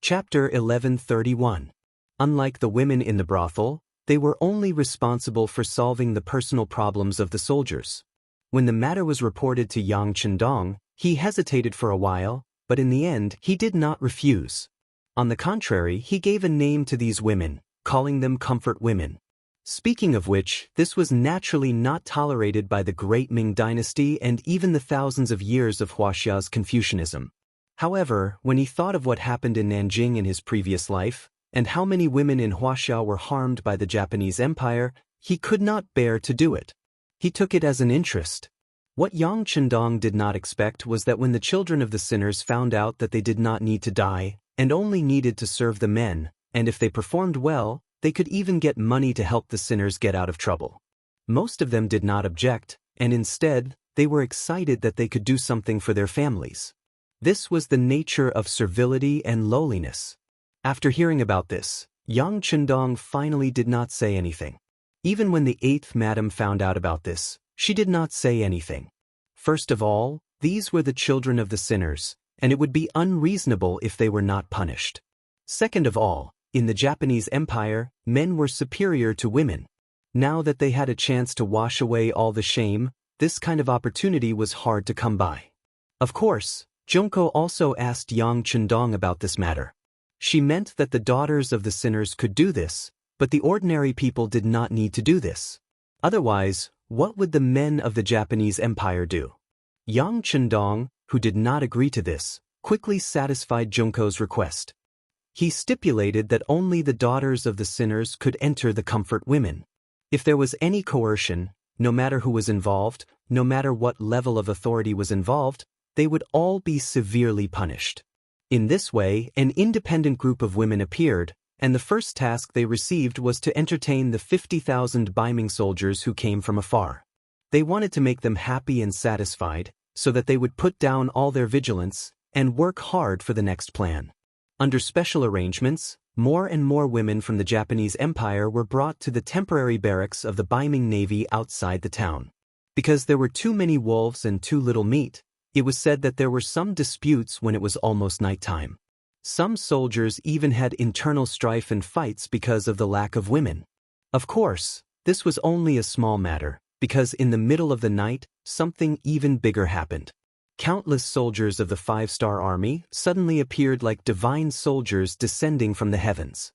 Chapter 1131. Unlike the women in the brothel, they were only responsible for solving the personal problems of the soldiers. When the matter was reported to Yang Chendong, he hesitated for a while, but in the end he did not refuse. On the contrary, he gave a name to these women, calling them comfort women. Speaking of which, this was naturally not tolerated by the great Ming dynasty and even the thousands of years of Huaxia's Confucianism. However, when he thought of what happened in Nanjing in his previous life, and how many women in Huaxia were harmed by the Japanese Empire, he could not bear to do it. He took it as an interest. What Yang Chendong did not expect was that when the children of the sinners found out that they did not need to die, and only needed to serve the men, and if they performed well, they could even get money to help the sinners get out of trouble. Most of them did not object, and instead, they were excited that they could do something for their families. This was the nature of servility and lowliness. After hearing about this, Yang Chendong finally did not say anything. Even when the 8th madam found out about this, she did not say anything. First of all, these were the children of the sinners, and it would be unreasonable if they were not punished. Second of all, in the Japanese Empire, men were superior to women. Now that they had a chance to wash away all the shame, this kind of opportunity was hard to come by. Of course, Junko also asked Yang Chendong about this matter. She meant that the daughters of the sinners could do this, but the ordinary people did not need to do this. Otherwise, what would the men of the Japanese Empire do? Yang Chendong, who did not agree to this, quickly satisfied Junko's request. He stipulated that only the daughters of the sinners could enter the comfort women. If there was any coercion, no matter who was involved, no matter what level of authority was involved, they would all be severely punished. In this way, an independent group of women appeared, and the first task they received was to entertain the 50,000 Baiming soldiers who came from afar. They wanted to make them happy and satisfied, so that they would put down all their vigilance and work hard for the next plan. Under special arrangements, more and more women from the Japanese Empire were brought to the temporary barracks of the Baiming Navy outside the town. Because there were too many wolves and too little meat, it was said that there were some disputes when it was almost nighttime. Some soldiers even had internal strife and fights because of the lack of women. Of course, this was only a small matter, because in the middle of the night, something even bigger happened. Countless soldiers of the 5-star army suddenly appeared like divine soldiers descending from the heavens.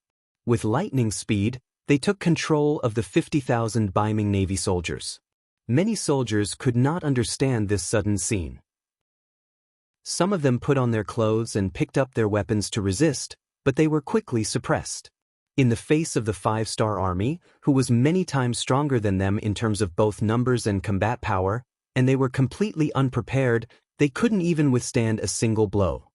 With lightning speed, they took control of the 50,000 Baiming Navy soldiers. Many soldiers could not understand this sudden scene. Some of them put on their clothes and picked up their weapons to resist, but they were quickly suppressed. In the face of the 5-star army, who was many times stronger than them in terms of both numbers and combat power, and they were completely unprepared, they couldn't even withstand a single blow.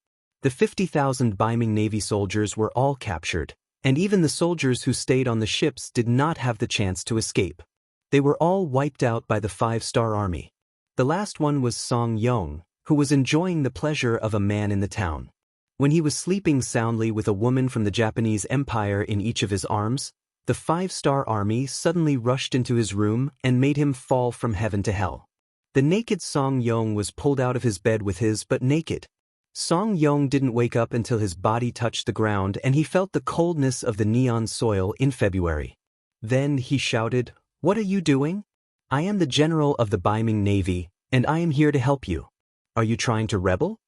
The 50,000 Baiming Navy soldiers were all captured, and even the soldiers who stayed on the ships did not have the chance to escape. They were all wiped out by the 5-star army. The last one was Song Yong, who was enjoying the pleasure of a man in the town. When he was sleeping soundly with a woman from the Japanese Empire in each of his arms, the 5-star army suddenly rushed into his room and made him fall from heaven to hell. The naked Song Yong was pulled out of his bed with his but naked. Song Yong didn't wake up until his body touched the ground and he felt the coldness of the neon soil in February. Then he shouted, "What are you doing? I am the general of the Baiming Navy, and I am here to help you. Are you trying to rebel?"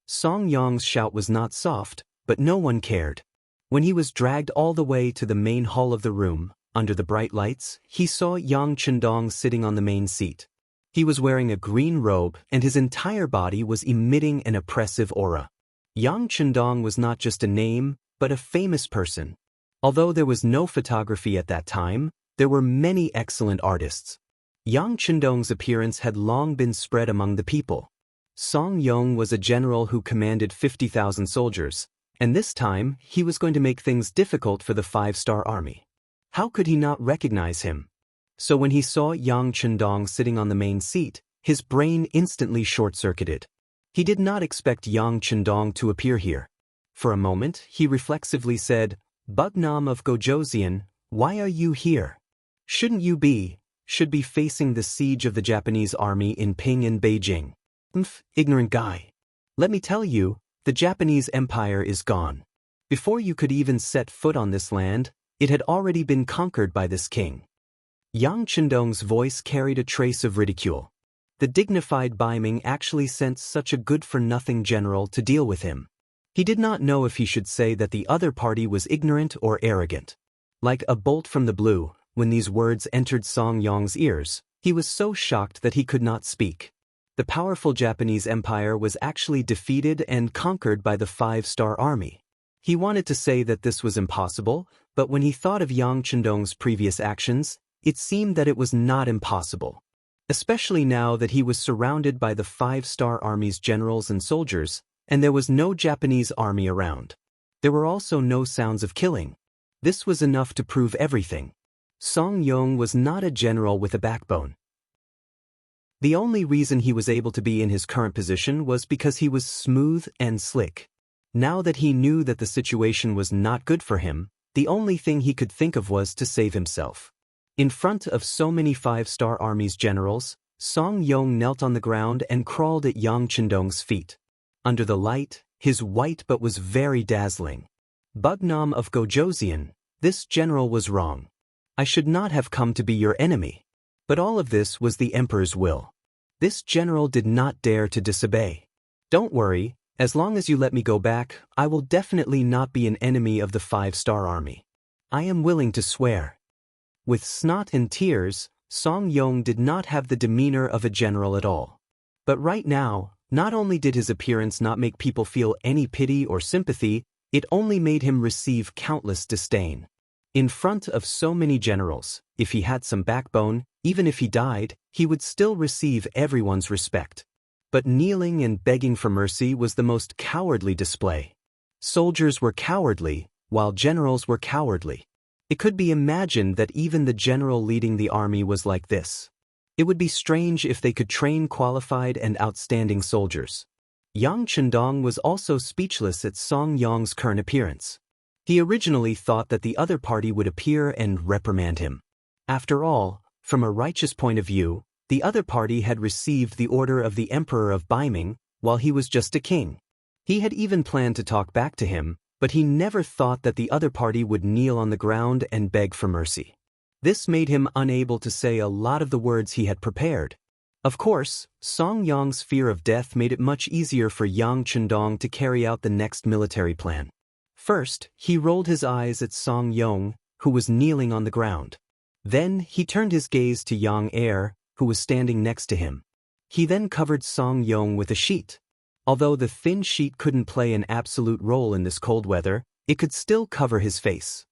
Song Yong's shout was not soft, but no one cared. When he was dragged all the way to the main hall of the room, under the bright lights, he saw Yang Chendong sitting on the main seat. He was wearing a green robe and his entire body was emitting an oppressive aura. Yang Chendong was not just a name, but a famous person. Although there was no photography at that time, there were many excellent artists. Yang Chendong's appearance had long been spread among the people. Song Yong was a general who commanded 50,000 soldiers, and this time he was going to make things difficult for the 5-star army. How could he not recognize him? So when he saw Yang Chendong sitting on the main seat, his brain instantly short-circuited. He did not expect Yang Chendong to appear here. For a moment, he reflexively said, "Bugnam of Gojoseon, why are you here? Should be facing the siege of the Japanese army in Ping and Beijing. Ignorant guy. Let me tell you, the Japanese Empire is gone. Before you could even set foot on this land, it had already been conquered by this king. Yang Chendong's voice carried a trace of ridicule. The dignified Bai Ming actually sent such a good-for-nothing general to deal with him. He did not know if he should say that the other party was ignorant or arrogant. Like a bolt from the blue, when these words entered Song Yong's ears, he was so shocked that he could not speak. The powerful Japanese empire was actually defeated and conquered by the Five-Star Army. He wanted to say that this was impossible, but when he thought of Yang Chendong's previous actions, it seemed that it was not impossible. Especially now that he was surrounded by the Five-Star Army's generals and soldiers, and there was no Japanese army around. There were also no sounds of killing. This was enough to prove everything. Song Yong was not a general with a backbone. The only reason he was able to be in his current position was because he was smooth and slick. Now that he knew that the situation was not good for him, the only thing he could think of was to save himself. In front of so many Five-Star Army's generals, Song Yong knelt on the ground and crawled at Yang Chendong's feet. Under the light, his white but was very dazzling. Bugnam of Gojoseon, this general was wrong. I should not have come to be your enemy. But all of this was the emperor's will. This general did not dare to disobey. Don't worry, as long as you let me go back, I will definitely not be an enemy of the Five-Star Army. I am willing to swear. With snot and tears, Song Yong did not have the demeanor of a general at all. But right now, not only did his appearance not make people feel any pity or sympathy, it only made him receive countless disdain. In front of so many generals, if he had some backbone, even if he died, he would still receive everyone's respect. But kneeling and begging for mercy was the most cowardly display. Soldiers were cowardly, while generals were cowardly. It could be imagined that even the general leading the army was like this. It would be strange if they could train qualified and outstanding soldiers. Yang Chendong was also speechless at Song Yong's current appearance. He originally thought that the other party would appear and reprimand him. After all, from a righteous point of view, the other party had received the order of the Emperor of Bai Ming, while he was just a king. He had even planned to talk back to him, but he never thought that the other party would kneel on the ground and beg for mercy. This made him unable to say a lot of the words he had prepared. Of course, Song Yong's fear of death made it much easier for Yang Chendong to carry out the next military plan. First, he rolled his eyes at Song Yong, who was kneeling on the ground. Then, he turned his gaze to Yang Er, who was standing next to him. He then covered Song Yong with a sheet. Although the thin sheet couldn't play an absolute role in this cold weather, it could still cover his face.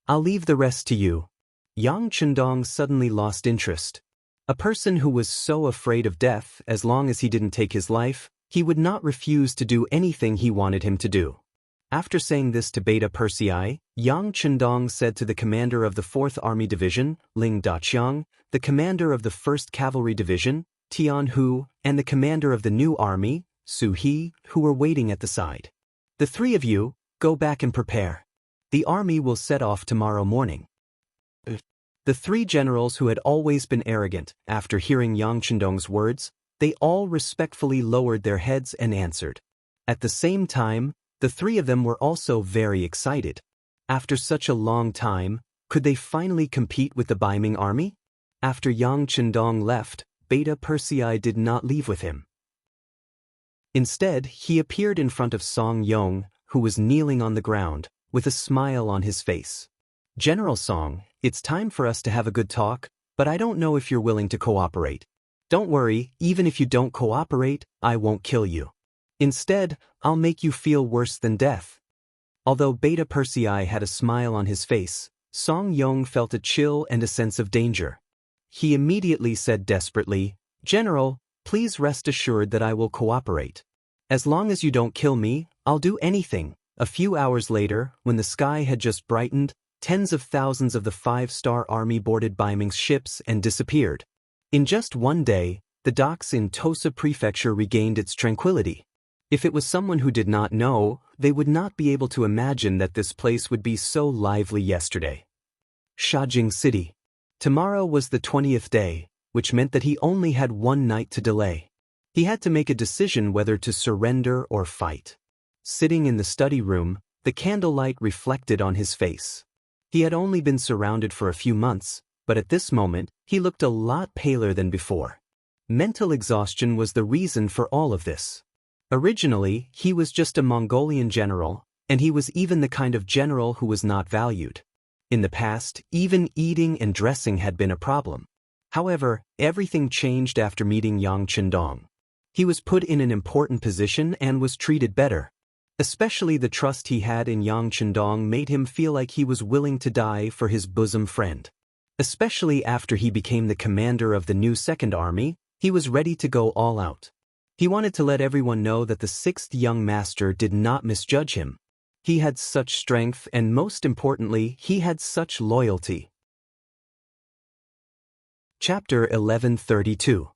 I'll leave the rest to you. Yang Chendong suddenly lost interest. A person who was so afraid of death, as long as he didn't take his life, he would not refuse to do anything he wanted him to do. After saying this to Beta Persei, Yang Chendong said to the commander of the 4th Army Division, Ling Daqiang, the commander of the 1st Cavalry Division, Tian Hu, and the commander of the new army, Su He, who were waiting at the side. The three of you, go back and prepare. The army will set off tomorrow morning. The three generals who had always been arrogant, after hearing Yang Chendong's words, they all respectfully lowered their heads and answered. At the same time, the three of them were also very excited. After such a long time, could they finally compete with the Bai Ming army? After Yang Chendong left, Beta Persei did not leave with him. Instead, he appeared in front of Song Yong, who was kneeling on the ground, with a smile on his face. General Song, it's time for us to have a good talk, but I don't know if you're willing to cooperate. Don't worry, even if you don't cooperate, I won't kill you. Instead, I'll make you feel worse than death. Although Beta Persei had a smile on his face, Song Yong felt a chill and a sense of danger. He immediately said desperately, General, please rest assured that I will cooperate. As long as you don't kill me, I'll do anything. A few hours later, when the sky had just brightened, tens of thousands of the 5-Star Army boarded Bai Ming's ships and disappeared. In just one day, the docks in Tosa Prefecture regained its tranquility. If it was someone who did not know, they would not be able to imagine that this place would be so lively yesterday. Shajing City. Tomorrow was the 20th day, which meant that he only had one night to delay. He had to make a decision whether to surrender or fight. Sitting in the study room, The candlelight reflected on his face. He had only been surrounded for a few months, but at this moment, he looked a lot paler than before. Mental exhaustion was the reason for all of this. Originally, he was just a Mongolian general, and he was even the kind of general who was not valued. In the past, even eating and dressing had been a problem. However, everything changed after meeting Yang Chendong. He was put in an important position and was treated better. Especially the trust he had in Yang Chendong made him feel like he was willing to die for his bosom friend. Especially after he became the commander of the new Second Army, he was ready to go all out. He wanted to let everyone know that the sixth young master did not misjudge him. He had such strength and most importantly, he had such loyalty. Chapter 1132.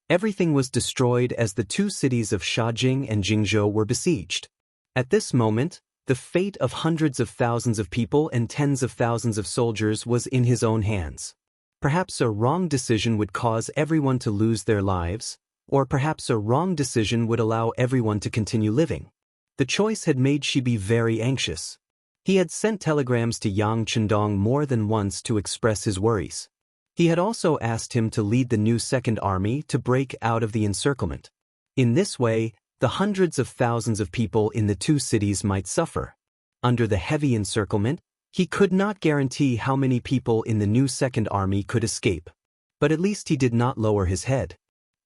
Everything was destroyed as the two cities of Shajing and Jingzhou were besieged. At this moment, the fate of hundreds of thousands of people and tens of thousands of soldiers was in his own hands. Perhaps a wrong decision would cause everyone to lose their lives, or perhaps a wrong decision would allow everyone to continue living. The choice had made Shibi very anxious. He had sent telegrams to Yang Chendong more than once to express his worries. He had also asked him to lead the new Second Army to break out of the encirclement. In this way, the hundreds of thousands of people in the two cities might suffer. Under the heavy encirclement, he could not guarantee how many people in the new Second Army could escape. But at least he did not lower his head.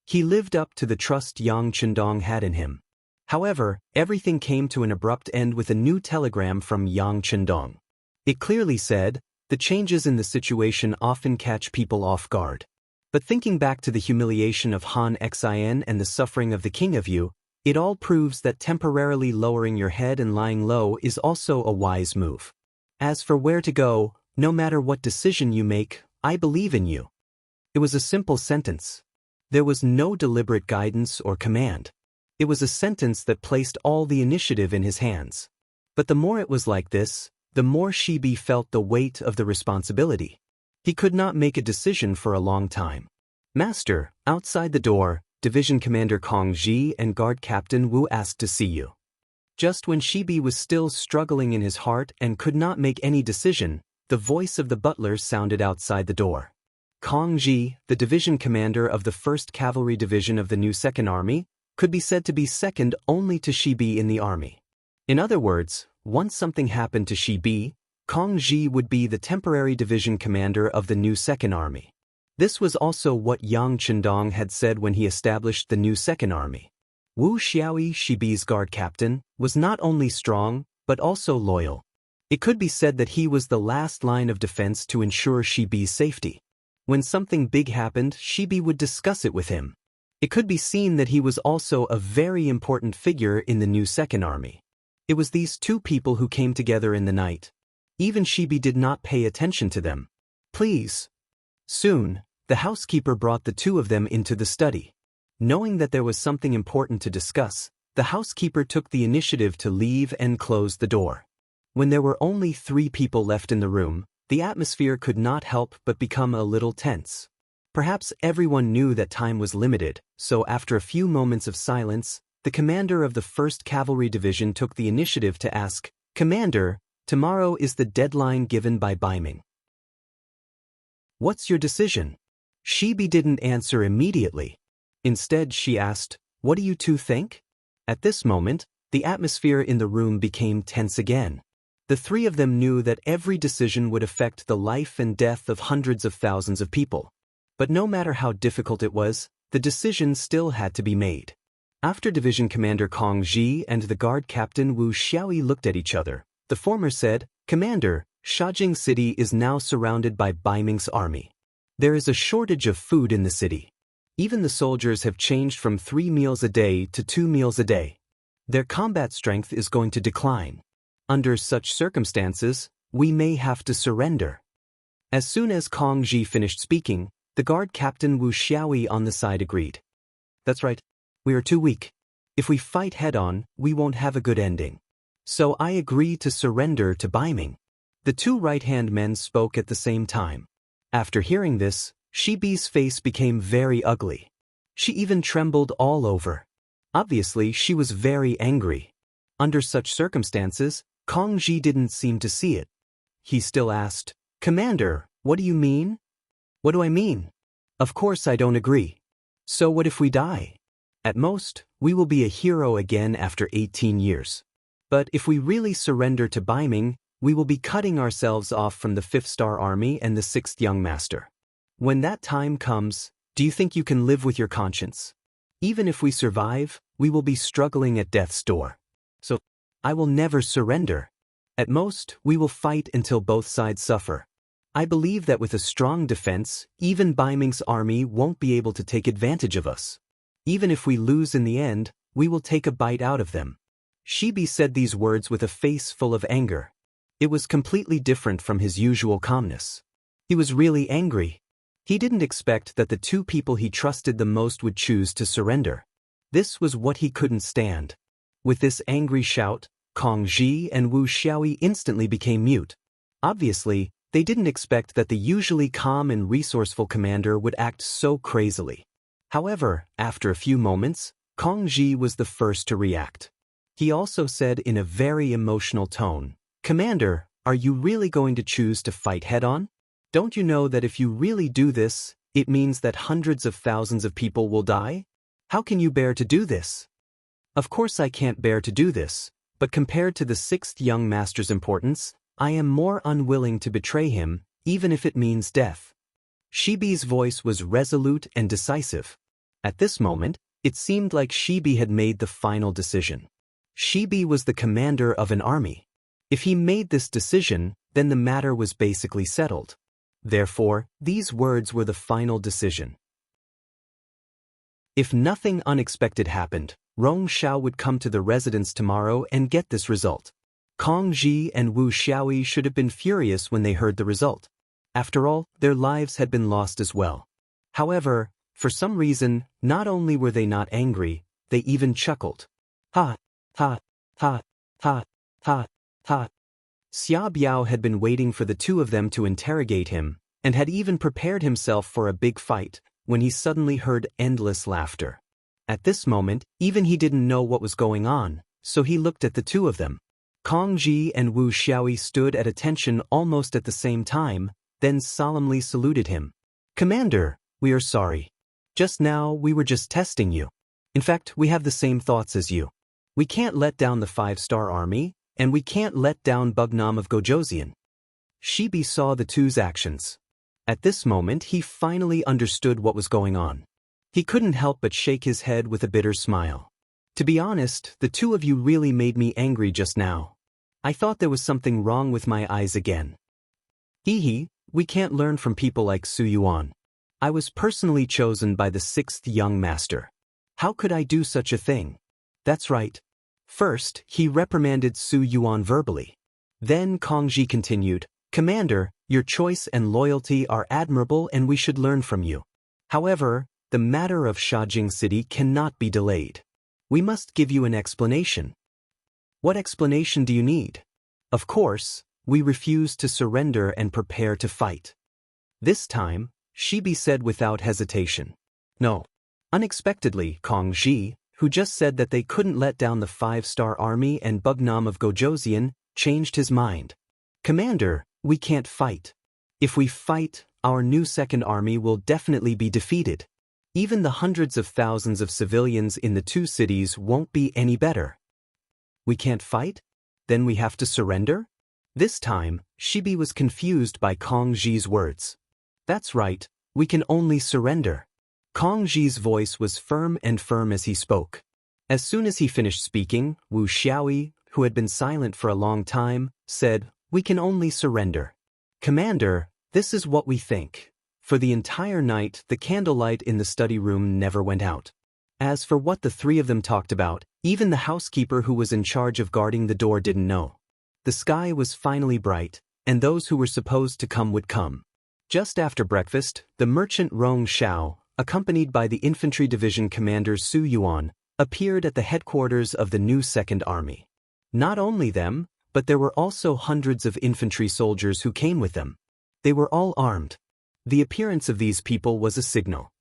He lived up to the trust Yang Chendong had in him. However, everything came to an abrupt end with a new telegram from Yang Chendong. It clearly said, "The changes in the situation often catch people off guard. But thinking back to the humiliation of Han Xin and the suffering of the King of Yu, it all proves that temporarily lowering your head and lying low is also a wise move. As for where to go, no matter what decision you make, I believe in you." It was a simple sentence. There was no deliberate guidance or command. It was a sentence that placed all the initiative in his hands. But the more it was like this, the more Shibi felt the weight of the responsibility. He could not make a decision for a long time. "Master," outside the door, Division Commander Kong Ji and Guard Captain Wu asked to see you. Just when Shibi was still struggling in his heart and could not make any decision, the voice of the butler sounded outside the door. Kong Ji, the division commander of the 1st Cavalry Division of the new Second Army, could be said to be second only to Shibi in the army. In other words, once something happened to Shibi, Kong Ji would be the temporary division commander of the new Second Army. This was also what Yang Chendong had said when he established the new Second Army. Wu Xiaoyi, Shibi's guard captain, was not only strong, but also loyal. It could be said that he was the last line of defense to ensure Shibi's safety. When something big happened, Shibi would discuss it with him. It could be seen that he was also a very important figure in the new Second Army. It was these two people who came together in the night. Even Shibi did not pay attention to them. "Please." Soon, the housekeeper brought the two of them into the study. Knowing that there was something important to discuss, the housekeeper took the initiative to leave and close the door. When there were only 3 people left in the room, the atmosphere could not help but become a little tense. Perhaps everyone knew that time was limited, so after a few moments of silence, the commander of the 1st Cavalry Division took the initiative to ask, "Commander, tomorrow is the deadline given by Baiming. What's your decision?" Shibi didn't answer immediately. Instead, she asked, "What do you two think?" At this moment, the atmosphere in the room became tense again. The 3 of them knew that every decision would affect the life and death of hundreds of thousands of people. But no matter how difficult it was, the decision still had to be made. After Division Commander Kong Ji and the guard captain Wu Xiaoyi looked at each other, the former said, "Commander, Shajing City is now surrounded by Baiming's army. There is a shortage of food in the city. Even the soldiers have changed from 3 meals a day to 2 meals a day. Their combat strength is going to decline. Under such circumstances, we may have to surrender." As soon as Kong Ji finished speaking, the guard captain Wu Xiaoyi on the side agreed. "That's right. We are too weak. If we fight head-on, we won't have a good ending. So I agree to surrender to Baiming." The 2 right-hand men spoke at the same time. After hearing this, Shibi's face became very ugly. She even trembled all over. Obviously, she was very angry. Under such circumstances, Kong Ji didn't seem to see it. He still asked, "Commander, what do you mean?" "What do I mean? Of course I don't agree. So what if we die? At most, we will be a hero again after 18 years. But if we really surrender to Baiming, we will be cutting ourselves off from the 5th Star Army and the 6th Young Master. When that time comes, do you think you can live with your conscience? Even if we survive, we will be struggling at death's door. So, I will never surrender. At most, we will fight until both sides suffer. I believe that with a strong defense, even Baiming's army won't be able to take advantage of us. Even if we lose in the end, we will take a bite out of them." Shibi said these words with a face full of anger. It was completely different from his usual calmness. He was really angry. He didn't expect that the two people he trusted the most would choose to surrender. This was what he couldn't stand. With this angry shout, Kong Ji and Wu Xiaoyi instantly became mute. Obviously, they didn't expect that the usually calm and resourceful commander would act so crazily. However, after a few moments, Kong Ji was the first to react. He also said in a very emotional tone, "Commander, are you really going to choose to fight head-on? Don't you know that if you really do this, it means that hundreds of thousands of people will die? How can you bear to do this?" "Of course I can't bear to do this, but compared to the 6th Young Master's importance, I am more unwilling to betray him, even if it means death." Shibi's voice was resolute and decisive. At this moment, it seemed like Shibi had made the final decision. Shibi was the commander of an army. If he made this decision, then the matter was basically settled. Therefore, these words were the final decision. If nothing unexpected happened, Rong Xiao would come to the residence tomorrow and get this result. Kong Ji and Wu Xiaoyi should have been furious when they heard the result. After all, their lives had been lost as well. However, for some reason, not only were they not angry, they even chuckled. Ha, ha, ha, ha, ha, ha. Xia Biao had been waiting for the two of them to interrogate him, and had even prepared himself for a big fight, when he suddenly heard endless laughter. At this moment, even he didn't know what was going on, so he looked at the two of them. Kong Ji and Wu Xiaoyi stood at attention almost at the same time, then solemnly saluted him. "Commander, we are sorry. Just now we were just testing you. In fact, we have the same thoughts as you. We can't let down the 5-Star Army, and we can't let down Bugnam of Gojoseon." Shibi saw the two's actions. At this moment he finally understood what was going on. He couldn't help but shake his head with a bitter smile. "To be honest, the two of you really made me angry just now. I thought there was something wrong with my eyes again. Hee, we can't learn from people like Su Yuan. I was personally chosen by the 6th Young Master. How could I do such a thing?" "That's right." First, he reprimanded Su Yuan verbally. Then Kong Ji continued, "Commander, your choice and loyalty are admirable and we should learn from you. However, the matter of Shajing City cannot be delayed. We must give you an explanation." "What explanation do you need?" "Of course, we refuse to surrender and prepare to fight." This time, Shibi said without hesitation. "No." Unexpectedly, Kong Ji, who just said that they couldn't let down the 5-Star Army and Bugnam of Gojoseon, changed his mind. "Commander, we can't fight. If we fight, our new 2nd Army will definitely be defeated. Even the hundreds of thousands of civilians in the two cities won't be any better." "We can't fight? Then we have to surrender?" This time, Shibi was confused by Kong Ji's words. "That's right, we can only surrender." Kong Ji's voice was firm as he spoke. As soon as he finished speaking, Wu Xiaoyi, who had been silent for a long time, said, "We can only surrender. Commander, this is what we think." For the entire night, the candlelight in the study room never went out. As for what the three of them talked about, even the housekeeper who was in charge of guarding the door didn't know. The sky was finally bright, and those who were supposed to come would come. Just after breakfast, the merchant Rong Xiao, accompanied by the infantry division commander Su Yuan, appeared at the headquarters of the new 2nd Army. Not only them, but there were also hundreds of infantry soldiers who came with them. They were all armed. The appearance of these people was a signal.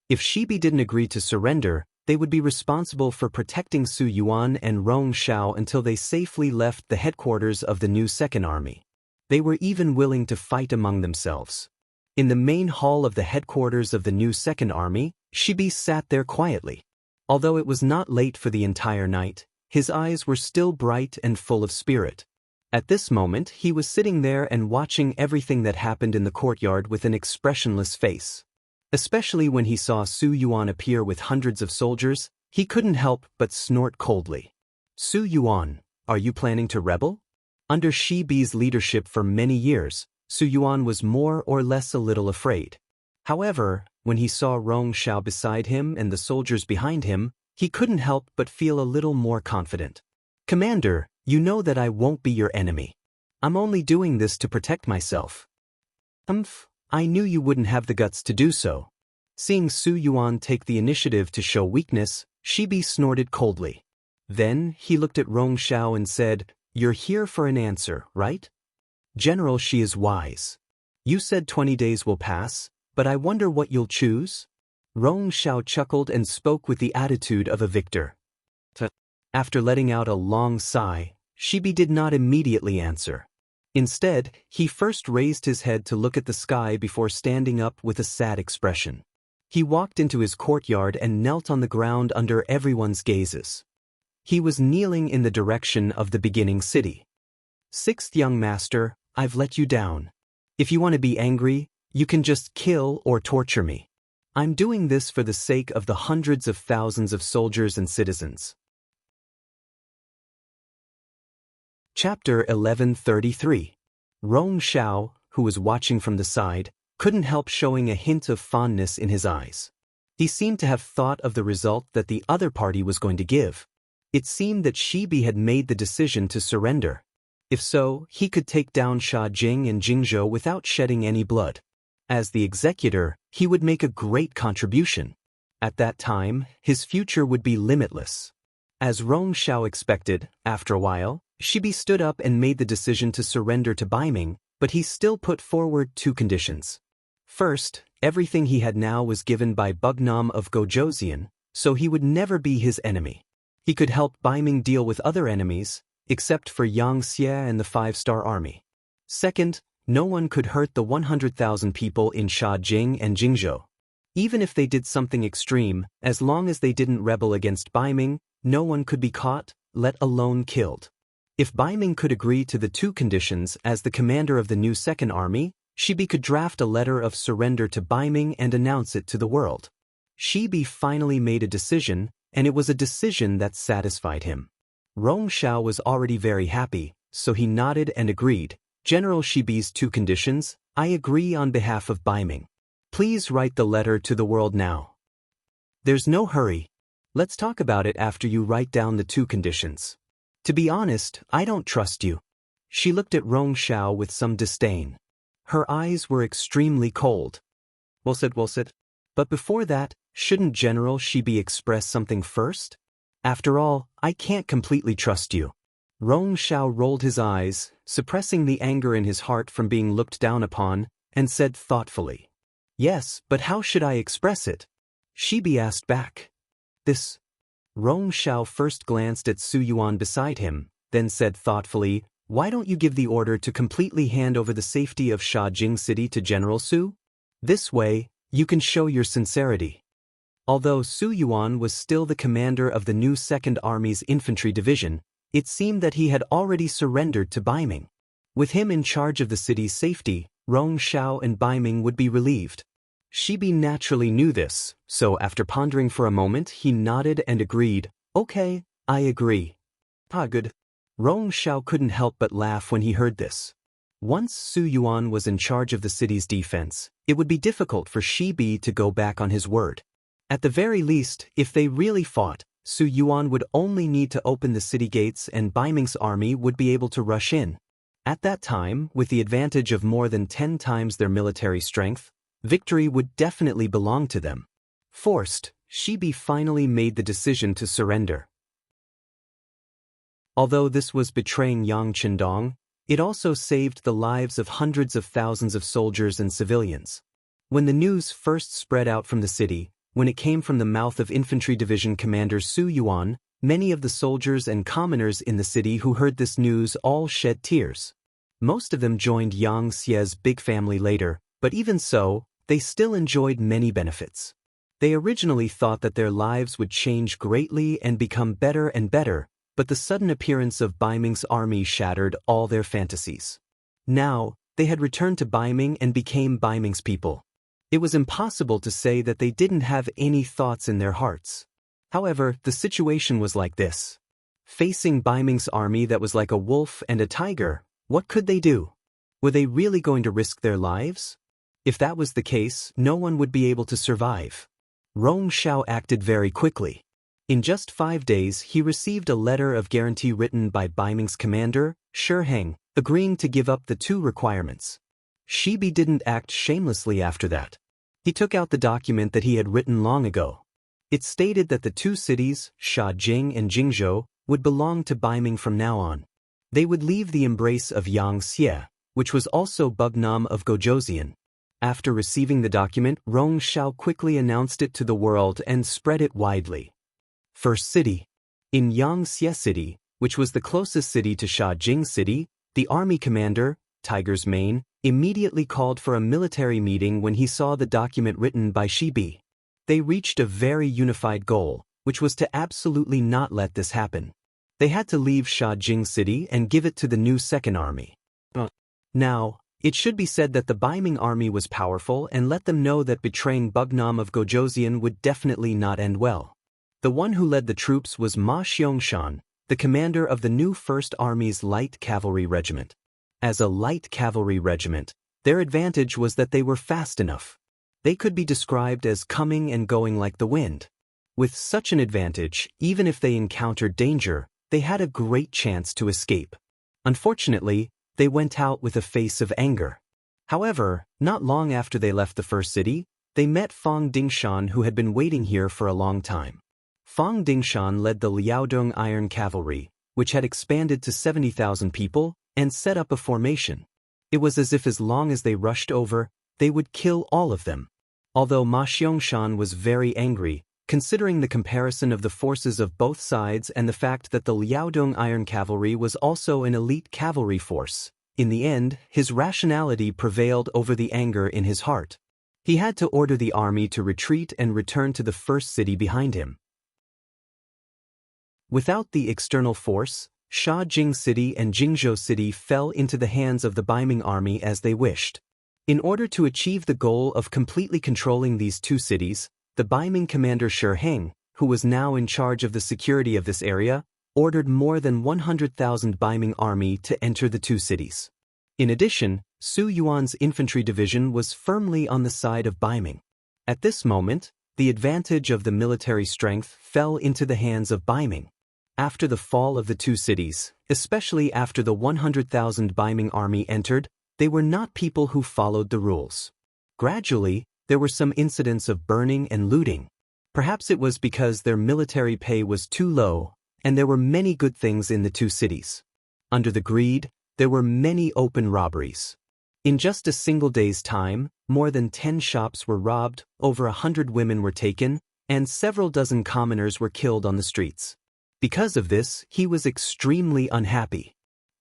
If Shibi didn't agree to surrender, They would be responsible for protecting Su Yuan and Rong Shao until they safely left the headquarters of the new Second Army. They were even willing to fight among themselves. In the main hall of the headquarters of the new Second Army, Shibi sat there quietly. Although it was not late for the entire night, his eyes were still bright and full of spirit. At this moment he was sitting there and watching everything that happened in the courtyard with an expressionless face. Especially when he saw Su Yuan appear with hundreds of soldiers, he couldn't help but snort coldly. Su Yuan, are you planning to rebel? Under Shibi's leadership for many years, Su Yuan was more or less a little afraid. However, when he saw Rong Shao beside him and the soldiers behind him, he couldn't help but feel a little more confident. Commander, you know that I won't be your enemy. I'm only doing this to protect myself. I knew you wouldn't have the guts to do so. Seeing Su Yuan take the initiative to show weakness, Shibi snorted coldly. Then he looked at Rong Shao and said, "You're here for an answer, right?" General, she is wise. You said 20 days will pass, but I wonder what you'll choose? Rong Shao chuckled and spoke with the attitude of a victor. After letting out a long sigh, Shibi did not immediately answer. Instead, he first raised his head to look at the sky before standing up with a sad expression. He walked into his courtyard and knelt on the ground under everyone's gazes. He was kneeling in the direction of the beginning city. "Sixth young master, I've let you down. If you want to be angry, you can just kill or torture me. I'm doing this for the sake of the hundreds of thousands of soldiers and citizens." Chapter 1133. Rong Shao, who was watching from the side, couldn't help showing a hint of fondness in his eyes. He seemed to have thought of the result that the other party was going to give. It seemed that Shibi had made the decision to surrender. If so, he could take down Sha Jing and Jingzhou without shedding any blood. As the executor, he would make a great contribution. At that time, his future would be limitless. As Rong Shao expected, after a while, Shibi stood up and made the decision to surrender to Baiming, but he still put forward two conditions. First, everything he had now was given by Bugnam of Gojoseon, so he would never be his enemy. He could help Baiming deal with other enemies, except for Yang Xie and the 5-star army. Second, no one could hurt the 100,000 people in Sha Jing and Jingzhou. Even if they did something extreme, as long as they didn't rebel against Baiming, no one could be caught, let alone killed. If Baiming could agree to the two conditions as the commander of the new Second Army, Shibi could draft a letter of surrender to Baiming and announce it to the world. Shibi finally made a decision, and it was a decision that satisfied him. Rong Shao was already very happy, so he nodded and agreed. "General Shibi's two conditions, I agree on behalf of Baiming. Please write the letter to the world now." "There's no hurry. Let's talk about it after you write down the two conditions. To be honest, I don't trust you." She looked at Rong Shao with some disdain. Her eyes were extremely cold. Well said. But before that, shouldn't General Shibi express something first? After all, I can't completely trust you. Rong Shao rolled his eyes, suppressing the anger in his heart from being looked down upon, and said thoughtfully, "Yes, but how should I express it?" Shibi asked back. "This." Rong Shao first glanced at Su Yuan beside him, then said thoughtfully, "Why don't you give the order to completely hand over the safety of Sha Jing City to General Su? This way, you can show your sincerity." Although Su Yuan was still the commander of the new Second Army's infantry division, it seemed that he had already surrendered to Baiming. With him in charge of the city's safety, Rong Shao and Baiming would be relieved. Shibi naturally knew this, so after pondering for a moment he nodded and agreed, "Okay, I agree." Good. Rong Shao couldn't help but laugh when he heard this. Once Su Yuan was in charge of the city's defense, it would be difficult for Shibi to go back on his word. At the very least, if they really fought, Su Yuan would only need to open the city gates and Baiming's army would be able to rush in. At that time, with the advantage of more than 10 times their military strength, victory would definitely belong to them. Forced, Shibi finally made the decision to surrender. Although this was betraying Yang Qindong, it also saved the lives of hundreds of thousands of soldiers and civilians. When the news first spread out from the city, When it came from the mouth of Infantry Division Commander Su Yuan, many of the soldiers and commoners in the city who heard this news all shed tears. Most of them joined Yang Xie's big family later, but even so, they still enjoyed many benefits. They originally thought that their lives would change greatly and become better and better, but the sudden appearance of Baiming's army shattered all their fantasies. Now, they had returned to Baiming and became Baiming's people. It was impossible to say that they didn't have any thoughts in their hearts. However, the situation was like this. Facing Baiming's army that was like a wolf and a tiger, what could they do? Were they really going to risk their lives? If that was the case, no one would be able to survive. Rong Xiao acted very quickly. In just 5 days, he received a letter of guarantee written by Baiming's commander, Shi Heng, agreeing to give up the 2 requirements. Shibi didn't act shamelessly after that. He took out the document that he had written long ago. It stated that the 2 cities, Shajing and Jingzhou, would belong to Baiming from now on. They would leave the embrace of Yang Xie, which was also Bugnam of Gojoseon. After receiving the document, Rong Xiao quickly announced it to the world and spread it widely. First city. In Yang Xie City, which was the closest city to Shajing City, the army commander, Tiger's Mane, immediately called for a military meeting when he saw the document written by Shibi. They reached a very unified goal, which was to absolutely not let this happen. They had to leave Shajing City and give it to the new Second Army. Now, it should be said that the Baiming army was powerful and let them know that betraying Bugnam of Gojoseon would definitely not end well. The one who led the troops was Ma Xiangshan, the commander of the new First Army's Light Cavalry Regiment. As a light cavalry regiment, their advantage was that they were fast enough. They could be described as coming and going like the wind. With such an advantage, even if they encountered danger, they had a great chance to escape. Unfortunately, they went out with a face of anger. However, not long after they left the first city, they met Fang Dingshan, who had been waiting here for a long time. Fang Dingshan led the Liaodong Iron Cavalry, which had expanded to 70,000 people, and set up a formation. It was as long as they rushed over, they would kill all of them. Although Ma Xiangshan was very angry, considering the comparison of the forces of both sides and the fact that the Liaodong Iron Cavalry was also an elite cavalry force, in the end, his rationality prevailed over the anger in his heart. He had to order the army to retreat and return to the first city behind him. Without the external force, Shajing City and Jingzhou City fell into the hands of the Baiming army as they wished. In order to achieve the goal of completely controlling these 2 cities, the Baiming commander Shi Heng, who was now in charge of the security of this area, ordered more than 100,000 Baiming army to enter the 2 cities. In addition, Su Yuan's infantry division was firmly on the side of Baiming. At this moment, the advantage of the military strength fell into the hands of Baiming. After the fall of the 2 cities, especially after the 100,000 Baiming army entered, they were not people who followed the rules. Gradually, there were some incidents of burning and looting. Perhaps it was because their military pay was too low, and there were many good things in the 2 cities. Under the greed, there were many open robberies. In just a single day's time, more than 10 shops were robbed, over 100 women were taken, and several dozen commoners were killed on the streets. Because of this, he was extremely unhappy.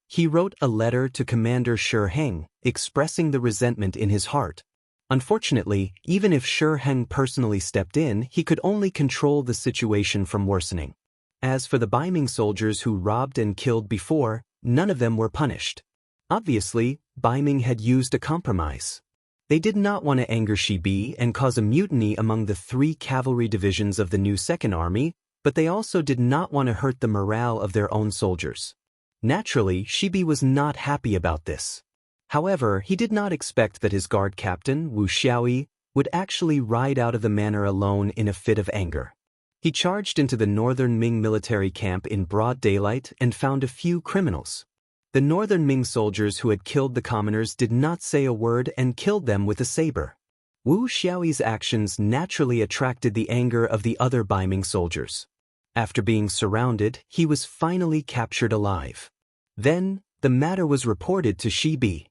He wrote a letter to Commander Shi Heng, expressing the resentment in his heart. Unfortunately, even if Shi Heng personally stepped in, he could only control the situation from worsening. As for the Baiming soldiers who robbed and killed before, none of them were punished. Obviously, Baiming had used a compromise. They did not want to anger Shibi and cause a mutiny among the 3 cavalry divisions of the new Second Army, but they also did not want to hurt the morale of their own soldiers. Naturally, Shibi was not happy about this. However, he did not expect that his guard captain, Wu Xiaoyi, would actually ride out of the manor alone in a fit of anger. He charged into the northern Ming military camp in broad daylight and found a few criminals. The northern Ming soldiers who had killed the commoners did not say a word and killed them with a saber. Wu Xiaoyi's actions naturally attracted the anger of the other Baiming soldiers. After being surrounded, he was finally captured alive. Then, the matter was reported to Shibi.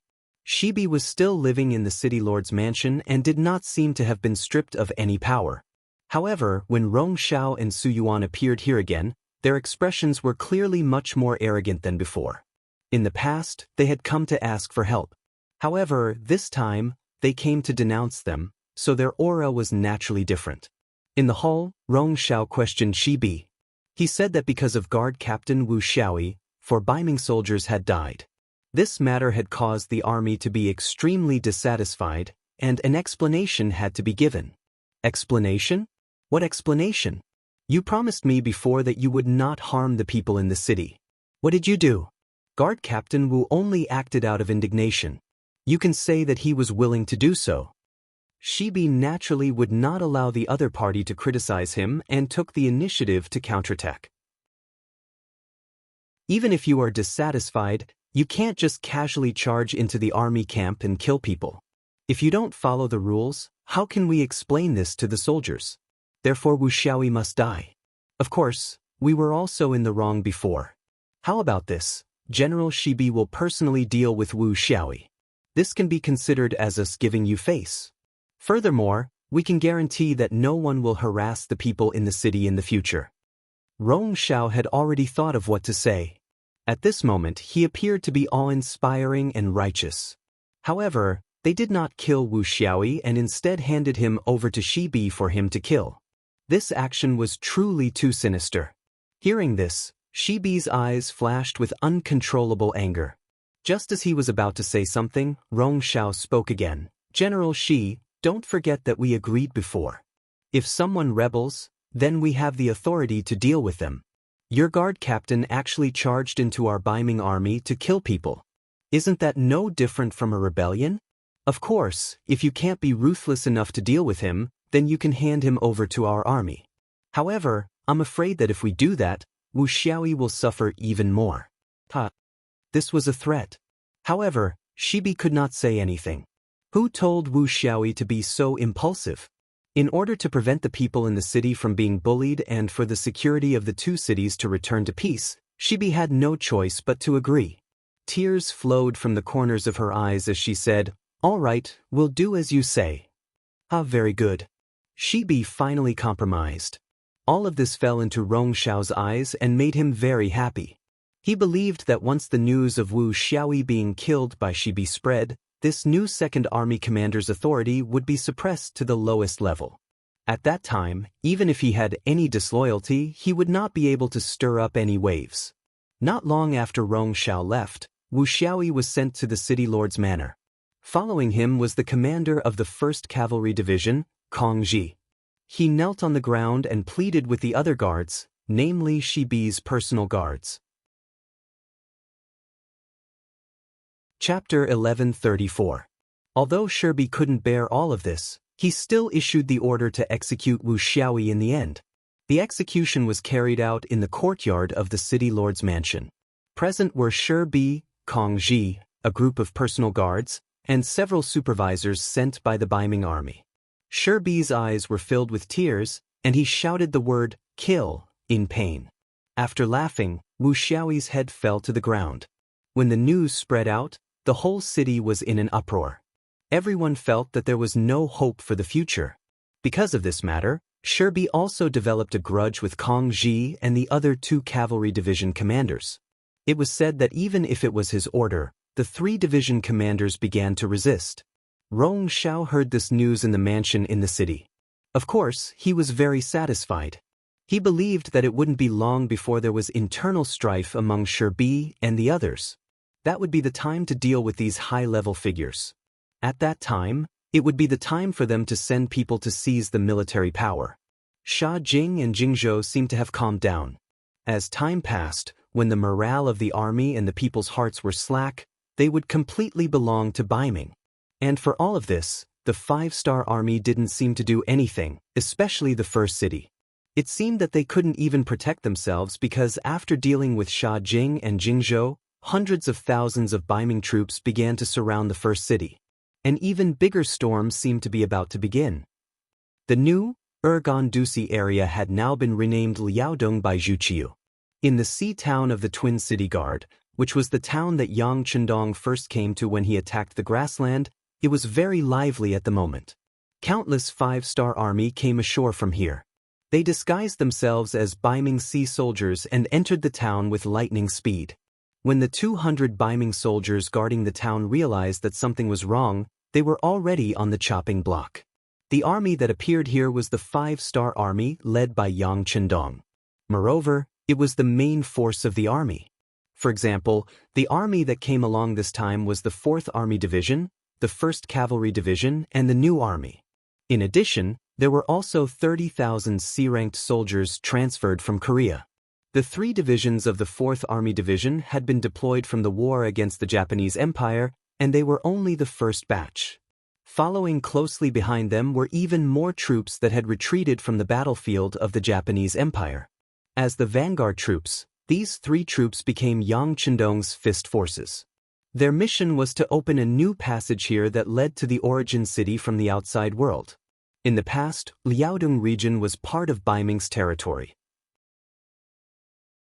Shibi was still living in the city lord's mansion and did not seem to have been stripped of any power. However, when Rong Xiao and Su Yuan appeared here again, their expressions were clearly much more arrogant than before. In the past, they had come to ask for help. However, this time, they came to denounce them, so their aura was naturally different. In the hall, Rong Xiao questioned Shi Bi. He said that because of guard captain Wu Xiaoyi, 4 Baiming soldiers had died. This matter had caused the army to be extremely dissatisfied, and an explanation had to be given. Explanation? What explanation? You promised me before that you would not harm the people in the city. What did you do? Guard Captain Wu only acted out of indignation. You can say that he was willing to do so. Shi Bi naturally would not allow the other party to criticize him and took the initiative to counterattack. Even if you are dissatisfied, you can't just casually charge into the army camp and kill people. If you don't follow the rules, how can we explain this to the soldiers? Therefore Wu Xiaoyi must die. Of course, we were also in the wrong before. How about this? General Shi Bi will personally deal with Wu Xiaoyi. This can be considered as us giving you face. Furthermore, we can guarantee that no one will harass the people in the city in the future. Rong Xiao had already thought of what to say. At this moment he appeared to be awe-inspiring and righteous. However, they did not kill Wu Xiaoyi and instead handed him over to Shi Bi for him to kill. This action was truly too sinister. Hearing this, Shi Bi's eyes flashed with uncontrollable anger. Just as he was about to say something, Rong Xiao spoke again. General Shi, don't forget that we agreed before. If someone rebels, then we have the authority to deal with them. Your guard captain actually charged into our Baiming army to kill people. Isn't that no different from a rebellion? Of course, if you can't be ruthless enough to deal with him, then you can hand him over to our army. However, I'm afraid that if we do that, Wu Xiaoyi will suffer even more. This was a threat. However, Shi Bi could not say anything. Who told Wu Xiaoyi to be so impulsive? In order to prevent the people in the city from being bullied and for the security of the 2 cities to return to peace, Shi Bi had no choice but to agree. Tears flowed from the corners of her eyes as she said, "All right, we'll do as you say." Very good. Shi Bi finally compromised. All of this fell into Rong Xiao's eyes and made him very happy. He believed that once the news of Wu Xiaoyi being killed by Shi Bi spread, this new second army commander's authority would be suppressed to the lowest level. At that time, even if he had any disloyalty, he would not be able to stir up any waves. Not long after Rong Xiao left, Wu Xiaoyi was sent to the city lord's manor. Following him was the commander of the 1st Cavalry Division, Kong Ji. He knelt on the ground and pleaded with the other guards, namely Shi Bi's personal guards. Chapter 1134. Although Shi Bi couldn't bear all of this, he still issued the order to execute Wu Xiaoyi in the end. The execution was carried out in the courtyard of the city lord's mansion. Present were Shi Bi, Kong Ji, a group of personal guards, and several supervisors sent by the Baiming army. Shi Bi's eyes were filled with tears, and he shouted the word, "Kill," in pain. After laughing, Wu Xiaoyi's head fell to the ground. When the news spread out, the whole city was in an uproar. Everyone felt that there was no hope for the future. Because of this matter, Shi Bi also developed a grudge with Kong Ji and the other 2 cavalry division commanders. It was said that even if it was his order, the 3 division commanders began to resist. Rong Xiao heard this news in the mansion in the city. Of course, he was very satisfied. He believed that it wouldn't be long before there was internal strife among Shi Bi and the others. That would be the time to deal with these high-level figures. At that time, it would be the time for them to send people to seize the military power. Sha Jing and Jingzhou seemed to have calmed down. As time passed, when the morale of the army and the people's hearts were slack, they would completely belong to Baiming. And for all of this, the 5-star army didn't seem to do anything, especially the first city. It seemed that they couldn't even protect themselves because after dealing with Sha Jing and Jingzhou, hundreds of thousands of Baiming troops began to surround the first city. An even bigger storm seemed to be about to begin. The new Ergon-Dusi area had now been renamed Liaodong by Zhu Qiu. In the sea town of the Twin City Guard, which was the town that Yang Chendong first came to when he attacked the grassland, it was very lively at the moment. Countless 5-star army came ashore from here. They disguised themselves as Baiming sea soldiers and entered the town with lightning speed. When the 200 Baiming soldiers guarding the town realized that something was wrong, they were already on the chopping block. The army that appeared here was the 5-star army led by Yang Chendong. Moreover, it was the main force of the army. For example, the army that came along this time was the 4th Army Division, the 1st Cavalry Division, and the New Army. In addition, there were also 30,000 C-ranked soldiers transferred from Korea. The 3 divisions of the 4th Army Division had been deployed from the war against the Japanese Empire, and they were only the first batch. Following closely behind them were even more troops that had retreated from the battlefield of the Japanese Empire. As the vanguard troops, these 3 troops became Yang Chendong's fist forces. Their mission was to open a new passage here that led to the origin city from the outside world. In the past, Liaodong region was part of Baiming's territory.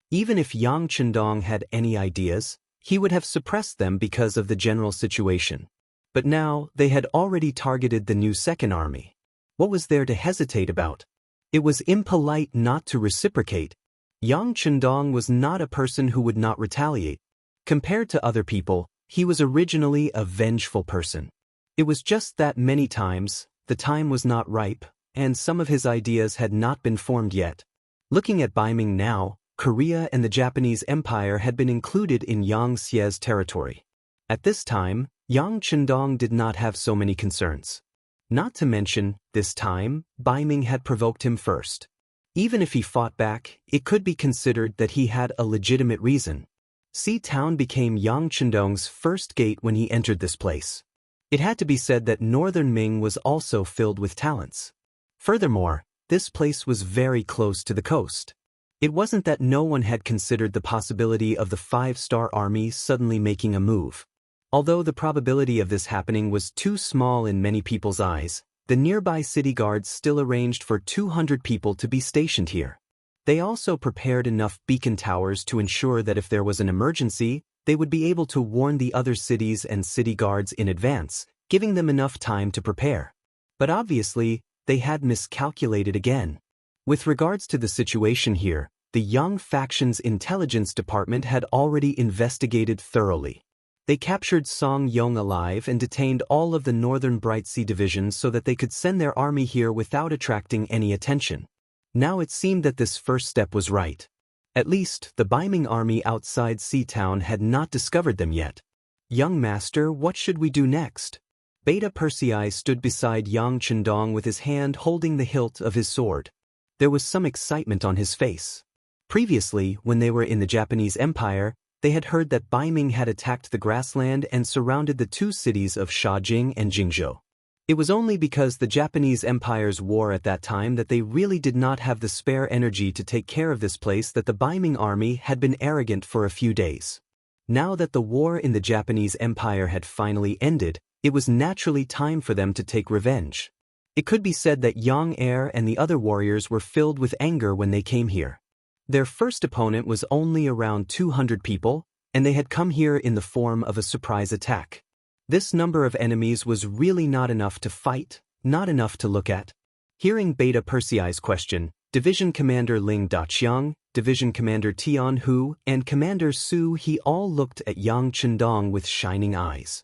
Even if Yang Chendong had any ideas, he would have suppressed them because of the general situation. But now, they had already targeted the new 2nd Army. What was there to hesitate about? It was impolite not to reciprocate. Yang Chendong was not a person who would not retaliate. Compared to other people, he was originally a vengeful person. It was just that many times, the time was not ripe, and some of his ideas had not been formed yet. Looking at Baiming now, Korea and the Japanese Empire had been included in Yang Xie's territory. At this time, Yang Chendong did not have so many concerns. Not to mention, this time, Baiming had provoked him first. Even if he fought back, it could be considered that he had a legitimate reason. Sea Town became Yang Chendong's first gate when he entered this place. It had to be said that Northern Ming was also filled with talents. Furthermore, this place was very close to the coast. It wasn't that no one had considered the possibility of the 5-star army suddenly making a move. Although the probability of this happening was too small in many people's eyes, the nearby city guards still arranged for 200 people to be stationed here. They also prepared enough beacon towers to ensure that if there was an emergency, they would be able to warn the other cities and city guards in advance, giving them enough time to prepare. But obviously, they had miscalculated again. With regards to the situation here, the Yang faction's intelligence department had already investigated thoroughly. They captured Song Yong alive and detained all of the Northern Bright Sea divisions so that they could send their army here without attracting any attention. Now it seemed that this first step was right. At least, the Baiming army outside Sea Town had not discovered them yet. "Young master, what should we do next?" Beta Persei stood beside Yang Chendong with his hand holding the hilt of his sword. There was some excitement on his face. Previously, when they were in the Japanese Empire, they had heard that Baiming had attacked the grassland and surrounded the 2 cities of Shaojing and Jingzhou. It was only because the Japanese Empire's war at that time that they really did not have the spare energy to take care of this place that the Baiming army had been arrogant for a few days. Now that the war in the Japanese Empire had finally ended, it was naturally time for them to take revenge. It could be said that Yang Er and the other warriors were filled with anger when they came here. Their first opponent was only around 200 people, and they had come here in the form of a surprise attack. This number of enemies was really not enough to fight, not enough to look at. Hearing Beta Persei's question, Division Commander Ling Daqiang, Division Commander Tian Hu, and Commander Su He all looked at Yang Chendong with shining eyes.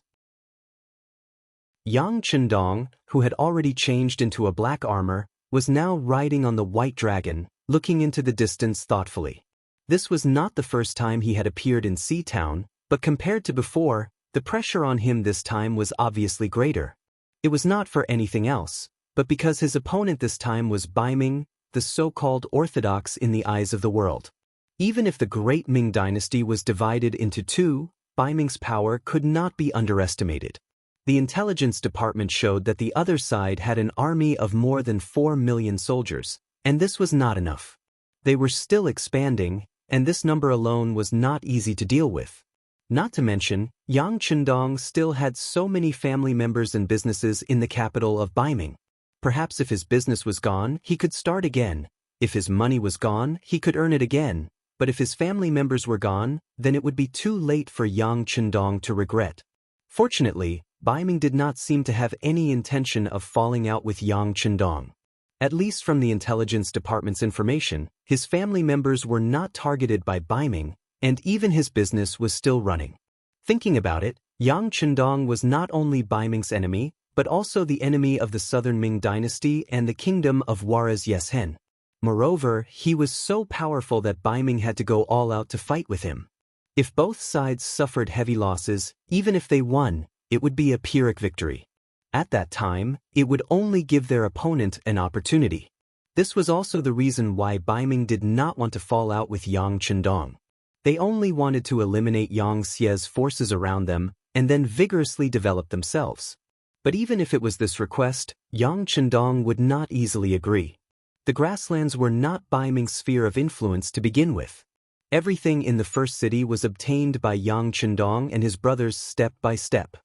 Yang Chendong, who had already changed into a black armor, was now riding on the white dragon, looking into the distance thoughtfully. This was not the first time he had appeared in Sea Town, but compared to before, the pressure on him this time was obviously greater. It was not for anything else, but because his opponent this time was Baiming, the so-called orthodox in the eyes of the world. Even if the great Ming dynasty was divided into 2, Baiming's power could not be underestimated. The intelligence department showed that the other side had an army of more than 4 million soldiers, and this was not enough. They were still expanding, and this number alone was not easy to deal with. Not to mention, Yang Chendong still had so many family members and businesses in the capital of Baiming. Perhaps if his business was gone, he could start again. If his money was gone, he could earn it again. But if his family members were gone, then it would be too late for Yang Chendong to regret. Fortunately, Baiming did not seem to have any intention of falling out with Yang Chendong. At least from the intelligence department's information, his family members were not targeted by Baiming, and even his business was still running. Thinking about it, Yang Chendong was not only Baiming's enemy, but also the enemy of the southern Ming dynasty and the kingdom of Juarez Yeshen. Moreover, he was so powerful that Baiming had to go all out to fight with him. If both sides suffered heavy losses, even if they won, it would be a Pyrrhic victory. At that time, it would only give their opponent an opportunity. This was also the reason why Baiming did not want to fall out with Yang Chendong. They only wanted to eliminate Yang Xie's forces around them and then vigorously develop themselves. But even if it was this request, Yang Chendong would not easily agree. The grasslands were not Baiming's sphere of influence to begin with. Everything in the first city was obtained by Yang Chendong and his brothers step by step.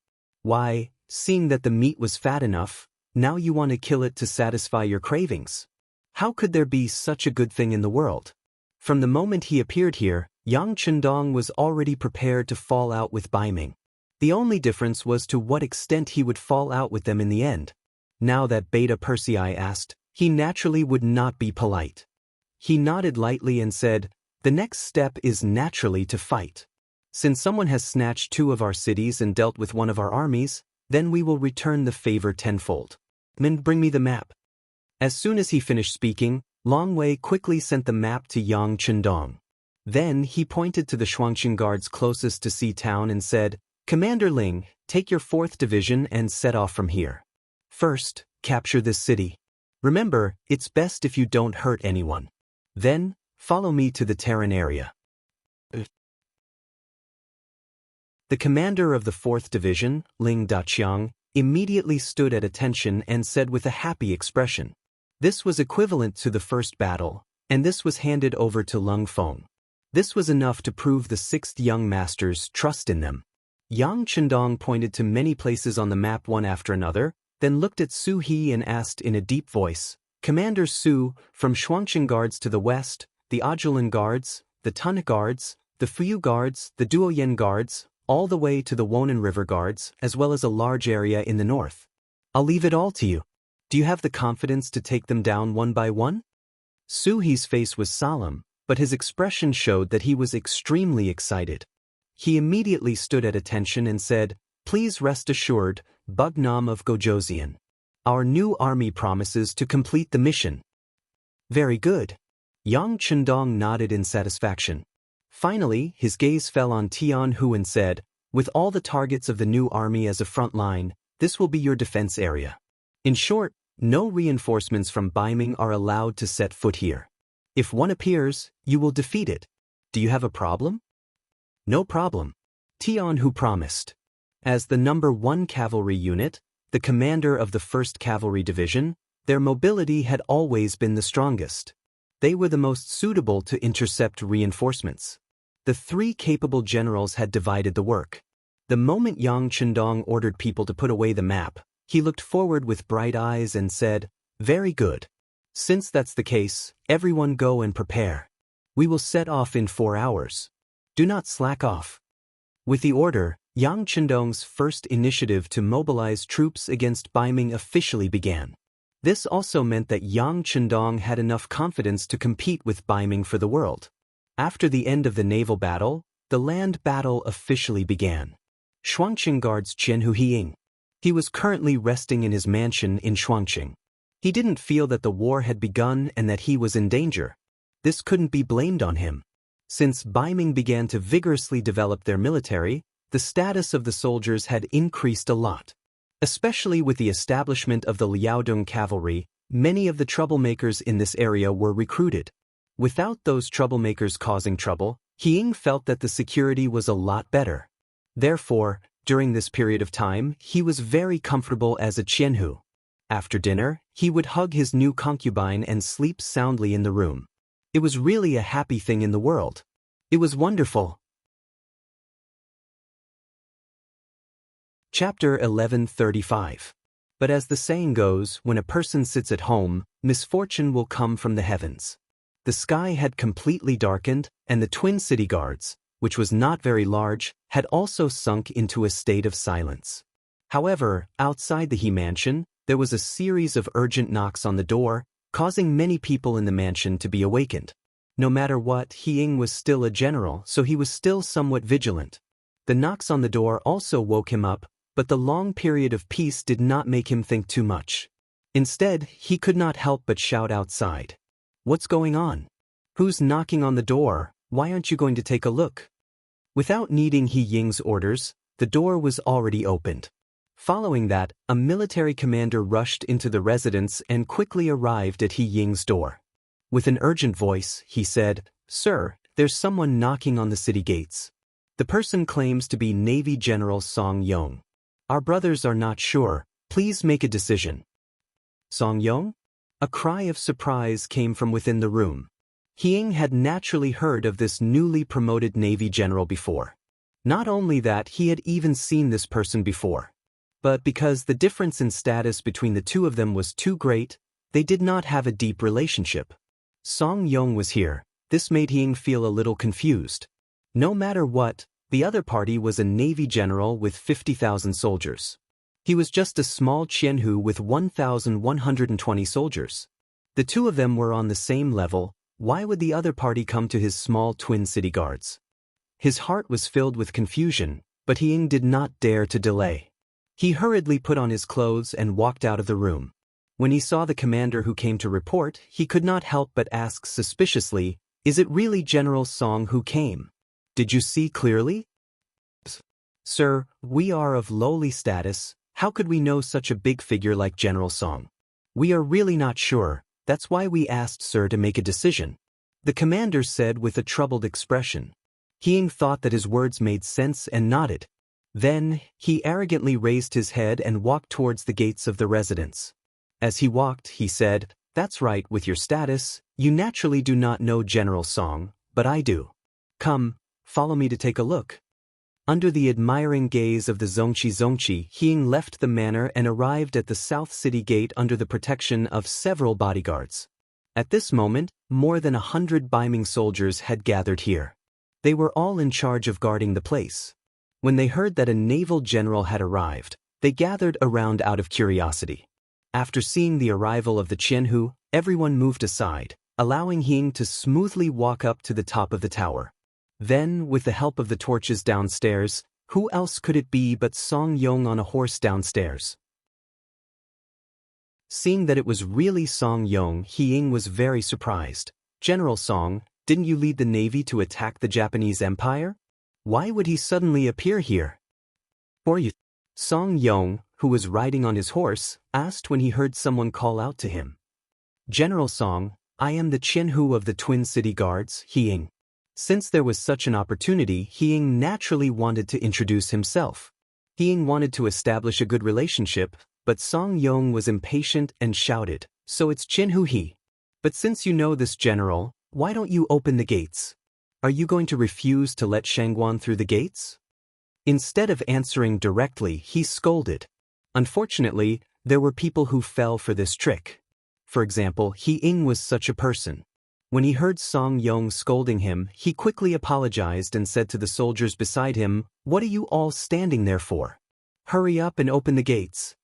Why, seeing that the meat was fat enough, now you want to kill it to satisfy your cravings? How could there be such a good thing in the world? From the moment he appeared here, Yang Chendong was already prepared to fall out with Baiming. The only difference was to what extent he would fall out with them in the end. Now that Beta Persei asked, he naturally would not be polite. He nodded lightly and said, "The next step is naturally to fight. Since someone has snatched 2 of our cities and dealt with one of our armies, then we will return the favor tenfold. Bring me the map." As soon as he finished speaking, Long Wei quickly sent the map to Yang Chendong. Then he pointed to the Shuangqing guards closest to Sea Town and said, "Commander Ling, take your 4th Division and set off from here. First, capture this city. Remember, it's best if you don't hurt anyone. Then, follow me to the Terran area." The commander of the 4th Division, Ling Daqiang, immediately stood at attention and said with a happy expression. This was equivalent to the first battle, and this was handed over to Lung Feng. This was enough to prove the 6th young master's trust in them. Yang Chendong pointed to many places on the map one after another, then looked at Su He and asked in a deep voice, "Commander Su, from Shuangqing Guards to the west, the Ajulan Guards, the Tun Guards, the Fuyu Guards, the Duoyen Guards, all the way to the Wonan River Guards, as well as a large area in the north. I'll leave it all to you. Do you have the confidence to take them down one by one?" Su He's face was solemn, but his expression showed that he was extremely excited. He immediately stood at attention and said, "Please rest assured, Bugnam of Gojoseon. Our new army promises to complete the mission." "Very good." Yang Chendong nodded in satisfaction. Finally, his gaze fell on Tian Hu and said, "With all the targets of the new army as a front line, this will be your defense area. In short, no reinforcements from Baiming are allowed to set foot here. If one appears, you will defeat it. Do you have a problem?" "No problem," Tian Hu promised. As the number 1 cavalry unit, the commander of the 1st Cavalry Division, their mobility had always been the strongest. They were the most suitable to intercept reinforcements. The 3 capable generals had divided the work. The moment Yang Chendong ordered people to put away the map, he looked forward with bright eyes and said, "Very good. Since that's the case, everyone go and prepare. We will set off in 4 hours. Do not slack off." With the order, Yang Chendong's first initiative to mobilize troops against Baiming officially began. This also meant that Yang Chendong had enough confidence to compete with Baiming for the world. After the end of the naval battle, the land battle officially began. Shuangqing Guards Chen Huiying. He was currently resting in his mansion in Shuangqing. He didn't feel that the war had begun and that he was in danger. This couldn't be blamed on him. Since Baiming began to vigorously develop their military, the status of the soldiers had increased a lot. Especially with the establishment of the Liaodong cavalry, many of the troublemakers in this area were recruited. Without those troublemakers causing trouble, Ying felt that the security was a lot better. Therefore, during this period of time, he was very comfortable as a Qianhu. After dinner, he would hug his new concubine and sleep soundly in the room. It was really a happy thing in the world. It was wonderful. Chapter 1135. But as the saying goes, when a person sits at home, misfortune will come from the heavens. The sky had completely darkened, and the Twin City Guards, which was not very large, had also sunk into a state of silence. However, outside the He Mansion, there was a series of urgent knocks on the door, causing many people in the mansion to be awakened. No matter what, He Ying was still a general, so he was still somewhat vigilant. The knocks on the door also woke him up, but the long period of peace did not make him think too much. Instead, he could not help but shout outside. "What's going on? Who's knocking on the door? Why aren't you going to take a look?" Without needing He Ying's orders, the door was already opened. Following that, a military commander rushed into the residence and quickly arrived at He Ying's door. With an urgent voice, he said, "Sir, there's someone knocking on the city gates. The person claims to be Navy General Song Yong. Our brothers are not sure. Please make a decision." "Song Yong?" A cry of surprise came from within the room. He Ying had naturally heard of this newly promoted Navy general before. Not only that, he had even seen this person before. But because the difference in status between the two of them was too great, they did not have a deep relationship. Song Yong was here. This made He Ying feel a little confused. No matter what, the other party was a Navy general with 50,000 soldiers. He was just a small Qianhu with 1,120 soldiers. The two of them were on the same level. Why would the other party come to his small twin city guards? His heart was filled with confusion, but He Ying did not dare to delay. He hurriedly put on his clothes and walked out of the room. When he saw the commander who came to report, he could not help but ask suspiciously, "Is it really General Song who came? Did you see clearly?" "Sir, we are of lowly status. How could we know such a big figure like General Song? We are really not sure. That's why we asked Sir to make a decision," the commander said with a troubled expression. He Ying thought that his words made sense and nodded. Then, he arrogantly raised his head and walked towards the gates of the residence. As he walked, he said, "That's right, with your status, you naturally do not know General Song, but I do. Come, follow me to take a look." Under the admiring gaze of the Zongqi, He Ying left the manor and arrived at the South City Gate under the protection of several bodyguards. At this moment, more than 100 Baiming soldiers had gathered here. They were all in charge of guarding the place. When they heard that a naval general had arrived, they gathered around out of curiosity. After seeing the arrival of the Qianhu, everyone moved aside, allowing He Ying to smoothly walk up to the top of the tower. Then, with the help of the torches downstairs, who else could it be but Song Yong on a horse downstairs? Seeing that it was really Song Yong, He Ying was very surprised. "General Song, didn't you lead the navy to attack the Japanese Empire? Why would he suddenly appear here?" "For you," Song Yong, who was riding on his horse, asked when he heard someone call out to him. "General Song, I am the Qianhu of the Twin City Guards, He Ying." Since there was such an opportunity, He Ying naturally wanted to introduce himself. He Ying wanted to establish a good relationship, but Song Yong was impatient and shouted, "So it's Qianhu He. But since you know this general, why don't you open the gates? Are you going to refuse to let Shangguan through the gates?" Instead of answering directly, he scolded. Unfortunately, there were people who fell for this trick. For example, He Ying was such a person. When he heard Song Yong scolding him, he quickly apologized and said to the soldiers beside him, "What are you all standing there for? Hurry up and open the gates."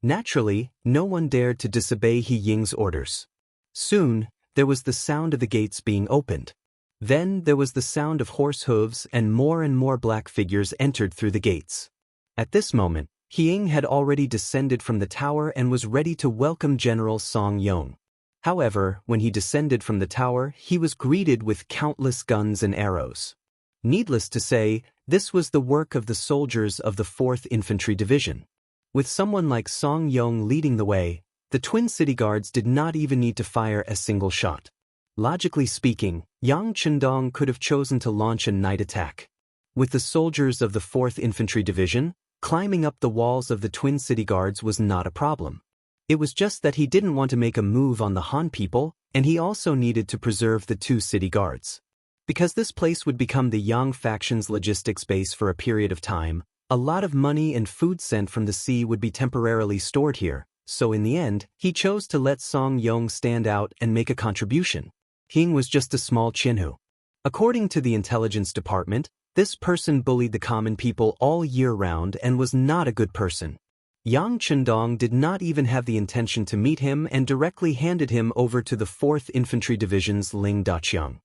Naturally, no one dared to disobey He Ying's orders. Soon, there was the sound of the gates being opened. Then there was the sound of horse hooves and more black figures entered through the gates. At this moment, He Ying had already descended from the tower and was ready to welcome General Song Yong. However, when he descended from the tower, he was greeted with countless guns and arrows. Needless to say, this was the work of the soldiers of the 4th Infantry Division. With someone like Song Yong leading the way, the Twin City Guards did not even need to fire a single shot. Logically speaking, Yang Chendong could have chosen to launch a night attack. With the soldiers of the 4th Infantry Division, climbing up the walls of the Twin City Guards was not a problem. It was just that he didn't want to make a move on the Han people, and he also needed to preserve the 2 city guards. Because this place would become the Yang faction's logistics base for a period of time, a lot of money and food sent from the sea would be temporarily stored here, so in the end, he chose to let Song Yong stand out and make a contribution. He Ying was just a small Qianhu. According to the intelligence department, this person bullied the common people all year round and was not a good person. Yang Chendong did not even have the intention to meet him and directly handed him over to the 4th Infantry Division's Ling Daqiang.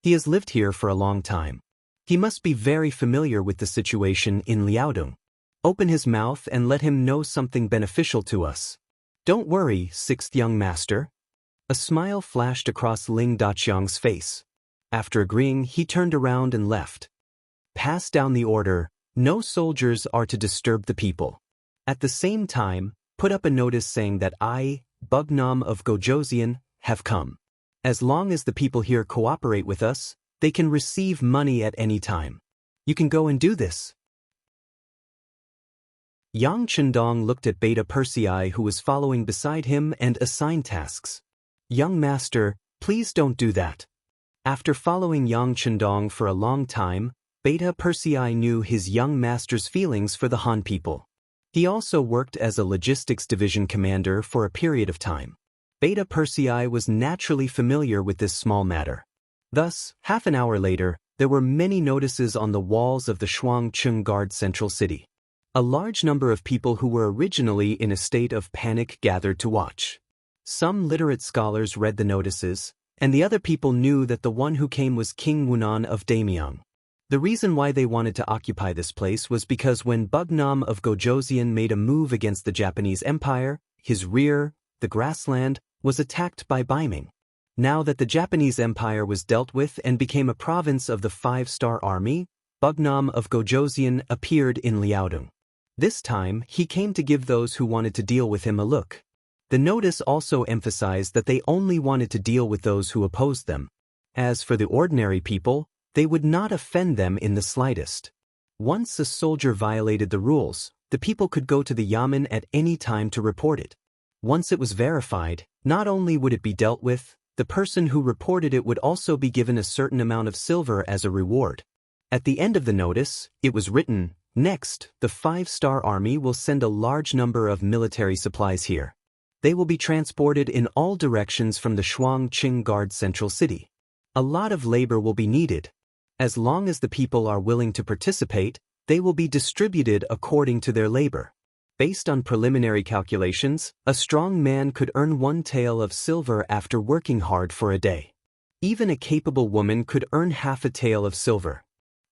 He has lived here for a long time. He must be very familiar with the situation in Liaodong. Open his mouth and let him know something beneficial to us. Don't worry, 6th young master. A smile flashed across Ling Daqiang's face. After agreeing, he turned around and left. Pass down the order, no soldiers are to disturb the people. At the same time, put up a notice saying that I, Bugnam of Gojoseon, have come. As long as the people here cooperate with us, they can receive money at any time. You can go and do this. Yang Chendong looked at Beta Persei who was following beside him and assigned tasks. Young master, please don't do that. After following Yang Chendong for a long time, Beta Persei knew his young master's feelings for the Han people. He also worked as a logistics division commander for a period of time. Beta Persei was naturally familiar with this small matter. Thus, half an hour later, there were many notices on the walls of the Shuangcheng Guard Central City. A large number of people who were originally in a state of panic gathered to watch. Some literate scholars read the notices, and the other people knew that the one who came was King Wunan of Daemyeong. The reason why they wanted to occupy this place was because when Bugnam of Gojoseon made a move against the Japanese Empire, his rear, the grassland, was attacked by Baiming. Now that the Japanese Empire was dealt with and became a province of the 5-star army, Bugnam of Gojoseon appeared in Liaodong. This time, he came to give those who wanted to deal with him a look. The notice also emphasized that they only wanted to deal with those who opposed them. As for the ordinary people, they would not offend them in the slightest. Once a soldier violated the rules, the people could go to the yamen at any time to report it. Once it was verified, not only would it be dealt with, the person who reported it would also be given a certain amount of silver as a reward. At the end of the notice, it was written, "Next, the 5-star army will send a large number of military supplies here. They will be transported in all directions from the Shuangcheng Guard Central City. A lot of labor will be needed. As long as the people are willing to participate, they will be distributed according to their labor. Based on preliminary calculations, a strong man could earn 1 tael of silver after working hard for a day. Even a capable woman could earn half a tael of silver."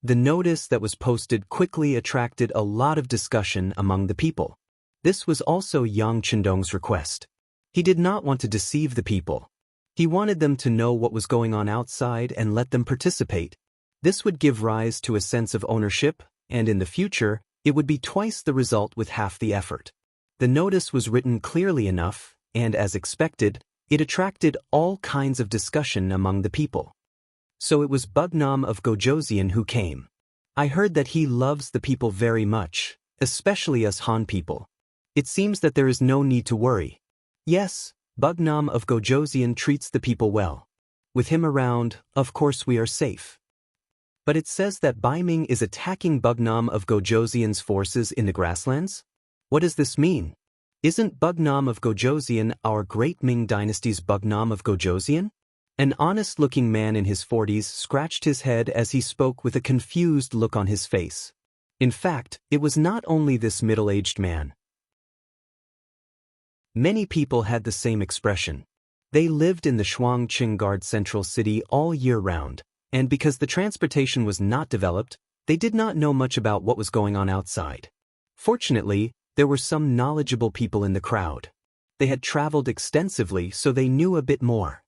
The notice that was posted quickly attracted a lot of discussion among the people. This was also Yang Chendong's request. He did not want to deceive the people. He wanted them to know what was going on outside and let them participate. This would give rise to a sense of ownership, and in the future, it would be twice the result with half the effort. The notice was written clearly enough, and as expected, it attracted all kinds of discussion among the people. So it was Bugnam of Gojoseon who came. I heard that he loves the people very much, especially us Han people. It seems that there is no need to worry. Yes, Bugnam of Gojoseon treats the people well. With him around, of course we are safe. But it says that Baiming is attacking Bugnam of Gojoseon's forces in the grasslands? What does this mean? Isn't Bugnam of Gojoseon our great Ming dynasty's Bugnam of Gojoseon? An honest-looking man in his 40s scratched his head as he spoke with a confused look on his face. In fact, it was not only this middle-aged man. Many people had the same expression. They lived in the Shuangcheng Guard Central City all year round, and because the transportation was not developed, they did not know much about what was going on outside. Fortunately, there were some knowledgeable people in the crowd. They had traveled extensively, so they knew a bit more.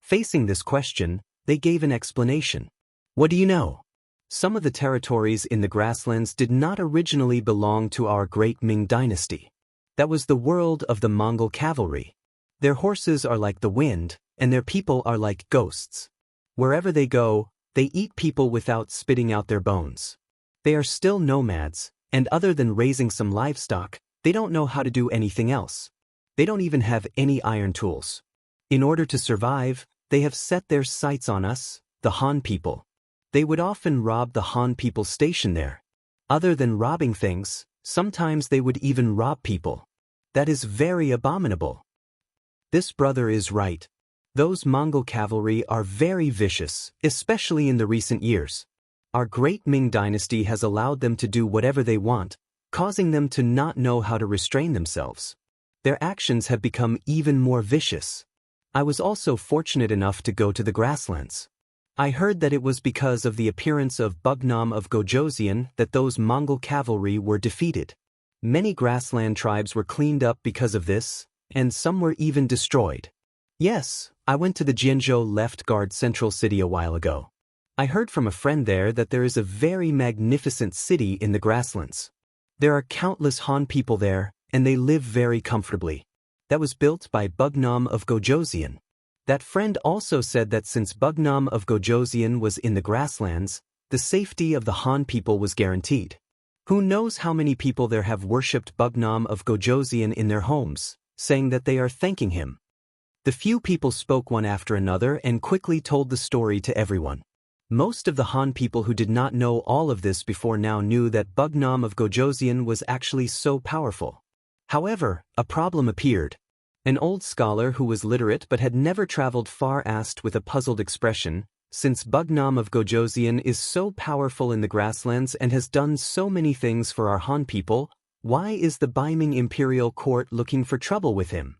Facing this question, they gave an explanation. What do you know? Some of the territories in the grasslands did not originally belong to our great Ming dynasty. That was the world of the Mongol cavalry. Their horses are like the wind, and their people are like ghosts. Wherever they go, they eat people without spitting out their bones. They are still nomads, and other than raising some livestock, they don't know how to do anything else. They don't even have any iron tools. In order to survive, they have set their sights on us, the Han people. They would often rob the Han people stationed there. Other than robbing things, sometimes they would even rob people. That is very abominable. This brother is right. Those Mongol cavalry are very vicious, especially in the recent years. Our great Ming dynasty has allowed them to do whatever they want, causing them to not know how to restrain themselves. Their actions have become even more vicious. I was also fortunate enough to go to the grasslands. I heard that it was because of the appearance of Bugnam of Gojoseon that those Mongol cavalry were defeated. Many grassland tribes were cleaned up because of this, and some were even destroyed. Yes, I went to the Jianzhou Left Guard Central City a while ago. I heard from a friend there that there is a very magnificent city in the grasslands. There are countless Han people there, and they live very comfortably. That was built by Bugnam of Gojoseon. That friend also said that since Bugnam of Gojoseon was in the grasslands, the safety of the Han people was guaranteed. Who knows how many people there have worshipped Bugnam of Gojoseon in their homes, saying that they are thanking him. The few people spoke one after another and quickly told the story to everyone. Most of the Han people who did not know all of this before now knew that Bugnam of Gojoseon was actually so powerful. However, a problem appeared. An old scholar who was literate but had never traveled far asked with a puzzled expression, "Since Bugnam of Gojoseon is so powerful in the grasslands and has done so many things for our Han people, why is the Baiming imperial court looking for trouble with him?"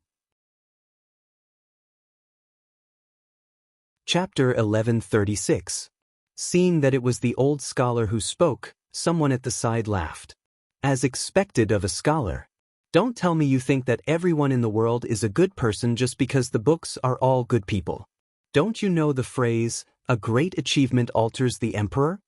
Chapter 1136. Seeing that it was the old scholar who spoke, someone at the side laughed. As expected of a scholar. Don't tell me you think that everyone in the world is a good person just because the books are all good people. Don't you know the phrase, "A great achievement alters the emperor"?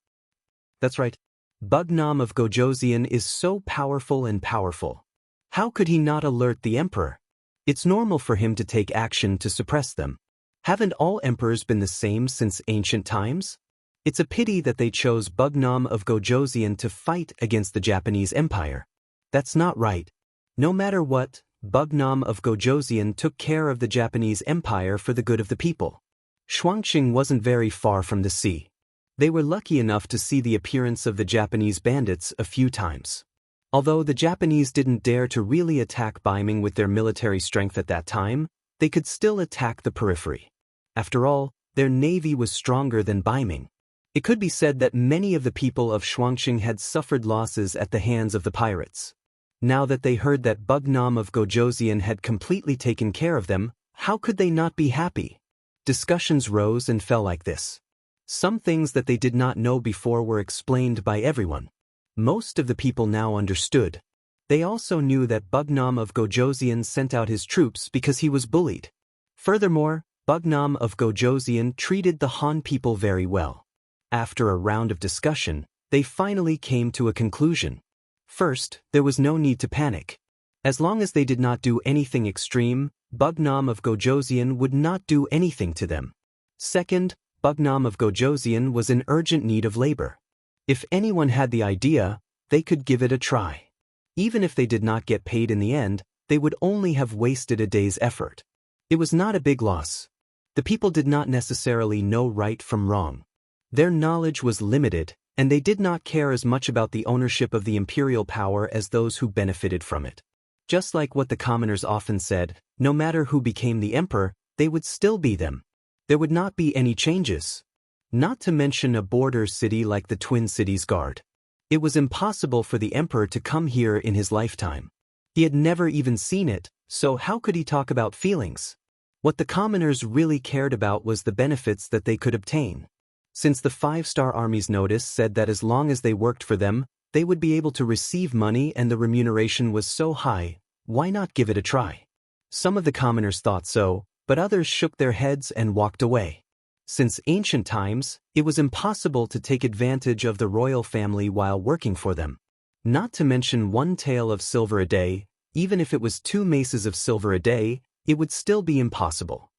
That's right. Bugnam of Gojoseon is so powerful and powerful. How could he not alert the emperor? It's normal for him to take action to suppress them. Haven't all emperors been the same since ancient times? It's a pity that they chose Bugnam of Gojoseon to fight against the Japanese Empire. That's not right. No matter what, Bugnam of Gojoseon took care of the Japanese Empire for the good of the people. Shuangqing wasn't very far from the sea. They were lucky enough to see the appearance of the Japanese bandits a few times. Although the Japanese didn't dare to really attack Baiming with their military strength at that time, they could still attack the periphery. After all, their navy was stronger than Baiming. It could be said that many of the people of Shuangqing had suffered losses at the hands of the pirates. Now that they heard that Bugnam of Gojoseon had completely taken care of them, how could they not be happy? Discussions rose and fell like this. Some things that they did not know before were explained by everyone. Most of the people now understood. They also knew that Bugnam of Gojoseon sent out his troops because he was bullied. Furthermore, Bugnam of Gojoseon treated the Han people very well. After a round of discussion, they finally came to a conclusion. First, there was no need to panic. As long as they did not do anything extreme, Bugnam of Gojoseon would not do anything to them. Second, Bugnam of Gojoseon was in urgent need of labor. If anyone had the idea, they could give it a try. Even if they did not get paid in the end, they would only have wasted a day's effort. It was not a big loss. The people did not necessarily know right from wrong. Their knowledge was limited, and they did not care as much about the ownership of the imperial power as those who benefited from it. Just like what the commoners often said, no matter who became the emperor, they would still be them. There would not be any changes. Not to mention a border city like the Twin Cities Guard. It was impossible for the emperor to come here in his lifetime. He had never even seen it, so how could he talk about feelings? What the commoners really cared about was the benefits that they could obtain. Since the 5-star Army's notice said that as long as they worked for them, they would be able to receive money and the remuneration was so high, why not give it a try? Some of the commoners thought so, but others shook their heads and walked away. Since ancient times, it was impossible to take advantage of the royal family while working for them. Not to mention 1 tael of silver a day, even if it was 2 maces of silver a day, it would still be impossible.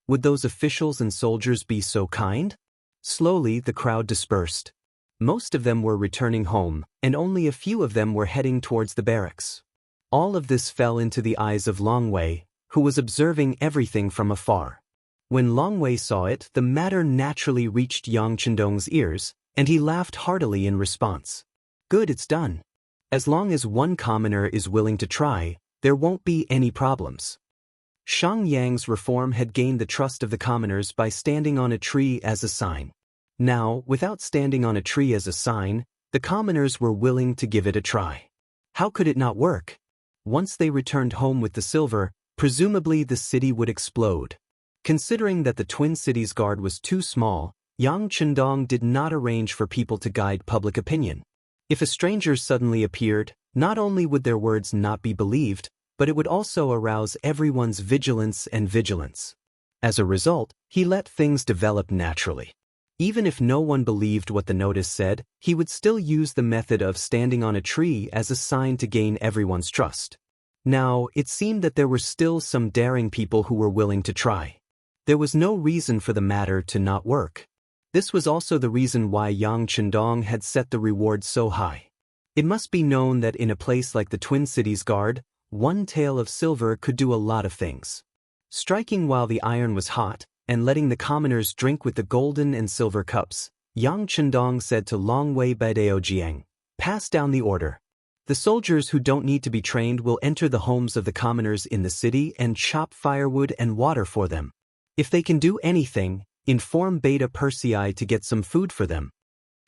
Would those officials and soldiers be so kind? Slowly, the crowd dispersed. Most of them were returning home, and only a few of them were heading towards the barracks. All of this fell into the eyes of Longwei, who was observing everything from afar. When Longwei saw it, the matter naturally reached Yang Chendong's ears, and he laughed heartily in response. Good, it's done. As long as one commoner is willing to try, there won't be any problems. Shang Yang's reform had gained the trust of the commoners by standing on a tree as a sign. Now, without standing on a tree as a sign, The commoners were willing to give it a try. How could it not work? Once they returned home with the silver, presumably the city would explode. Considering that the Twin Cities Guard was too small, Yang Chendong did not arrange for people to guide public opinion. If a stranger suddenly appeared, not only would their words not be believed, but it would also arouse everyone's vigilance. As a result, he let things develop naturally. Even if no one believed what the notice said, he would still use the method of standing on a tree as a sign to gain everyone's trust. Now, it seemed that there were still some daring people who were willing to try. There was no reason for the matter to not work. This was also the reason why Yang Chendong had set the reward so high. It must be known that in a place like the Twin Cities Guard, one tael of silver could do a lot of things. Striking while the iron was hot, and letting the commoners drink with the golden and silver cups, Yang Chendong said to Long Wei Baidao Jiang, "Pass down the order. The soldiers who don't need to be trained will enter the homes of the commoners in the city and chop firewood and water for them. If they can do anything, inform Beta Persei to get some food for them."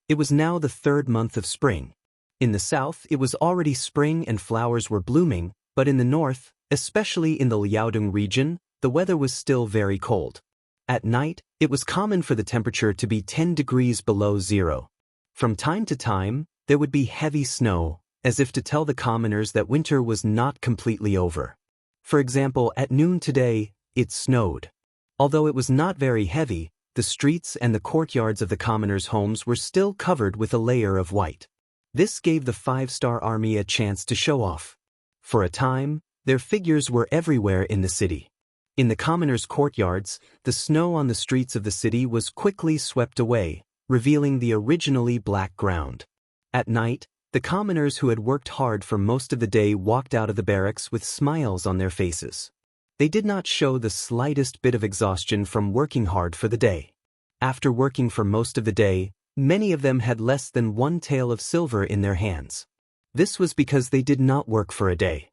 It was now the 3rd month of spring. In the south, it was already spring and flowers were blooming, but in the north, especially in the Liaodong region, the weather was still very cold. At night, it was common for the temperature to be 10 degrees below zero. From time to time, there would be heavy snow, as if to tell the commoners that winter was not completely over. For example, at noon today, it snowed. Although it was not very heavy, the streets and the courtyards of the commoners' homes were still covered with a layer of white. This gave the 5-star army a chance to show off. For a time, their figures were everywhere in the city. In the commoners' courtyards, the snow on the streets of the city was quickly swept away, revealing the originally black ground. At night, the commoners who had worked hard for most of the day walked out of the barracks with smiles on their faces. They did not show the slightest bit of exhaustion from working hard for the day. After working for most of the day, many of them had less than 1 tael of silver in their hands. This was because they did not work for a day.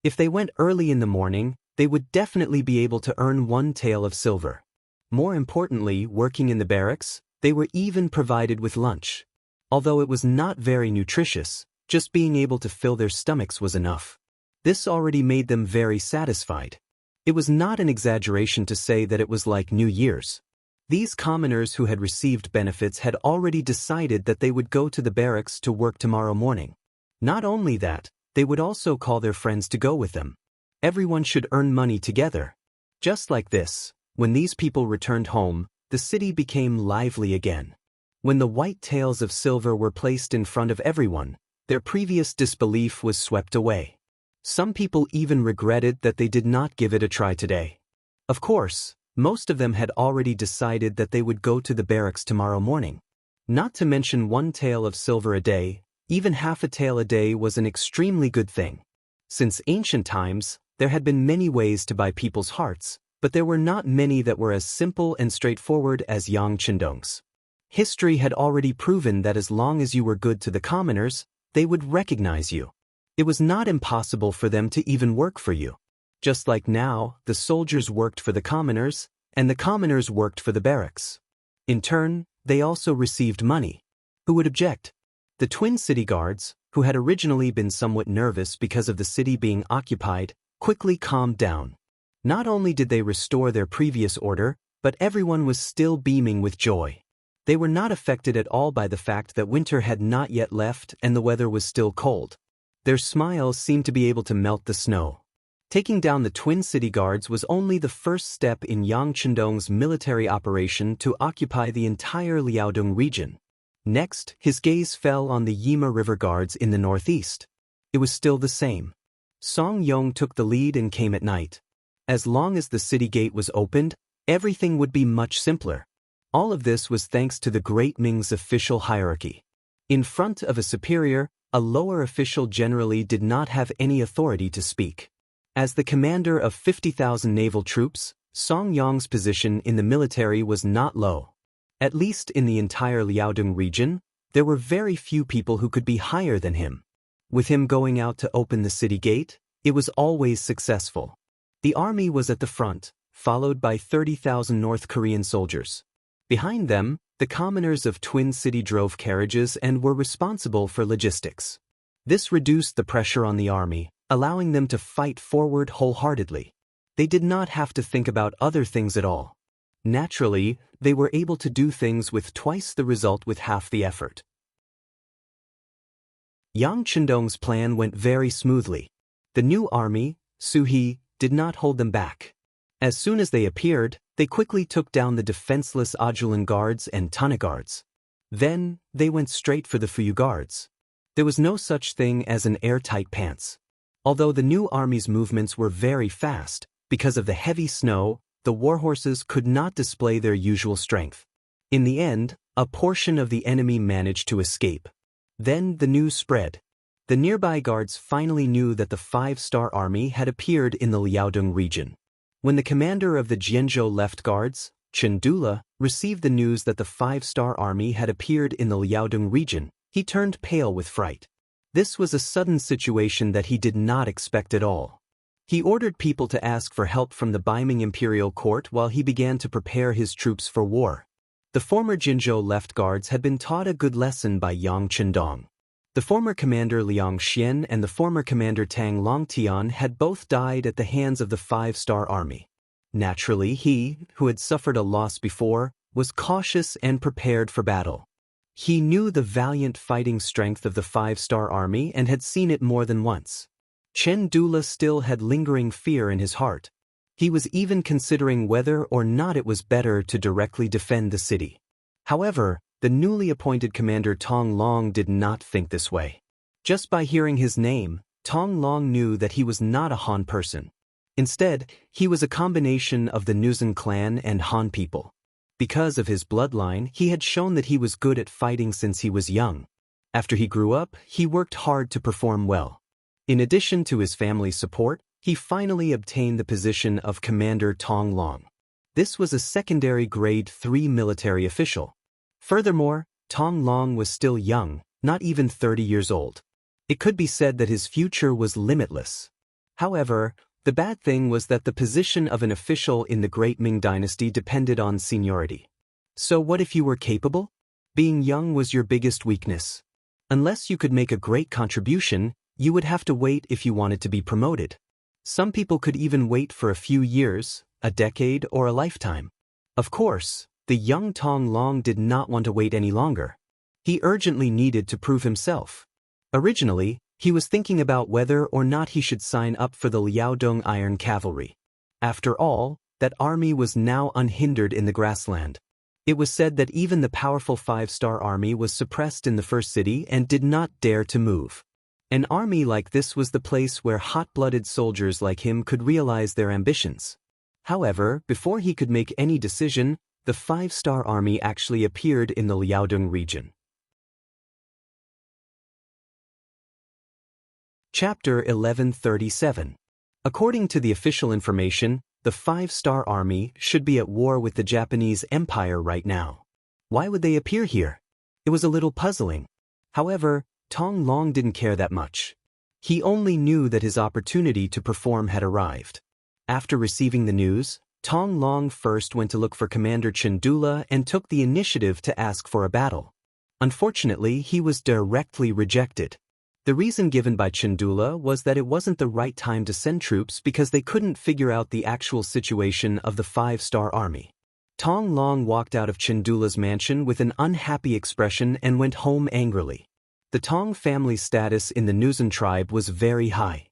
If they went early in the morning, they would definitely be able to earn 1 tael of silver. More importantly, working in the barracks, they were even provided with lunch. Although it was not very nutritious, just being able to fill their stomachs was enough. This already made them very satisfied. It was not an exaggeration to say that it was like New Year's. These commoners who had received benefits had already decided that they would go to the barracks to work tomorrow morning. Not only that, they would also call their friends to go with them. Everyone should earn money together. Just like this, when these people returned home, the city became lively again. When the white taels of silver were placed in front of everyone, their previous disbelief was swept away. Some people even regretted that they did not give it a try today. Of course, most of them had already decided that they would go to the barracks tomorrow morning. Not to mention 1 tael of silver a day, even half a tael a day was an extremely good thing. Since ancient times, there had been many ways to buy people's hearts, but there were not many that were as simple and straightforward as Yang Chendong's. History had already proven that as long as you were good to the commoners, they would recognize you. It was not impossible for them to even work for you. Just like now, the soldiers worked for the commoners, and the commoners worked for the barracks. In turn, they also received money. Who would object? The Twin City Guards, who had originally been somewhat nervous because of the city being occupied, quickly calmed down. Not only did they restore their previous order, but everyone was still beaming with joy. They were not affected at all by the fact that winter had not yet left and the weather was still cold. Their smiles seemed to be able to melt the snow. Taking down the Twin City Guards was only the first step in Yang Chendong's military operation to occupy the entire Liaodong region. Next, his gaze fell on the Yima River Guards in the northeast. It was still the same. Song Yong took the lead and came at night. As long as the city gate was opened, everything would be much simpler. All of this was thanks to the Great Ming's official hierarchy. In front of a superior, a lower official generally did not have any authority to speak. As the commander of 50,000 naval troops, Song Yong's position in the military was not low. At least in the entire Liaodong region, there were very few people who could be higher than him. With him going out to open the city gate, it was always successful. The army was at the front, followed by 30,000 North Korean soldiers. Behind them, the commoners of Twin City drove carriages and were responsible for logistics. This reduced the pressure on the army, allowing them to fight forward wholeheartedly. They did not have to think about other things at all. Naturally, they were able to do things with twice the result with half the effort. Yang Chendong's plan went very smoothly. The new army, Suhi, did not hold them back. As soon as they appeared, they quickly took down the defenseless Ajulan guards and Tana guards. Then, they went straight for the Fuyu guards. There was no such thing as an airtight pants. Although the new army's movements were very fast, because of the heavy snow, the warhorses could not display their usual strength. In the end, a portion of the enemy managed to escape. Then the news spread. The nearby guards finally knew that the 5-star army had appeared in the Liaodong region. When the commander of the Jianzhou left guards, Chen Dula, received the news that the 5-star army had appeared in the Liaodong region, he turned pale with fright. This was a sudden situation that he did not expect at all. He ordered people to ask for help from the Beiming imperial court while he began to prepare his troops for war. The former Jinzhou left guards had been taught a good lesson by Yang Chendong. The former commander Liang Xian and the former commander Tang Longtian had both died at the hands of the 5-star army. Naturally, he, who had suffered a loss before, was cautious and prepared for battle. He knew the valiant fighting strength of the 5-star army and had seen it more than once. Chen Dula still had lingering fear in his heart. He was even considering whether or not it was better to directly defend the city. However, the newly appointed commander Tong Long did not think this way. Just by hearing his name, Tong Long knew that he was not a Han person. Instead, he was a combination of the Nuzan clan and Han people. Because of his bloodline, he had shown that he was good at fighting since he was young. After he grew up, he worked hard to perform well. In addition to his family's support, he finally obtained the position of Commander Tong Long. This was a secondary grade 3 military official. Furthermore, Tong Long was still young, not even 30 years old. It could be said that his future was limitless. However, the bad thing was that the position of an official in the Great Ming Dynasty depended on seniority. So what if you were capable? Being young was your biggest weakness. Unless you could make a great contribution, you would have to wait if you wanted to be promoted. Some people could even wait for a few years, a decade, or a lifetime. Of course, the young Tong Long did not want to wait any longer. He urgently needed to prove himself. Originally, he was thinking about whether or not he should sign up for the Liaodong Iron Cavalry. After all, that army was now unhindered in the grassland. It was said that even the powerful 5-star army was suppressed in the first city and did not dare to move. An army like this was the place where hot-blooded soldiers like him could realize their ambitions. However, before he could make any decision, the 5-star army actually appeared in the Liaodong region. Chapter 1137. According to the official information, the 5-star army should be at war with the Japanese Empire right now. Why would they appear here? It was a little puzzling. However, Tong Long didn't care that much. He only knew that his opportunity to perform had arrived. After receiving the news, Tong Long first went to look for Commander Chen Dula and took the initiative to ask for a battle. Unfortunately, he was directly rejected. The reason given by Chen Dula was that it wasn't the right time to send troops because they couldn't figure out the actual situation of the 5-star army. Tong Long walked out of Chen Dula's mansion with an unhappy expression and went home angrily. The Tong family's status in the Nuzan tribe was very high.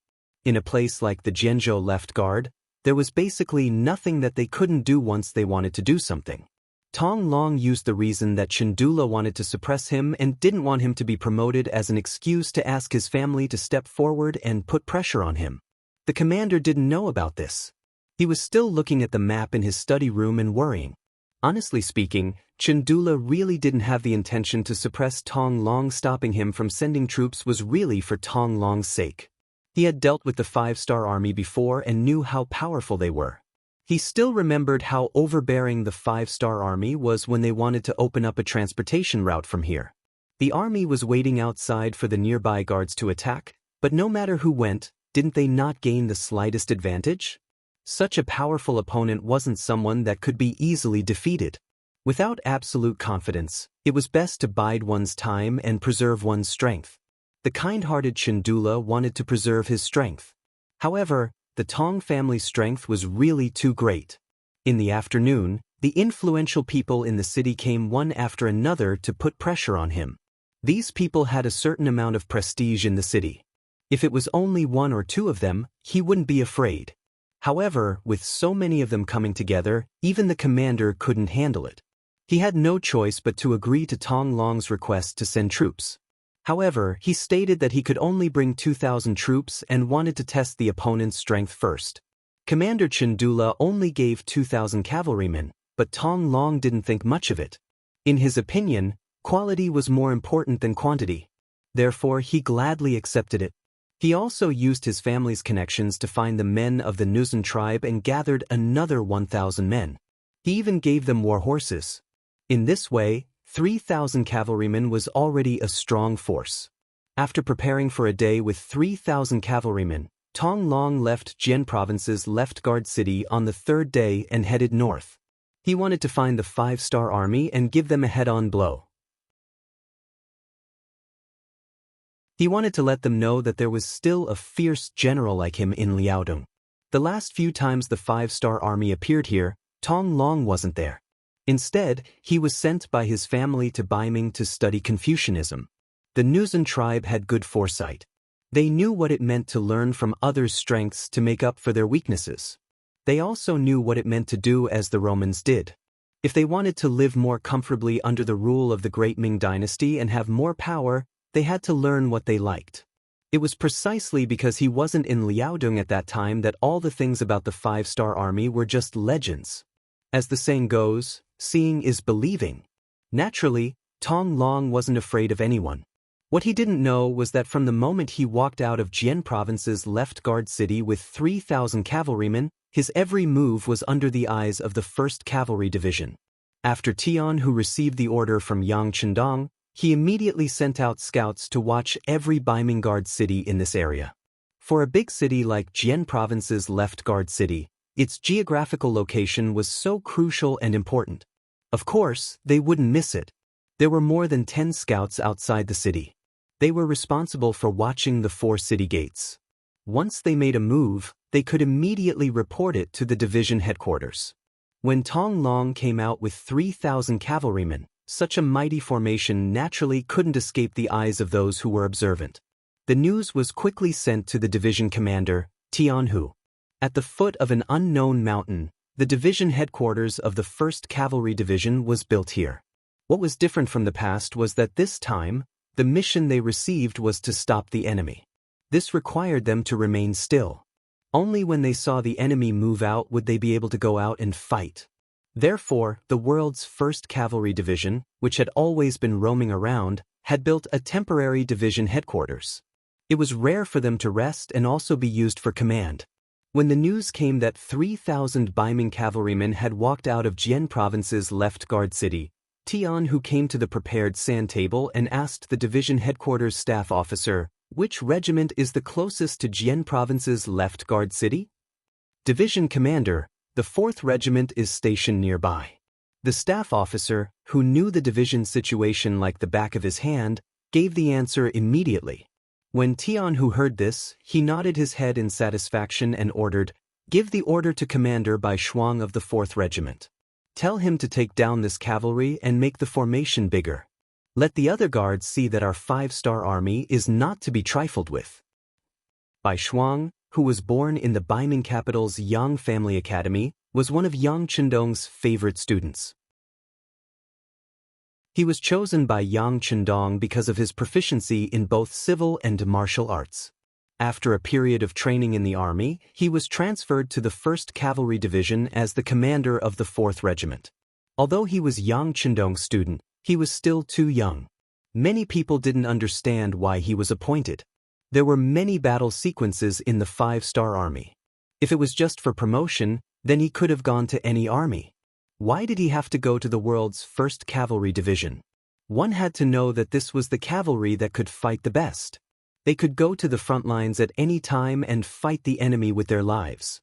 In a place like the Jianzhou left guard, there was basically nothing that they couldn't do once they wanted to do something. Tong Long used the reason that Chen Dula wanted to suppress him and didn't want him to be promoted as an excuse to ask his family to step forward and put pressure on him. The commander didn't know about this. He was still looking at the map in his study room and worrying. Honestly speaking, Chen Dula really didn't have the intention to suppress Tong Long. Stopping him from sending troops was really for Tong Long's sake. He had dealt with the 5-star army before and knew how powerful they were. He still remembered how overbearing the 5-star army was when they wanted to open up a transportation route from here. The army was waiting outside for the nearby guards to attack, but no matter who went, didn't they not gain the slightest advantage? Such a powerful opponent wasn't someone that could be easily defeated. Without absolute confidence, it was best to bide one's time and preserve one's strength. The kind-hearted Chandula wanted to preserve his strength. However, the Tong family's strength was really too great. In the afternoon, the influential people in the city came one after another to put pressure on him. These people had a certain amount of prestige in the city. If it was only one or two of them, he wouldn't be afraid. However, with so many of them coming together, even the commander couldn't handle it. He had no choice but to agree to Tong Long's request to send troops. However, he stated that he could only bring 2,000 troops and wanted to test the opponent's strength first. Commander Chandula only gave 2,000 cavalrymen, but Tong Long didn't think much of it. In his opinion, quality was more important than quantity. Therefore, he gladly accepted it. He also used his family's connections to find the men of the Nuzan tribe and gathered another 1,000 men. He even gave them war horses. In this way, 3,000 cavalrymen was already a strong force. After preparing for a day with 3,000 cavalrymen, Tong Long left Jian Province's left-guard city on the third day and headed north. He wanted to find the 5-star army and give them a head-on blow. He wanted to let them know that there was still a fierce general like him in Liaodong. The last few times the 5-star army appeared here, Tong Long wasn't there. Instead, he was sent by his family to Baiming to study Confucianism. The Nuzan tribe had good foresight. They knew what it meant to learn from others' strengths to make up for their weaknesses. They also knew what it meant to do as the Romans did. If they wanted to live more comfortably under the rule of the great Ming dynasty and have more power, they had to learn what they liked. It was precisely because he wasn't in Liaodong at that time that all the things about the 5-star army were just legends. As the saying goes, seeing is believing. Naturally, Tong Long wasn't afraid of anyone. What he didn't know was that from the moment he walked out of Jian Province's left-guard city with 3,000 cavalrymen, his every move was under the eyes of the 1st Cavalry Division. After Tian, who received the order from Yang Chendong, he immediately sent out scouts to watch every Baiming Guard city in this area. For a big city like Jian Province's left-guard city, its geographical location was so crucial and important. Of course, they wouldn't miss it. There were more than 10 scouts outside the city. They were responsible for watching the 4 city gates. Once they made a move, they could immediately report it to the division headquarters. When Tong Long came out with 3,000 cavalrymen, such a mighty formation naturally couldn't escape the eyes of those who were observant. The news was quickly sent to the division commander, Tian Hu. At the foot of an unknown mountain, the division headquarters of the 1st Cavalry Division was built here. What was different from the past was that this time, the mission they received was to stop the enemy. This required them to remain still. Only when they saw the enemy move out would they be able to go out and fight. Therefore, the world's 1st Cavalry Division, which had always been roaming around, had built a temporary division headquarters. It was rare for them to rest and also be used for command. When the news came that 3,000 Baiming cavalrymen had walked out of Jian Province's left-guard city, Tian Hu came to the prepared sand table and asked the division headquarters staff officer, "Which regiment is the closest to Jian Province's left-guard city?" "Division commander, the 4th Regiment is stationed nearby." The staff officer, who knew the division situation like the back of his hand, gave the answer immediately. When Tian Hu heard this, he nodded his head in satisfaction and ordered, "Give the order to Commander Bai Shuang of the 4th Regiment. Tell him to take down this cavalry and make the formation bigger. Let the other guards see that our 5-star army is not to be trifled with." Bai Shuang, who was born in the Baiming capital's Yang Family Academy, was one of Yang Chendong's favorite students. He was chosen by Yang Chendong because of his proficiency in both civil and martial arts. After a period of training in the army, he was transferred to the 1st Cavalry Division as the commander of the 4th Regiment. Although he was Yang Chendong's student, he was still too young. Many people didn't understand why he was appointed. There were many battle sequences in the 5-star army. If it was just for promotion, then he could have gone to any army. Why did he have to go to the world's 1st Cavalry Division? One had to know that this was the cavalry that could fight the best. They could go to the front lines at any time and fight the enemy with their lives.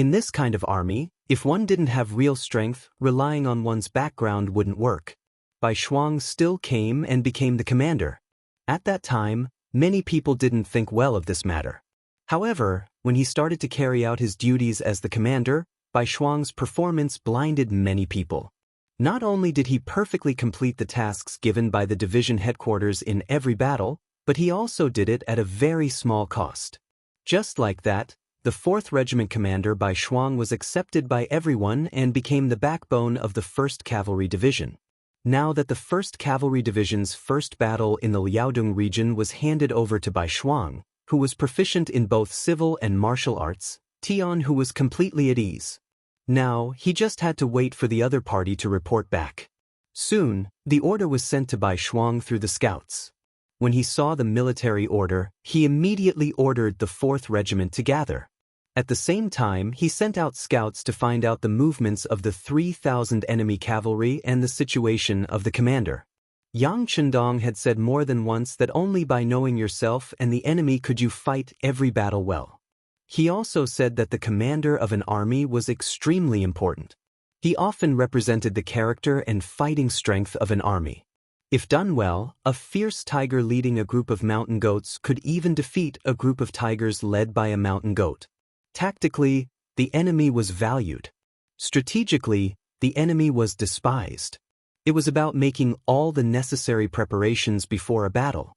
In this kind of army, if one didn't have real strength, relying on one's background wouldn't work. Bai Shuang still came and became the commander. At that time, many people didn't think well of this matter. However, when he started to carry out his duties as the commander, Bai Shuang's performance blinded many people. Not only did he perfectly complete the tasks given by the division headquarters in every battle, but he also did it at a very small cost. Just like that, the 4th Regiment commander Bai Shuang was accepted by everyone and became the backbone of the 1st Cavalry Division. Now that the 1st Cavalry Division's first battle in the Liaodong region was handed over to Bai Shuang, who was proficient in both civil and martial arts, Tian who was completely at ease. Now, he just had to wait for the other party to report back. Soon, the order was sent to Bai Shuang through the scouts. When he saw the military order, he immediately ordered the 4th Regiment to gather. At the same time, he sent out scouts to find out the movements of the 3,000 enemy cavalry and the situation of the commander. Yang Chendong had said more than once that only by knowing yourself and the enemy could you fight every battle well. He also said that the commander of an army was extremely important. He often represented the character and fighting strength of an army. If done well, a fierce tiger leading a group of mountain goats could even defeat a group of tigers led by a mountain goat. Tactically, the enemy was valued. Strategically, the enemy was despised. It was about making all the necessary preparations before a battle.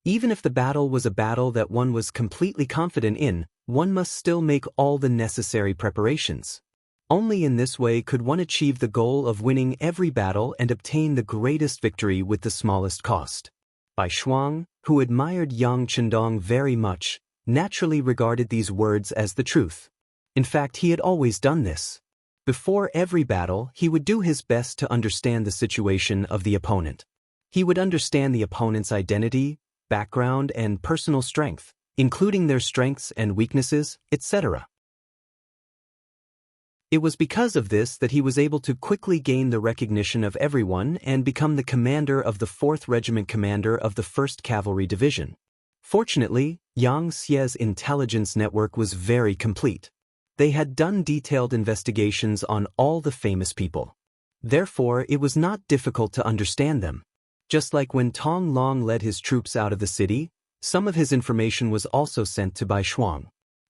Even if the battle was a battle that one was completely confident in, one must still make all the necessary preparations. Only in this way could one achieve the goal of winning every battle and obtain the greatest victory with the smallest cost. Bai Shuang, who admired Yang Chendong very much, naturally regarded these words as the truth. In fact, he had always done this. Before every battle, he would do his best to understand the situation of the opponent. He would understand the opponent's identity, background, and personal strength, including their strengths and weaknesses, etc. It was because of this that he was able to quickly gain the recognition of everyone and become the commander of the 4th Regiment commander of the 1st Cavalry Division. Fortunately, Yang Xie's intelligence network was very complete. They had done detailed investigations on all the famous people. Therefore, it was not difficult to understand them. Just like when Tong Long led his troops out of the city, some of his information was also sent to Bai Shuang.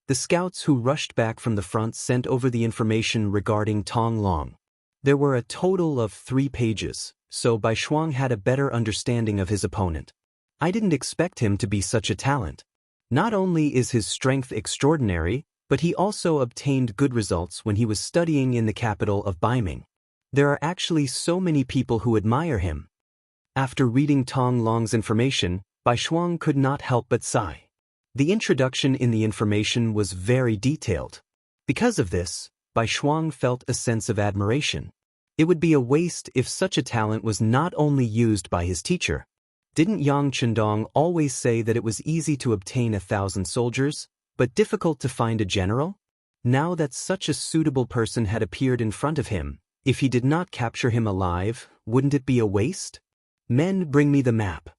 The scouts who rushed back from the front sent over the information regarding Tong Long. There were a total of 3 pages, so Bai Shuang had a better understanding of his opponent. I didn't expect him to be such a talent. Not only is his strength extraordinary, but he also obtained good results when he was studying in the capital of Baiming. There are actually so many people who admire him. After reading Tong Long's information, Bai Shuang could not help but sigh. The introduction in the information was very detailed. Because of this, Bai Shuang felt a sense of admiration. It would be a waste if such a talent was not only used by his teacher. Didn't Yang Chendong always say that it was easy to obtain 1,000 soldiers, but difficult to find a general? Now that such a suitable person had appeared in front of him, if he did not capture him alive, wouldn't it be a waste? Men, bring me the map.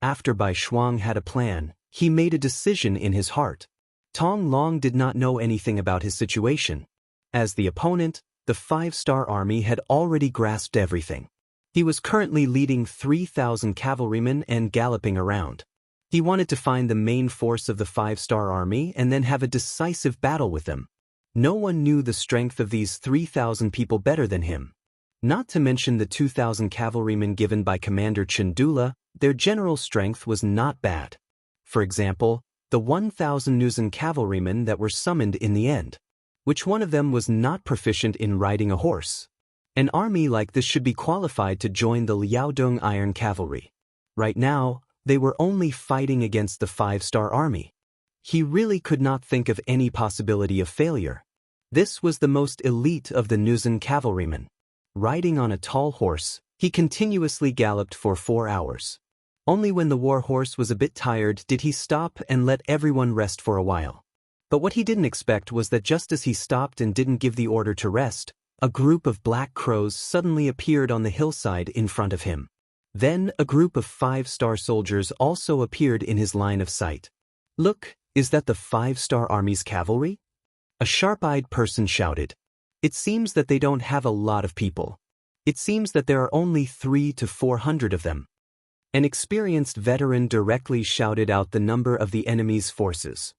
After Bai Shuang had a plan, he made a decision in his heart. Tong Long did not know anything about his situation. As the opponent, the 5-star army had already grasped everything. He was currently leading 3,000 cavalrymen and galloping around. He wanted to find the main force of the 5-star army and then have a decisive battle with them. No one knew the strength of these 3,000 people better than him. Not to mention the 2,000 cavalrymen given by Commander Chindula, their general strength was not bad. For example, the 1,000 Nuzan cavalrymen that were summoned in the end. Which one of them was not proficient in riding a horse? An army like this should be qualified to join the Liaodong Iron Cavalry. Right now, they were only fighting against the 5-star army. He really could not think of any possibility of failure. This was the most elite of the Nuzan cavalrymen. Riding on a tall horse, he continuously galloped for 4 hours. Only when the war horse was a bit tired did he stop and let everyone rest for a while. But what he didn't expect was that just as he stopped and didn't give the order to rest, a group of black crows suddenly appeared on the hillside in front of him. Then a group of 5-star soldiers also appeared in his line of sight. Look, is that the 5-star army's cavalry? A sharp-eyed person shouted. It seems that they don't have a lot of people. It seems that there are only 300 to 400 of them. An experienced veteran directly shouted out the number of the enemy's forces.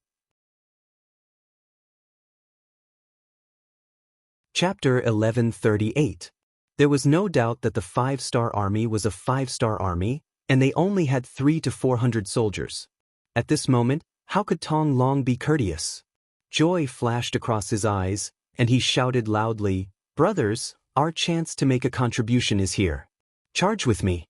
Chapter 1138. There was no doubt that the 5-star army was a 5-star army, and they only had 300 to 400 soldiers. At this moment, how could Tong Long be courteous? Joy flashed across his eyes, and he shouted loudly, "Brothers, our chance to make a contribution is here. Charge with me."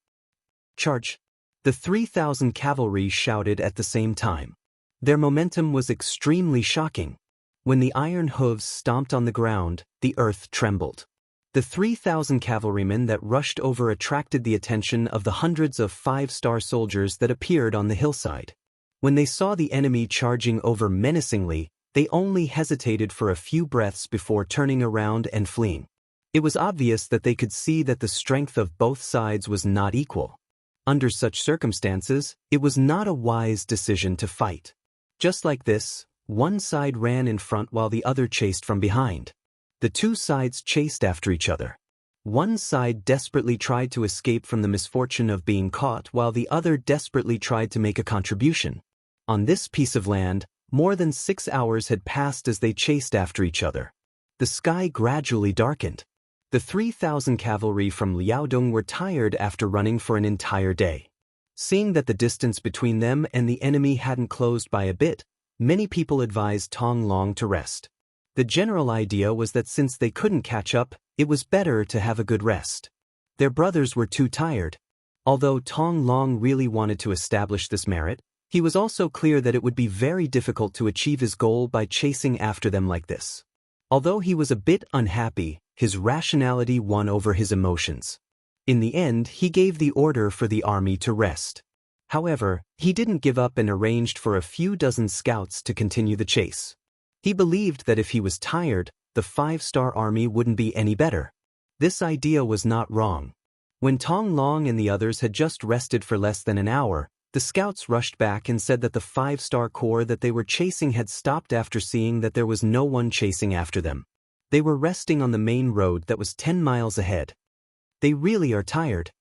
Charge! The 3,000 cavalry shouted at the same time. Their momentum was extremely shocking. When the iron hooves stomped on the ground, the earth trembled. The 3,000 cavalrymen that rushed over attracted the attention of the hundreds of 5-star soldiers that appeared on the hillside. When they saw the enemy charging over menacingly, they only hesitated for a few breaths before turning around and fleeing. It was obvious that they could see that the strength of both sides was not equal. Under such circumstances, it was not a wise decision to fight. Just like this, one side ran in front while the other chased from behind. The two sides chased after each other. One side desperately tried to escape from the misfortune of being caught while the other desperately tried to make a contribution. On this piece of land, more than 6 hours had passed as they chased after each other. The sky gradually darkened. The 3,000 cavalry from Liaodong were tired after running for an entire day. Seeing that the distance between them and the enemy hadn't closed by a bit, many people advised Tong Long to rest. The general idea was that since they couldn't catch up, it was better to have a good rest. Their brothers were too tired. Although Tong Long really wanted to establish this merit, he was also clear that it would be very difficult to achieve his goal by chasing after them like this. Although he was a bit unhappy, his rationality won over his emotions. In the end, he gave the order for the army to rest. However, he didn't give up and arranged for a few dozen scouts to continue the chase. He believed that if he was tired, the 5-star army wouldn't be any better. This idea was not wrong. When Tong Long and the others had just rested for less than an hour, the scouts rushed back and said that the 5-star corps that they were chasing had stopped after seeing that there was no one chasing after them. They were resting on the main road that was 10 miles ahead. They really are tired.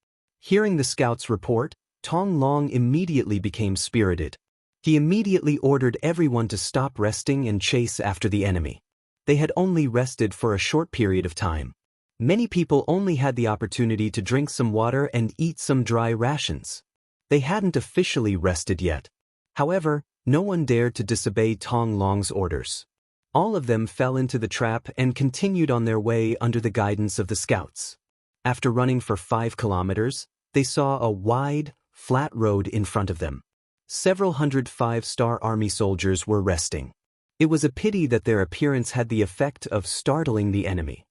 Hearing the scouts' report, Tong Long immediately became spirited. He immediately ordered everyone to stop resting and chase after the enemy. They had only rested for a short period of time. Many people only had the opportunity to drink some water and eat some dry rations. They hadn't officially rested yet. However, no one dared to disobey Tong Long's orders. All of them fell into the trap and continued on their way under the guidance of the scouts. After running for 5 kilometers, they saw a wide, flat road in front of them. Several hundred 5-star army soldiers were resting. It was a pity that their appearance had the effect of startling the enemy.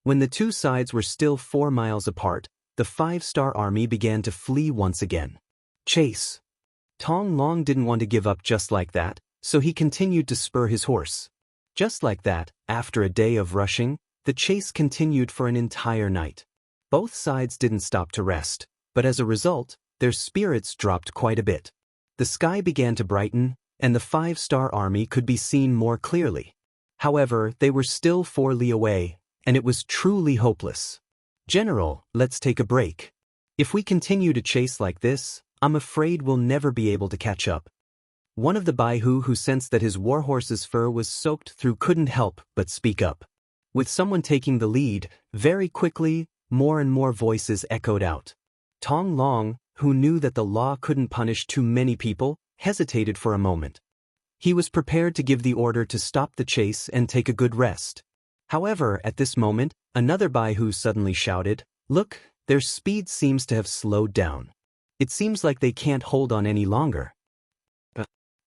When the two sides were still 4 miles apart, the 5-star army began to flee once again. Chase! Tong Long didn't want to give up just like that, so he continued to spur his horse. Just like that, after a day of rushing, the chase continued for an entire night. Both sides didn't stop to rest, but as a result, their spirits dropped quite a bit. The sky began to brighten, and the 5-star army could be seen more clearly. However, they were still 4 li away, and it was truly hopeless. "General, let's take a break. If we continue to chase like this, I'm afraid we'll never be able to catch up." One of the Baihu who sensed that his warhorse's fur was soaked through couldn't help but speak up. With someone taking the lead, very quickly, more and more voices echoed out. Tong Long, who knew that the law couldn't punish too many people, hesitated for a moment. He was prepared to give the order to stop the chase and take a good rest. However, at this moment, another Baihu suddenly shouted, "Look, their speed seems to have slowed down. It seems like they can't hold on any longer."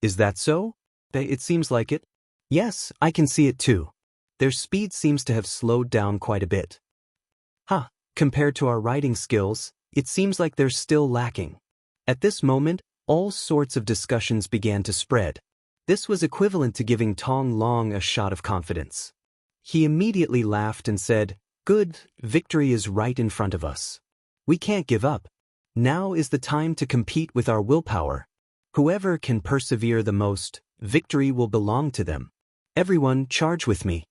Is that so? It seems like it. Yes, I can see it too. Their speed seems to have slowed down quite a bit. Compared to our riding skills, it seems like they're still lacking. At this moment, all sorts of discussions began to spread. This was equivalent to giving Tong Long a shot of confidence. He immediately laughed and said, "Good, victory is right in front of us. We can't give up. Now is the time to compete with our willpower. Whoever can persevere the most, Victory will belong to them. Everyone charge with me.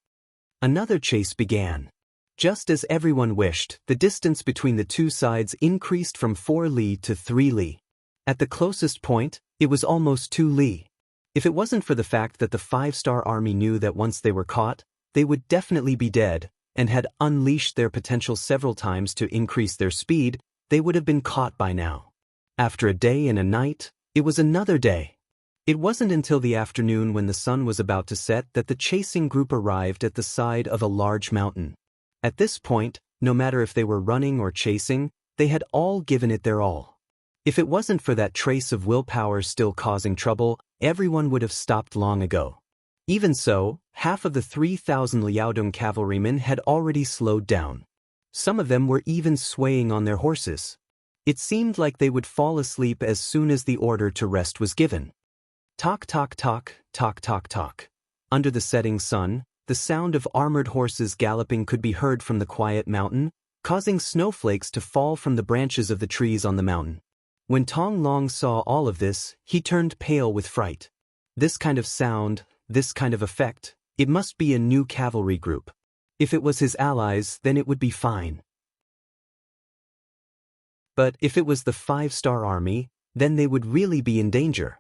Another chase began. Just as everyone wished, the distance between the two sides increased from 4 li to 3 li. At the closest point, it was almost 2 li. If it wasn't for the fact that the 5-star army knew that once they were caught, they would definitely be dead, and had unleashed their potential several times to increase their speed, they would have been caught by now. After a day and a night, it was another day. It wasn't until the afternoon when the sun was about to set that the chasing group arrived at the side of a large mountain. At this point, no matter if they were running or chasing, they had all given it their all. If it wasn't for that trace of willpower still causing trouble, everyone would have stopped long ago. Even so, half of the 3,000 Liaodong cavalrymen had already slowed down. Some of them were even swaying on their horses. It seemed like they would fall asleep as soon as the order to rest was given. Talk, talk, talk, talk, talk, talk. Under the setting sun, the sound of armored horses galloping could be heard from the quiet mountain, causing snowflakes to fall from the branches of the trees on the mountain. When Tong Long saw all of this, he turned pale with fright. This kind of sound, this kind of effect, it must be a new cavalry group. If it was his allies, then it would be fine. But if it was the 5-star army, then they would really be in danger.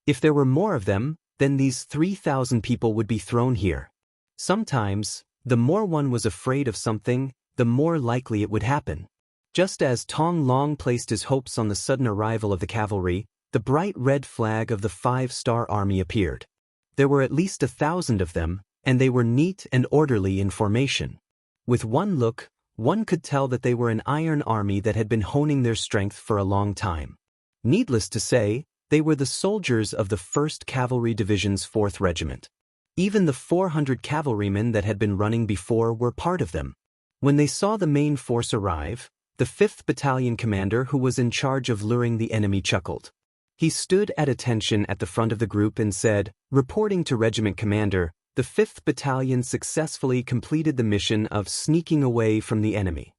If there were more of them, then these 3,000 people would be thrown here. Sometimes, the more one was afraid of something, the more likely it would happen. Just as Tong Long placed his hopes on the sudden arrival of the cavalry, the bright red flag of the 5-star army appeared. There were at least 1,000 of them, and they were neat and orderly in formation. With one look, one could tell that they were an iron army that had been honing their strength for a long time. Needless to say, they were the soldiers of the 1st Cavalry Division's 4th Regiment. Even the 400 cavalrymen that had been running before were part of them. When they saw the main force arrive, the 5th Battalion commander who was in charge of luring the enemy chuckled. He stood at attention at the front of the group and said, reporting to regiment commander, the 5th Battalion successfully completed the mission of sneaking away from the enemy.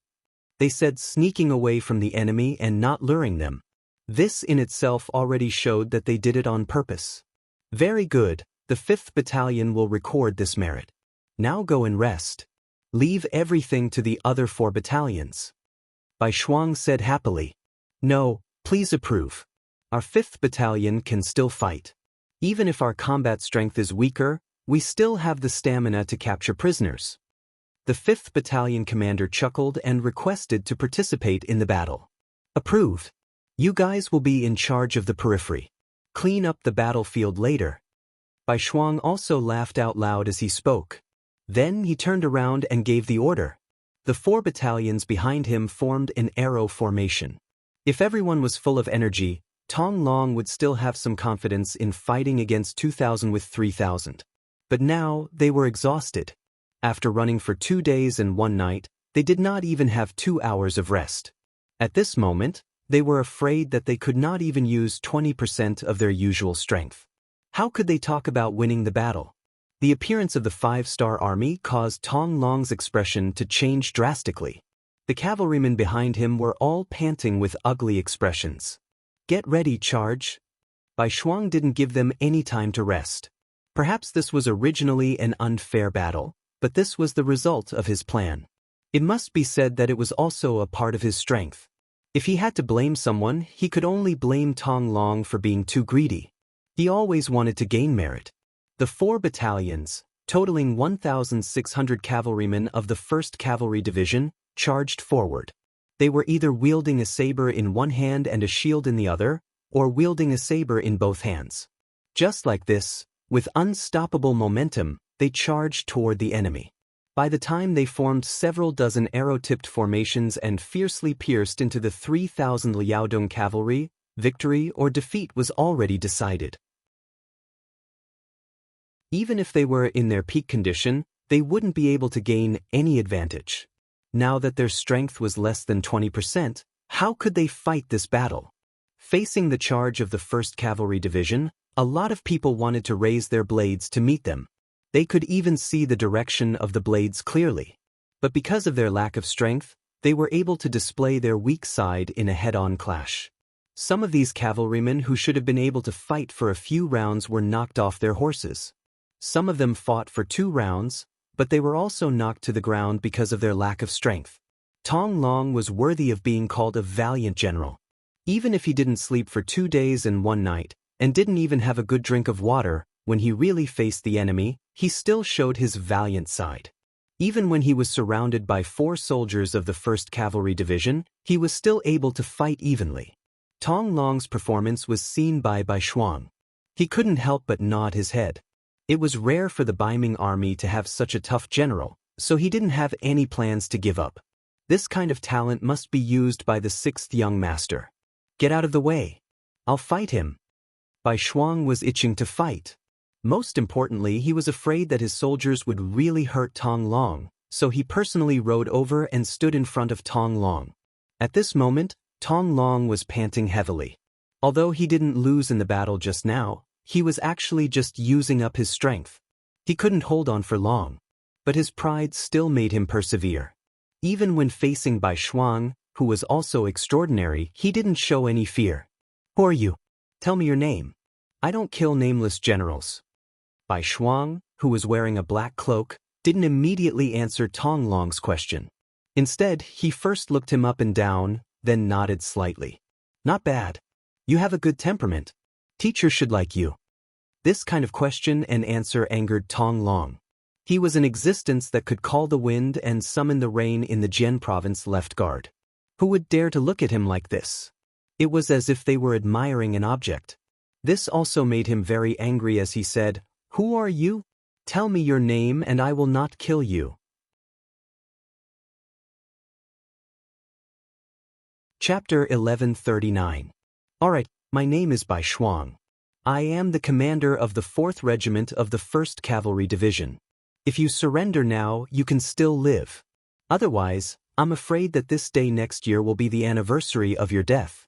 They said sneaking away from the enemy and not luring them. This in itself already showed that they did it on purpose. Very good, the 5th Battalion will record this merit. Now go and rest. Leave everything to the other 4 battalions. Bai Shuang said happily. No, please approve. Our 5th Battalion can still fight. Even if our combat strength is weaker, we still have the stamina to capture prisoners. The 5th Battalion commander chuckled and requested to participate in the battle. Approved. You guys will be in charge of the periphery. Clean up the battlefield later. Bai Shuang also laughed out loud as he spoke. Then he turned around and gave the order. The 4 battalions behind him formed an arrow formation. If everyone was full of energy, Tong Long would still have some confidence in fighting against 2,000 with 3,000. But now they were exhausted. After running for 2 days and 1 night, they did not even have 2 hours of rest. At this moment, they were afraid that they could not even use 20% of their usual strength. How could they talk about winning the battle? The appearance of the 5-star army caused Tong Long's expression to change drastically. The cavalrymen behind him were all panting with ugly expressions. Get ready, charge. Bai Shuang didn't give them any time to rest. Perhaps this was originally an unfair battle, but this was the result of his plan. It must be said that it was also a part of his strength. If he had to blame someone, he could only blame Tong Long for being too greedy. He always wanted to gain merit. The 4 battalions, totaling 1,600 cavalrymen of the 1st Cavalry Division, charged forward. They were either wielding a saber in one hand and a shield in the other, or wielding a saber in both hands. Just like this, with unstoppable momentum, they charged toward the enemy. By the time they formed several dozen arrow-tipped formations and fiercely pierced into the 3,000 Liaodong cavalry, victory or defeat was already decided. Even if they were in their peak condition, they wouldn't be able to gain any advantage. Now that their strength was less than 20%, how could they fight this battle? Facing the charge of the 1st Cavalry Division, a lot of people wanted to raise their blades to meet them. They could even see the direction of the blades clearly. But because of their lack of strength, they were able to display their weak side in a head-on clash. Some of these cavalrymen who should have been able to fight for a few rounds were knocked off their horses. Some of them fought for 2 rounds, but they were also knocked to the ground because of their lack of strength. Tong Long was worthy of being called a valiant general. Even if he didn't sleep for 2 days and 1 night, and didn't even have a good drink of water, when he really faced the enemy, he still showed his valiant side. Even when he was surrounded by 4 soldiers of the 1st Cavalry Division, he was still able to fight evenly. Tong Long's performance was seen by Bai Shuang. He couldn't help but nod his head. It was rare for the Baiming army to have such a tough general, so he didn't have any plans to give up. This kind of talent must be used by the 6th young master. Get out of the way. I'll fight him. Bai Shuang was itching to fight. Most importantly, he was afraid that his soldiers would really hurt Tong Long, so he personally rode over and stood in front of Tong Long. At this moment, Tong Long was panting heavily. Although he didn't lose in the battle just now, he was actually just using up his strength. He couldn't hold on for long. But his pride still made him persevere. Even when facing Bai Shuang, who was also extraordinary, he didn't show any fear. Who are you? Tell me your name. I don't kill nameless generals. Bai Shuang, who was wearing a black cloak, didn't immediately answer Tong Long's question. Instead, he first looked him up and down, then nodded slightly. Not bad. You have a good temperament. Teachers should like you. This kind of question and answer angered Tong Long. He was an existence that could call the wind and summon the rain in the Jian province left guard. Who would dare to look at him like this? It was as if they were admiring an object. This also made him very angry as he said, "Who are you? Tell me your name and I will not kill you." Chapter 1139. Alright, my name is Bai Shuang. I am the commander of the 4th Regiment of the 1st Cavalry Division. If you surrender now, you can still live. Otherwise, I'm afraid that this day next year will be the anniversary of your death.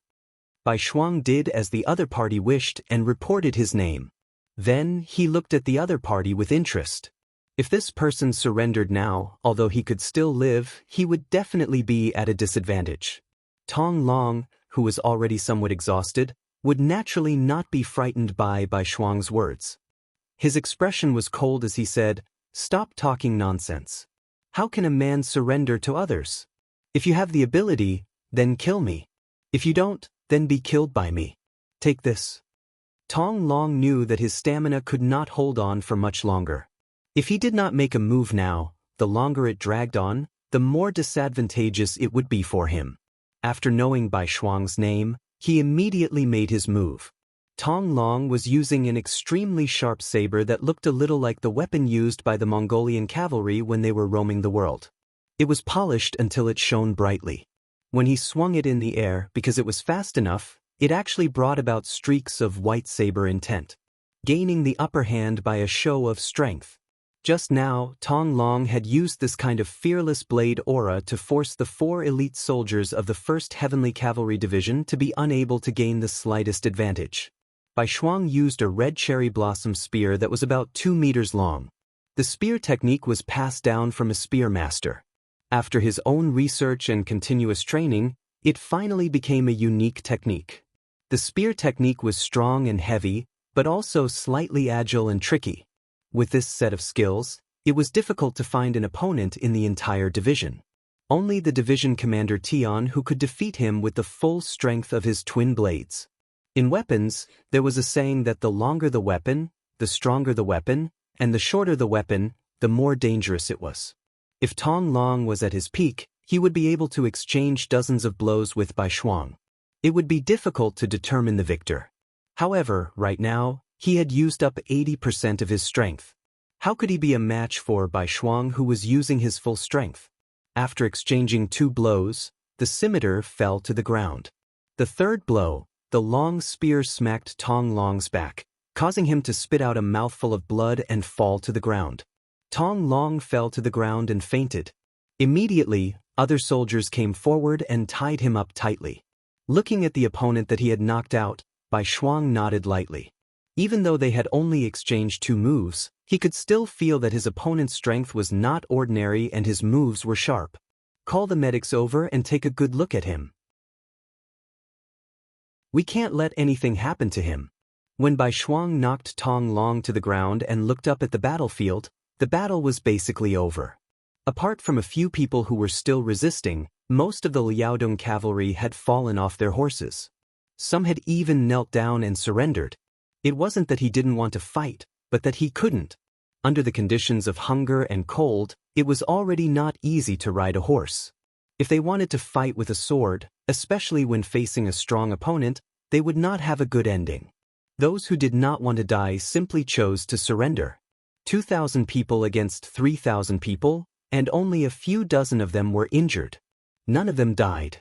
Bai Shuang did as the other party wished and reported his name. Then, he looked at the other party with interest. If this person surrendered now, although he could still live, he would definitely be at a disadvantage. Tong Long, who was already somewhat exhausted, would naturally not be frightened by Bai Shuang's words. His expression was cold as he said, "Stop talking nonsense. How can a man surrender to others? If you have the ability, then kill me. If you don't, then be killed by me. Take this." Tong Long knew that his stamina could not hold on for much longer. If he did not make a move now, the longer it dragged on, the more disadvantageous it would be for him. After knowing Bai Shuang's name, he immediately made his move. Tong Long was using an extremely sharp saber that looked a little like the weapon used by the Mongolian cavalry when they were roaming the world. It was polished until it shone brightly. When he swung it in the air, because it was fast enough, it actually brought about streaks of white saber intent, gaining the upper hand by a show of strength. Just now, Tong Long had used this kind of fearless blade aura to force the 4 elite soldiers of the 1st Heavenly Cavalry Division to be unable to gain the slightest advantage. Bai Shuang used a red cherry blossom spear that was about 2 meters long. The spear technique was passed down from a spear master. After his own research and continuous training, it finally became a unique technique. The spear technique was strong and heavy, but also slightly agile and tricky. With this set of skills, it was difficult to find an opponent in the entire division. Only the division commander Tian who could defeat him with the full strength of his twin blades. In weapons, there was a saying that the longer the weapon, the stronger the weapon, and the shorter the weapon, the more dangerous it was. If Tong Long was at his peak, he would be able to exchange dozens of blows with Bai Shuang. It would be difficult to determine the victor. However, right now, he had used up 80% of his strength. How could he be a match for Bai Shuang who was using his full strength? After exchanging 2 blows, the scimitar fell to the ground. The third blow, the long spear smacked Tong Long's back, causing him to spit out a mouthful of blood and fall to the ground. Tong Long fell to the ground and fainted. Immediately, other soldiers came forward and tied him up tightly. Looking at the opponent that he had knocked out, Bai Shuang nodded lightly. Even though they had only exchanged 2 moves, he could still feel that his opponent's strength was not ordinary and his moves were sharp. Call the medics over and take a good look at him. We can't let anything happen to him. When Bai Shuang knocked Tong Long to the ground and looked up at the battlefield, the battle was basically over. Apart from a few people who were still resisting, most of the Liaodong cavalry had fallen off their horses. Some had even knelt down and surrendered. It wasn't that he didn't want to fight, but that he couldn't. Under the conditions of hunger and cold, it was already not easy to ride a horse. If they wanted to fight with a sword, especially when facing a strong opponent, they would not have a good ending. Those who did not want to die simply chose to surrender. 2,000 people against 3,000 people, and only a few dozen of them were injured. None of them died.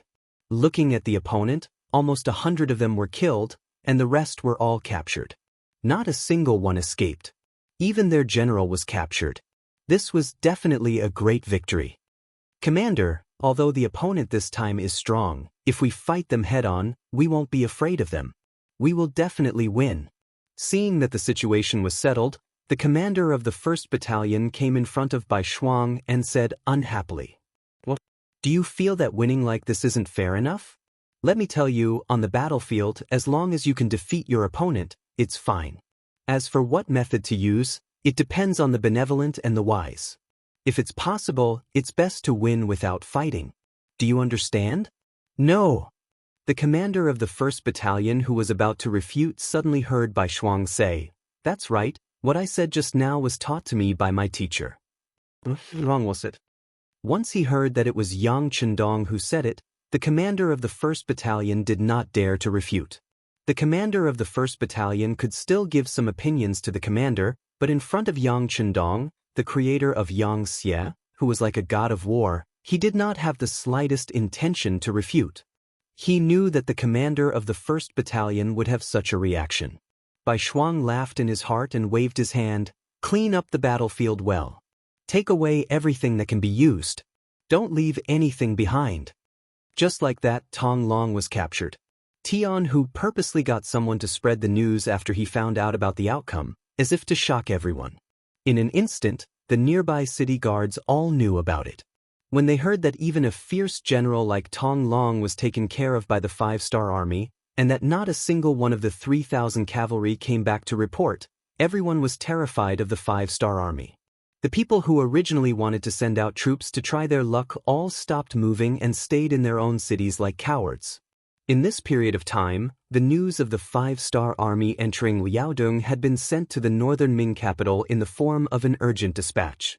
Looking at the opponent, almost 100 of them were killed, and the rest were all captured. Not a single one escaped. Even their general was captured. This was definitely a great victory. Commander, although the opponent this time is strong, if we fight them head-on, we won't be afraid of them. We will definitely win. Seeing that the situation was settled, the commander of the 1st Battalion came in front of Bai Shuang and said unhappily, "What? Do you feel that winning like this isn't fair enough? Let me tell you, on the battlefield, as long as you can defeat your opponent, it's fine. As for what method to use, it depends on the benevolent and the wise. If it's possible, it's best to win without fighting. Do you understand?" "No." The commander of the 1st Battalion, who was about to refute, suddenly heard Bai Shuang say, "That's right, what I said just now was taught to me by my teacher." Wrong was it? Once he heard that it was Yang Chendong who said it, the commander of the 1st Battalion did not dare to refute. The commander of the 1st Battalion could still give some opinions to the commander, but in front of Yang Chendong, the creator of Yang Xie, who was like a god of war, he did not have the slightest intention to refute. He knew that the commander of the 1st Battalion would have such a reaction. Bai Shuang laughed in his heart and waved his hand, "Clean up the battlefield well. Take away everything that can be used. Don't leave anything behind." Just like that, Tong Long was captured. Tian Hu purposely got someone to spread the news after he found out about the outcome, as if to shock everyone. In an instant, the nearby city guards all knew about it. When they heard that even a fierce general like Tong Long was taken care of by the 5-star army, and that not a single one of the 3,000 cavalry came back to report, everyone was terrified of the 5-star army. The people who originally wanted to send out troops to try their luck all stopped moving and stayed in their own cities like cowards. In this period of time, the news of the 5-star army entering Liaodong had been sent to the northern Ming capital in the form of an urgent dispatch.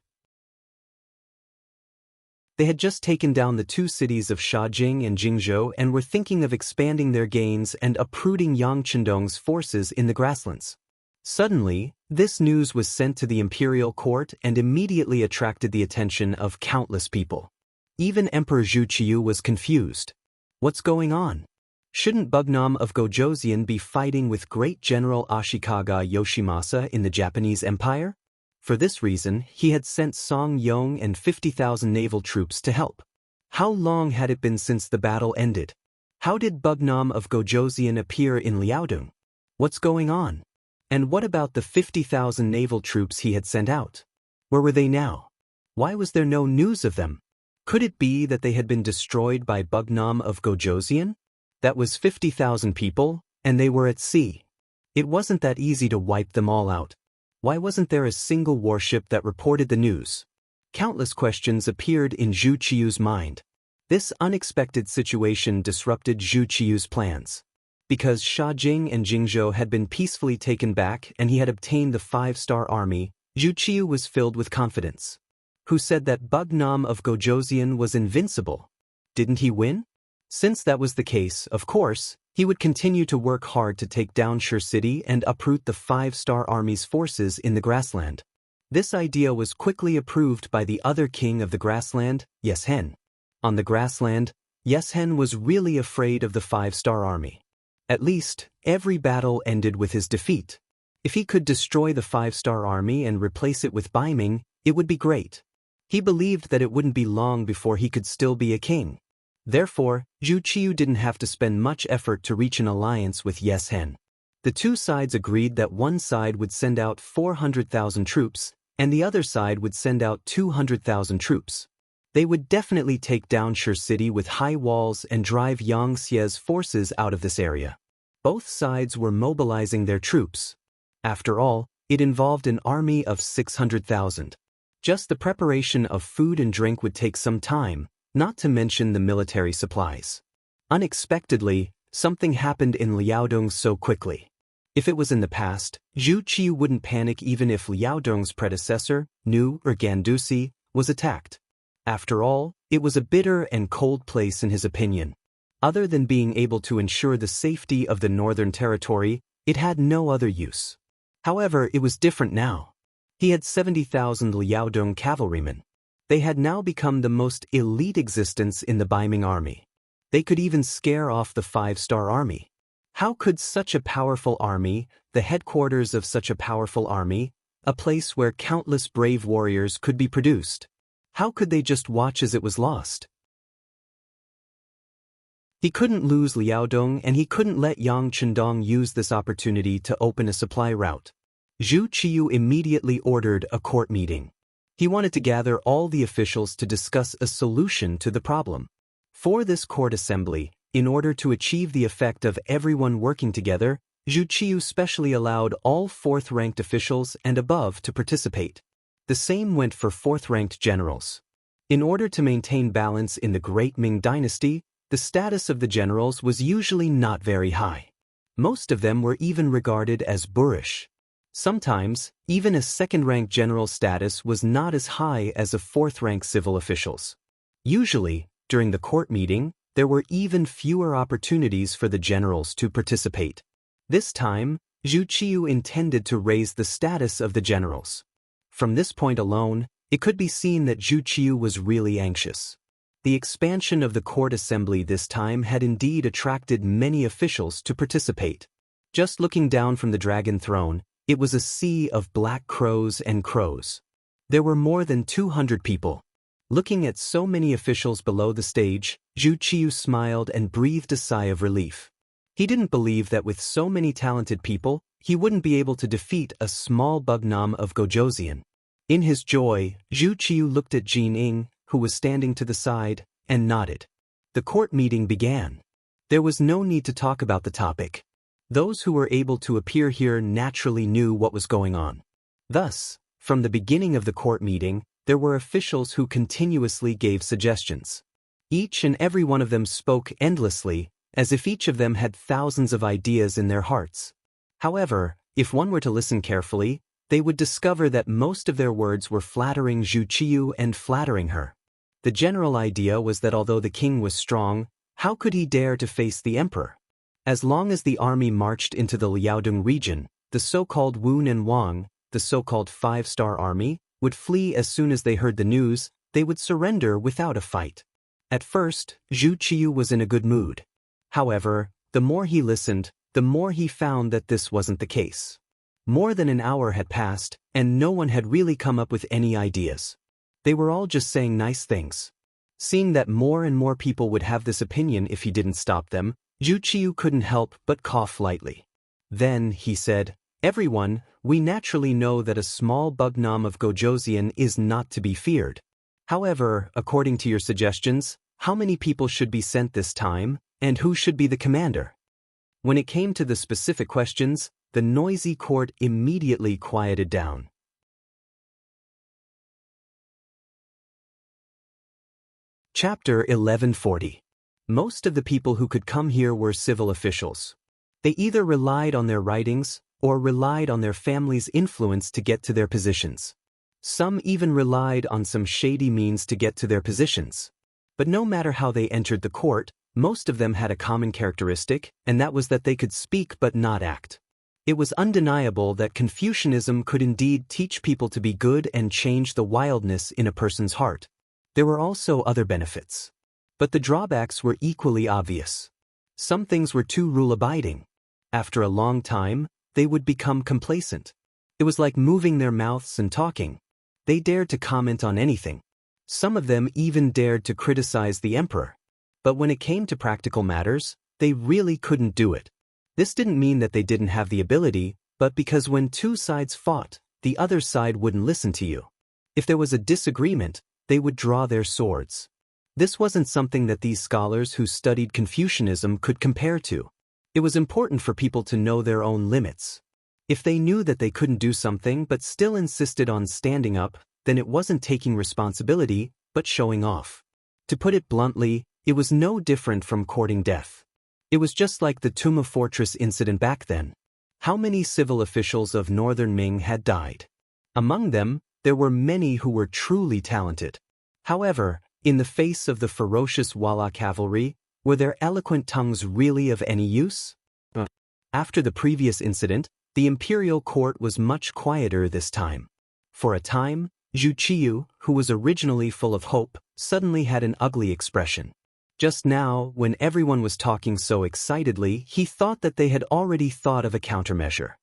They had just taken down the 2 cities of Shajing and Jingzhou and were thinking of expanding their gains and uprooting Yang Chendong's forces in the grasslands. Suddenly, this news was sent to the imperial court and immediately attracted the attention of countless people. Even Emperor Zhu Qiyu was confused. What's going on? Shouldn't Bugnam of Gojoseon be fighting with great General Ashikaga Yoshimasa in the Japanese Empire? For this reason, he had sent Song Yong and 50,000 naval troops to help. How long had it been since the battle ended? How did Bugnam of Gojoseon appear in Liaodong? What's going on? And what about the 50,000 naval troops he had sent out? Where were they now? Why was there no news of them? Could it be that they had been destroyed by Bugnam of Gojoseon? That was 50,000 people, and they were at sea. It wasn't that easy to wipe them all out. Why wasn't there a single warship that reported the news? Countless questions appeared in Zhu Qiyu's mind. This unexpected situation disrupted Zhu Qiyu's plans. Because Shajing and Jingzhou had been peacefully taken back and he had obtained the 5-star army, Zhu Qiyu was filled with confidence. Who said that Bugnam of Gojoseon was invincible? Didn't he win? Since that was the case, of course, he would continue to work hard to take down Shur City and uproot the 5-star army's forces in the grassland. This idea was quickly approved by the other king of the grassland, Yeshen. On the grassland, Yeshen was really afraid of the 5-star army. At least, every battle ended with his defeat. If he could destroy the 5-star army and replace it with Baiming, it would be great. He believed that it wouldn't be long before he could still be a king. Therefore, Zhu Qiyu didn't have to spend much effort to reach an alliance with Yeshen. The two sides agreed that one side would send out 400,000 troops, and the other side would send out 200,000 troops. They would definitely take down Shur City with high walls and drive Yang Xie's forces out of this area. Both sides were mobilizing their troops. After all, it involved an army of 600,000. Just the preparation of food and drink would take some time, not to mention the military supplies. Unexpectedly, something happened in Liaodong so quickly. If it was in the past, Zhu Qiu wouldn't panic even if Liaodong's predecessor, Nu or Gandusi, was attacked. After all, it was a bitter and cold place in his opinion. Other than being able to ensure the safety of the northern territory, it had no other use. However, it was different now. He had 70,000 Liaodong cavalrymen. They had now become the most elite existence in the Baiming army. They could even scare off the 5-star army. How could such a powerful army, the headquarters of such a powerful army, a place where countless brave warriors could be produced, how could they just watch as it was lost? He couldn't lose Liaodong, and he couldn't let Yang Chendong use this opportunity to open a supply route. Zhu Qiu immediately ordered a court meeting. He wanted to gather all the officials to discuss a solution to the problem. For this court assembly, in order to achieve the effect of everyone working together, Zhu Qiu specially allowed all 4th-ranked officials and above to participate. The same went for 4th-ranked generals. In order to maintain balance in the Great Ming Dynasty, the status of the generals was usually not very high. Most of them were even regarded as boorish. Sometimes, even a 2nd-ranked general status was not as high as a 4th-ranked civil officials. Usually, during the court meeting, there were even fewer opportunities for the generals to participate. This time, Zhu Qiu intended to raise the status of the generals. From this point alone, it could be seen that Zhu Qiu was really anxious. The expansion of the court assembly this time had indeed attracted many officials to participate. Just looking down from the dragon throne, it was a sea of black crows and crows. There were more than 200 people. Looking at so many officials below the stage, Zhu Qiu smiled and breathed a sigh of relief. He didn't believe that with so many talented people, he wouldn't be able to defeat a small bugnam of Gojoseon. In his joy, Zhu Qiu looked at Jin Ying, who was standing to the side, and nodded. The court meeting began. There was no need to talk about the topic. Those who were able to appear here naturally knew what was going on. Thus, from the beginning of the court meeting, there were officials who continuously gave suggestions. Each and every one of them spoke endlessly, as if each of them had thousands of ideas in their hearts. However, if one were to listen carefully, they would discover that most of their words were flattering Zhu Qiu and flattering her. The general idea was that although the king was strong, how could he dare to face the emperor? As long as the army marched into the Liaodong region, the so-called Wu and Wang, the so-called 5-star army, would flee as soon as they heard the news. They would surrender without a fight. At first, Zhu Qiu was in a good mood. However, the more he listened, the more he found that this wasn't the case. More than an hour had passed, and no one had really come up with any ideas. They were all just saying nice things. Seeing that more and more people would have this opinion if he didn't stop them, Zhu Qiu couldn't help but cough lightly. Then, he said, "Everyone, we naturally know that a small bugnam of Gojoseon is not to be feared. However, according to your suggestions, how many people should be sent this time, and who should be the commander?" When it came to the specific questions, the noisy court immediately quieted down. Chapter 1140. Most of the people who could come here were civil officials. They either relied on their writings or relied on their family's influence to get to their positions. Some even relied on some shady means to get to their positions. But no matter how they entered the court, most of them had a common characteristic, and that was that they could speak but not act. It was undeniable that Confucianism could indeed teach people to be good and change the wildness in a person's heart. There were also other benefits. But the drawbacks were equally obvious. Some things were too rule-abiding. After a long time, they would become complacent. It was like moving their mouths and talking. They dared to comment on anything. Some of them even dared to criticize the emperor. But when it came to practical matters, they really couldn't do it. This didn't mean that they didn't have the ability, but because when two sides fought, the other side wouldn't listen to you. If there was a disagreement, they would draw their swords. This wasn't something that these scholars who studied Confucianism could compare to. It was important for people to know their own limits. If they knew that they couldn't do something but still insisted on standing up, then it wasn't taking responsibility, but showing off. To put it bluntly, it was no different from courting death. It was just like the Tuma Fortress incident back then. How many civil officials of northern Ming had died? Among them, there were many who were truly talented. However, in the face of the ferocious Walla cavalry, were their eloquent tongues really of any use? After the previous incident, the imperial court was much quieter this time. For a time, Zhu Qiyu, who was originally full of hope, suddenly had an ugly expression. Just now, when everyone was talking so excitedly, he thought that they had already thought of a countermeasure.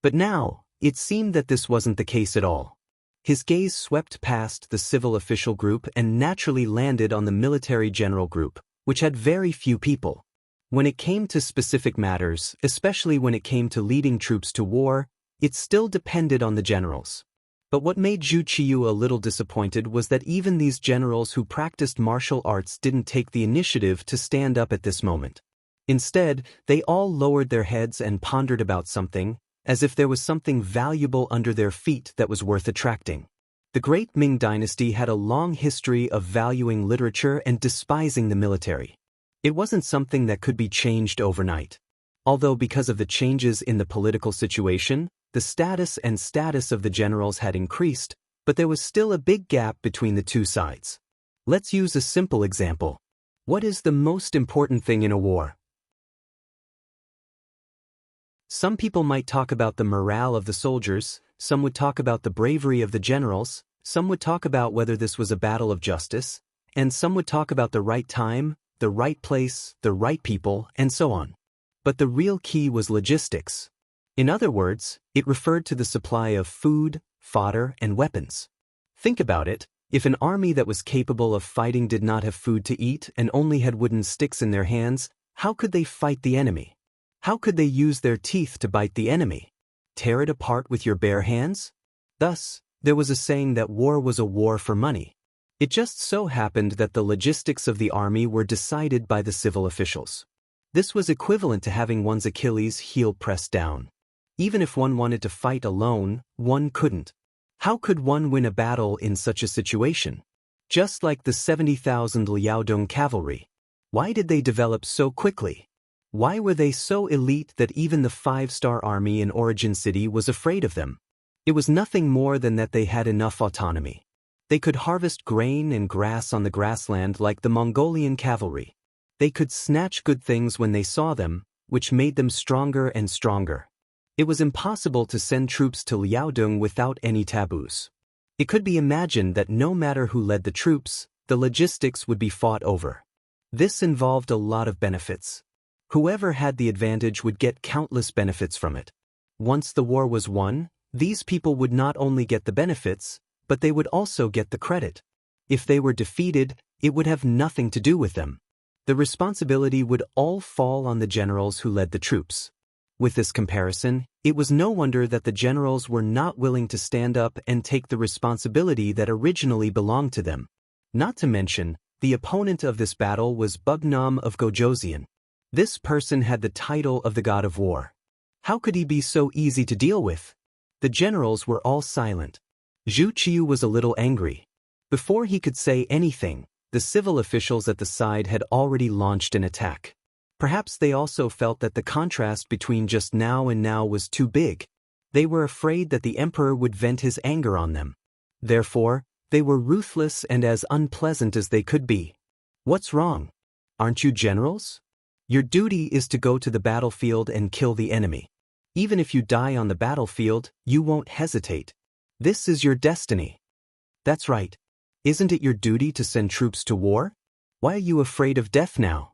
But now, it seemed that this wasn't the case at all. His gaze swept past the civil official group and naturally landed on the military general group, which had very few people. When it came to specific matters, especially when it came to leading troops to war, it still depended on the generals. But what made Zhu Qiyu a little disappointed was that even these generals who practiced martial arts didn't take the initiative to stand up at this moment. Instead, they all lowered their heads and pondered about something, as if there was something valuable under their feet that was worth attracting. The great Ming dynasty had a long history of valuing literature and despising the military. It wasn't something that could be changed overnight. Although because of the changes in the political situation, the status of the generals had increased, but there was still a big gap between the two sides. Let's use a simple example. What is the most important thing in a war? Some people might talk about the morale of the soldiers, some would talk about the bravery of the generals, some would talk about whether this was a battle of justice, and some would talk about the right time, the right place, the right people, and so on. But the real key was logistics. In other words, it referred to the supply of food, fodder, and weapons. Think about it, if an army that was capable of fighting did not have food to eat and only had wooden sticks in their hands, how could they fight the enemy? How could they use their teeth to bite the enemy? Tear it apart with your bare hands? Thus, there was a saying that war was a war for money. It just so happened that the logistics of the army were decided by the civil officials. This was equivalent to having one's Achilles heel pressed down. Even if one wanted to fight alone, one couldn't. How could one win a battle in such a situation? Just like the 70,000 Liaodong cavalry. Why did they develop so quickly? Why were they so elite that even the 5-star army in Origin City was afraid of them? It was nothing more than that they had enough autonomy. They could harvest grain and grass on the grassland like the Mongolian cavalry. They could snatch good things when they saw them, which made them stronger and stronger. It was impossible to send troops to Liaodong without any taboos. It could be imagined that no matter who led the troops, the logistics would be fought over. This involved a lot of benefits. Whoever had the advantage would get countless benefits from it. Once the war was won, these people would not only get the benefits, but they would also get the credit. If they were defeated, it would have nothing to do with them. The responsibility would all fall on the generals who led the troops. With this comparison, it was no wonder that the generals were not willing to stand up and take the responsibility that originally belonged to them. Not to mention, the opponent of this battle was Bugnam of Gojoseon. This person had the title of the god of war. How could he be so easy to deal with? The generals were all silent. Zhu Qiyu was a little angry. Before he could say anything, the civil officials at the side had already launched an attack. Perhaps they also felt that the contrast between just now and now was too big. They were afraid that the emperor would vent his anger on them. Therefore, they were ruthless and as unpleasant as they could be. What's wrong? Aren't you generals? Your duty is to go to the battlefield and kill the enemy. Even if you die on the battlefield, you won't hesitate. This is your destiny. That's right. Isn't it your duty to send troops to war? Why are you afraid of death now?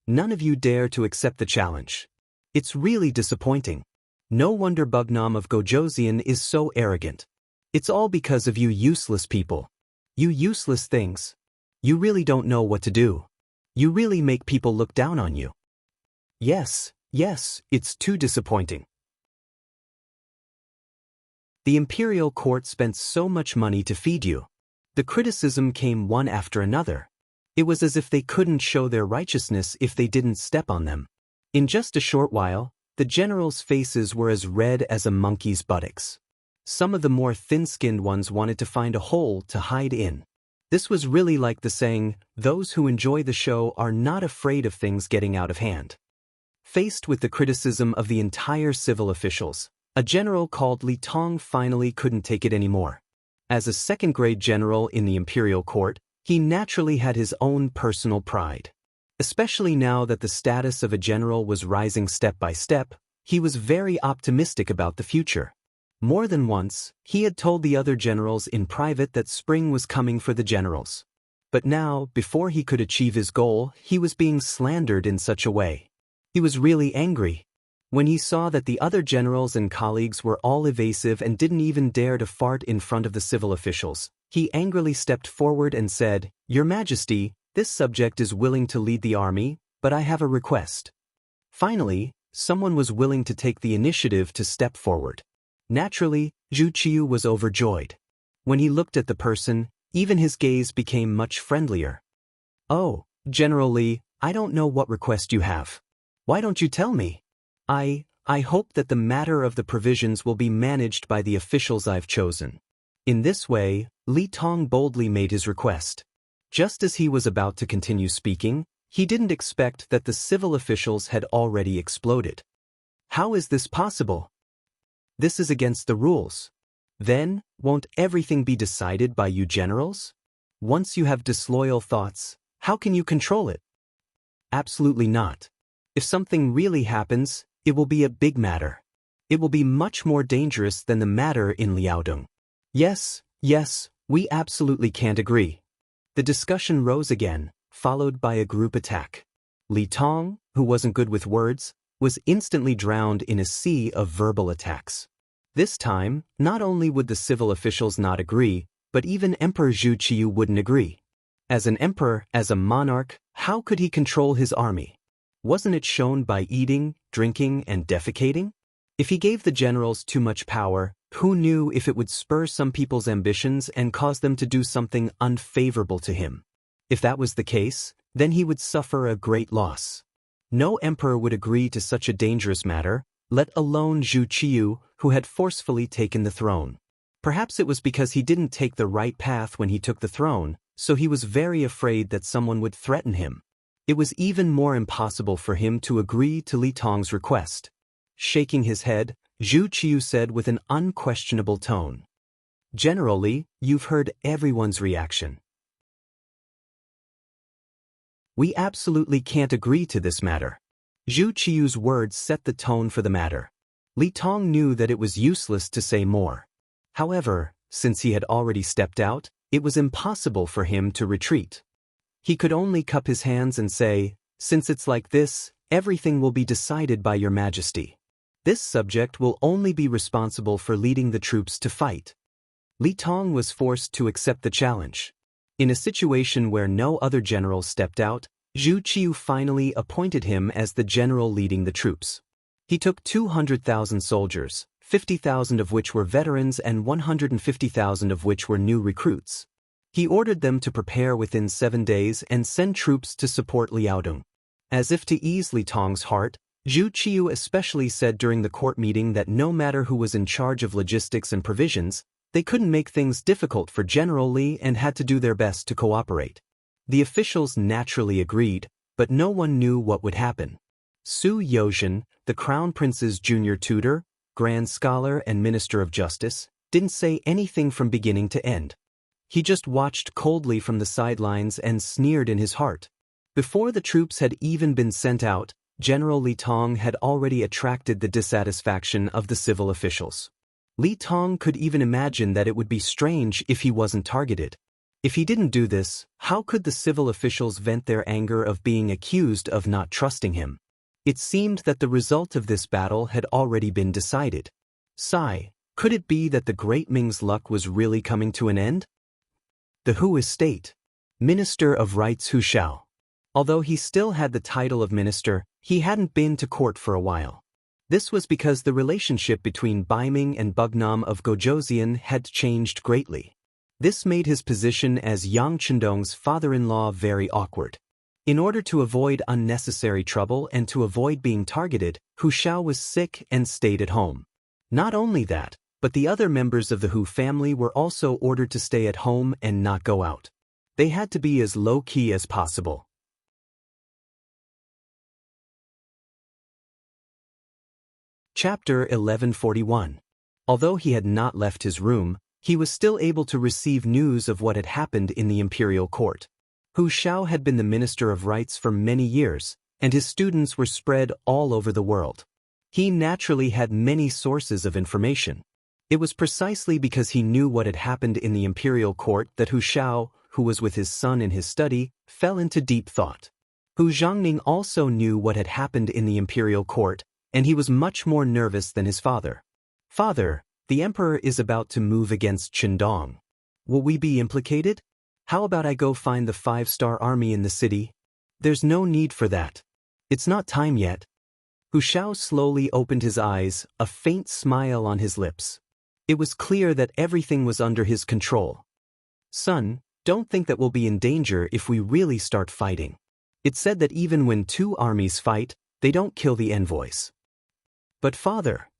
None of you dare to accept the challenge. It's really disappointing. No wonder Bugnam of Gojoseon is so arrogant. It's all because of you useless people. You useless things. You really don't know what to do. You really make people look down on you. Yes, it's too disappointing. The imperial court spent so much money to feed you. The criticism came one after another. It was as if they couldn't show their righteousness if they didn't step on them. In just a short while, the generals' faces were as red as a monkey's buttocks. Some of the more thin-skinned ones wanted to find a hole to hide in. This was really like the saying, "Those who enjoy the show are not afraid of things getting out of hand." Faced with the criticism of the entire civil officials, a general called Li Tong finally couldn't take it anymore. As a second-grade general in the imperial court, he naturally had his own personal pride. Especially now that the status of a general was rising step by step, he was very optimistic about the future. More than once, he had told the other generals in private that spring was coming for the generals. But now, before he could achieve his goal, he was being slandered in such a way. He was really angry. When he saw that the other generals and colleagues were all evasive and didn't even dare to fart in front of the civil officials, he angrily stepped forward and said, "Your Majesty, this subject is willing to lead the army, but I have a request." Finally, someone was willing to take the initiative to step forward. Naturally, Zhu Qiu was overjoyed. When he looked at the person, even his gaze became much friendlier. "Oh, General Li, I don't know what request you have. Why don't you tell me? I hope that the matter of the provisions will be managed by the officials I've chosen." In this way, Li Tong boldly made his request. Just as he was about to continue speaking, he didn't expect that the civil officials had already exploded. "How is this possible? This is against the rules. Then, won't everything be decided by you generals? Once you have disloyal thoughts, how can you control it?" "Absolutely not. If something really happens, it will be a big matter. It will be much more dangerous than the matter in Liaodong." Yes, we absolutely can't agree." The discussion rose again, followed by a group attack. Li Tong, who wasn't good with words, was instantly drowned in a sea of verbal attacks. This time, not only would the civil officials not agree, but even Emperor Zhu Qiu wouldn't agree. As an emperor, as a monarch, how could he control his army? Wasn't it shown by eating, drinking, and defecating? If he gave the generals too much power, who knew if it would spur some people's ambitions and cause them to do something unfavorable to him? If that was the case, then he would suffer a great loss. No emperor would agree to such a dangerous matter, let alone Zhu Qiu, who had forcefully taken the throne. Perhaps it was because he didn't take the right path when he took the throne, so he was very afraid that someone would threaten him. It was even more impossible for him to agree to Li Tong's request. Shaking his head, Zhu Qiu said with an unquestionable tone, "General Li, you've heard everyone's reaction. We absolutely can't agree to this matter." Zhu Qiu's words set the tone for the matter. Li Tong knew that it was useless to say more. However, since he had already stepped out, it was impossible for him to retreat. He could only cup his hands and say, "Since it's like this, everything will be decided by Your Majesty. This subject will only be responsible for leading the troops to fight." Li Tong was forced to accept the challenge. In a situation where no other general stepped out, Zhu Qiu finally appointed him as the general leading the troops. He took 200,000 soldiers, 50,000 of which were veterans and 150,000 of which were new recruits. He ordered them to prepare within 7 days and send troops to support Liaodong. As if to ease Li Tong's heart, Zhu Qiu especially said during the court meeting that no matter who was in charge of logistics and provisions, they couldn't make things difficult for General Li and had to do their best to cooperate. The officials naturally agreed, but no one knew what would happen. Su Yozhen, the Crown Prince's junior tutor, Grand Scholar and Minister of Justice, didn't say anything from beginning to end. He just watched coldly from the sidelines and sneered in his heart. Before the troops had even been sent out, General Li Tong had already attracted the dissatisfaction of the civil officials. Li Tong could even imagine that it would be strange if he wasn't targeted. If he didn't do this, how could the civil officials vent their anger of being accused of not trusting him? It seemed that the result of this battle had already been decided. Sigh, could it be that the great Ming's luck was really coming to an end? The Hu estate. Minister of Rights Hu Shao. Although he still had the title of minister, he hadn't been to court for a while. This was because the relationship between Baiming and Bugnam of Gojoseon had changed greatly. This made his position as Yang Chendong's father-in-law very awkward. In order to avoid unnecessary trouble and to avoid being targeted, Hu Shao was sick and stayed at home. Not only that, but the other members of the Hu family were also ordered to stay at home and not go out. They had to be as low-key as possible. Chapter 1141. Although he had not left his room, he was still able to receive news of what had happened in the imperial court. Hu Shao had been the Minister of Rites for many years, and his students were spread all over the world. He naturally had many sources of information. It was precisely because he knew what had happened in the imperial court that Hu Shao, who was with his son in his study, fell into deep thought. Hu Zhangning also knew what had happened in the imperial court, and he was much more nervous than his father. "Father, the emperor is about to move against Qindong. Will we be implicated? How about I go find the 5-star army in the city?" "There's no need for that. It's not time yet." Hu Shao slowly opened his eyes, a faint smile on his lips. It was clear that everything was under his control. "Son, don't think that we'll be in danger if we really start fighting. It's said that even when 2 armies fight, they don't kill the envoys." "But father..."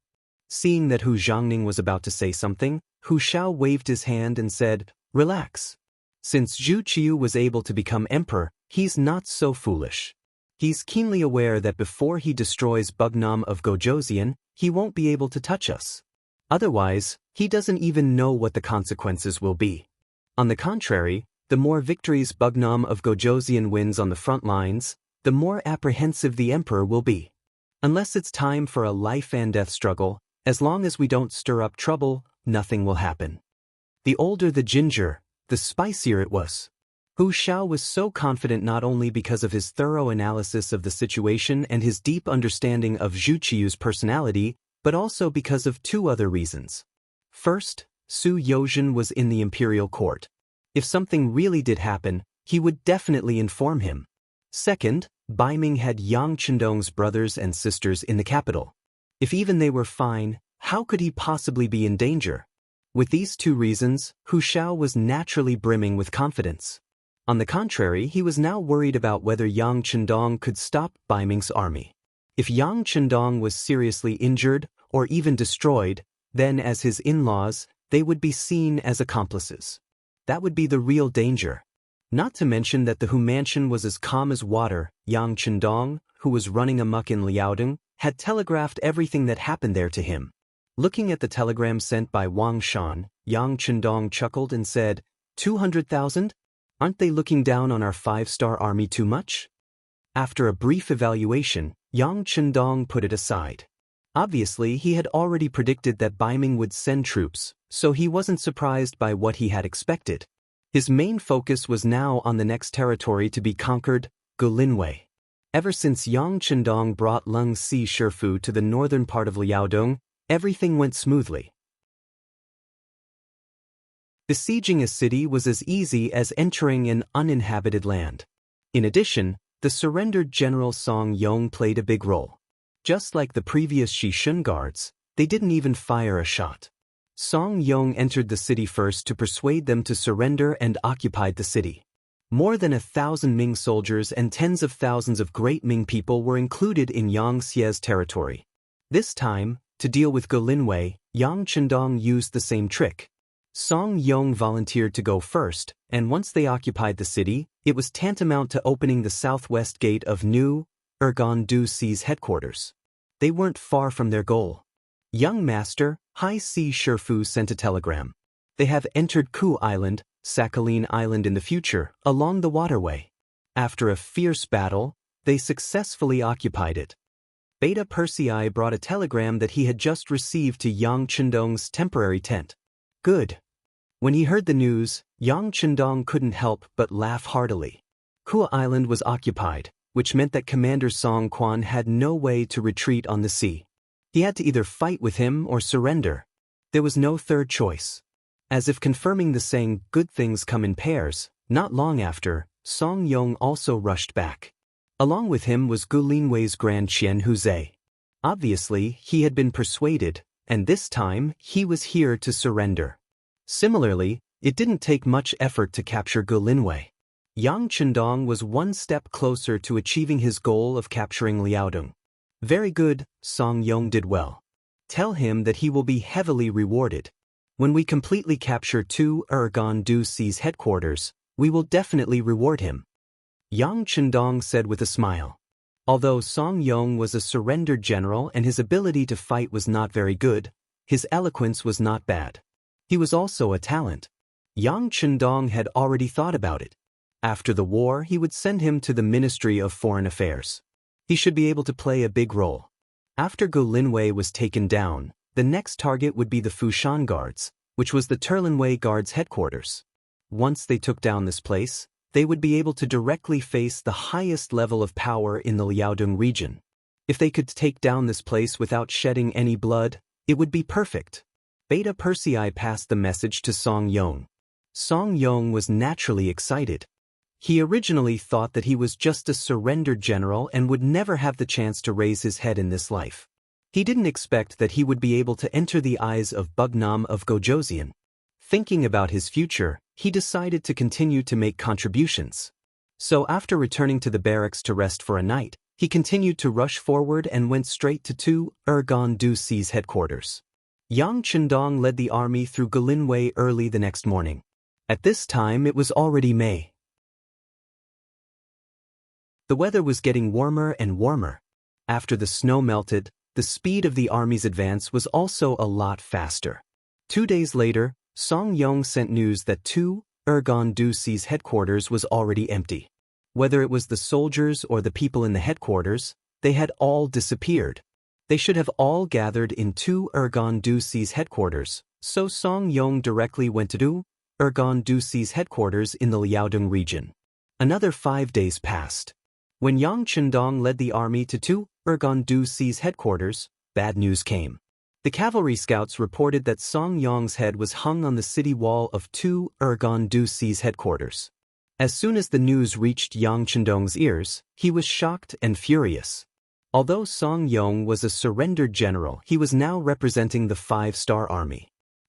Seeing that Hu Zhangning was about to say something, Hu Shao waved his hand and said, "Relax. Since Zhu Qiu was able to become emperor, he's not so foolish. He's keenly aware that before he destroys Bugnam of Gojoseon, he won't be able to touch us. Otherwise, he doesn't even know what the consequences will be. On the contrary, the more victories Bugnam of Gojoseon wins on the front lines, the more apprehensive the emperor will be. Unless it's time for a life-and-death struggle, as long as we don't stir up trouble, nothing will happen." The older the ginger, the spicier it was. Hu Shao was so confident not only because of his thorough analysis of the situation and his deep understanding of Zhu Qiu's personality, but also because of 2 other reasons. First, Su Yozhen was in the imperial court. If something really did happen, he would definitely inform him. Second, Bai Ming had Yang Qindong's brothers and sisters in the capital. If even they were fine, how could he possibly be in danger? With these 2 reasons, Hu Shao was naturally brimming with confidence. On the contrary, he was now worried about whether Yang Qindong could stop Bai Ming's army. If Yang Qindong was seriously injured, or even destroyed, then as his in-laws, they would be seen as accomplices. That would be the real danger. Not to mention that the Hu mansion was as calm as water. Yang Qindong, who was running amok in Liaodong, had telegraphed everything that happened there to him. Looking at the telegram sent by Wang Shan, Yang Qindong chuckled and said, 200,000? Aren't they looking down on our 5-star army too much? After a brief evaluation, Yang Qindong put it aside. Obviously, he had already predicted that Bai Ming would send troops, so he wasn't surprised by what he had expected. His main focus was now on the next territory to be conquered, Gulinwei. Ever since Yang Qindong brought Leng Si Shifu to the northern part of Liaodong, everything went smoothly. Besieging a city was as easy as entering an uninhabited land. In addition, the surrendered General Song Yong played a big role. Just like the previous Shishun guards, they didn't even fire a shot. Song Yong entered the city first to persuade them to surrender and occupied the city. More than 1,000 Ming soldiers and tens of thousands of great Ming people were included in Yang Xie's territory. This time, to deal with Gulinwei, Yang Qindong used the same trick. Song Yong volunteered to go first, and once they occupied the city, it was tantamount to opening the southwest gate of New Ergon Du Si's headquarters. They weren't far from their goal. "Young master," Hai Si Shifu sent a telegram. "They have entered Ku Island, Sakhalin Island in the future, along the waterway. After a fierce battle, they successfully occupied it." Beta Persei brought a telegram that he had just received to Yang Qindong's temporary tent. Good. When he heard the news, Yang Qindong couldn't help but laugh heartily. Ku Island was occupied, which meant that Commander Song Quan had no way to retreat on the sea. He had to either fight with him or surrender. There was no third choice. As if confirming the saying, good things come in pairs, not long after, Song Yong also rushed back. Along with him was Gulinwei's Grand Qian Huzhe. Obviously, he had been persuaded, and this time, he was here to surrender. Similarly, it didn't take much effort to capture Gulinwei. Yang Chendong was one step closer to achieving his goal of capturing Liaodong. Very good, Song Yong did well. Tell him that he will be heavily rewarded. When we completely capture 2 Du Si's headquarters, we will definitely reward him. Yang Chendong said with a smile. Although Song Yong was a surrendered general and his ability to fight was not very good, his eloquence was not bad. He was also a talent. Yang Chendong had already thought about it. After the war, he would send him to the Ministry of Foreign Affairs. He should be able to play a big role. After Golinwei was taken down, the next target would be the Fushan Guards, which was the Turlinwei Guards headquarters. Once they took down this place, they would be able to directly face the highest level of power in the Liaodong region. If they could take down this place without shedding any blood, it would be perfect. Beta Persei passed the message to Song Yong. Song Yong was naturally excited. He originally thought that he was just a surrendered general and would never have the chance to raise his head in this life. He didn't expect that he would be able to enter the eyes of Bugnam of Gojoseon. Thinking about his future, he decided to continue to make contributions. So after returning to the barracks to rest for a night, he continued to rush forward and went straight to 2 Du Si's headquarters. Yang Chendong led the army through Golinwei early the next morning. At this time it was already May. The weather was getting warmer and warmer. After the snow melted, the speed of the army's advance was also a lot faster. 2 days later, Song Yong sent news that 2 Du Si's headquarters was already empty. Whether it was the soldiers or the people in the headquarters, they had all disappeared. They should have all gathered in 2 Du Si's headquarters, so Song Yong directly went to 2 Du Si's headquarters in the Liaodong region. Another 5 days passed. When Yang Chendong led the army to 2 Du Si's headquarters, bad news came. The cavalry scouts reported that Song Yong's head was hung on the city wall of 2 Du Si's headquarters. As soon as the news reached Yang Chendong's ears, he was shocked and furious. Although Song Yong was a surrendered general, he was now representing the 5-star army.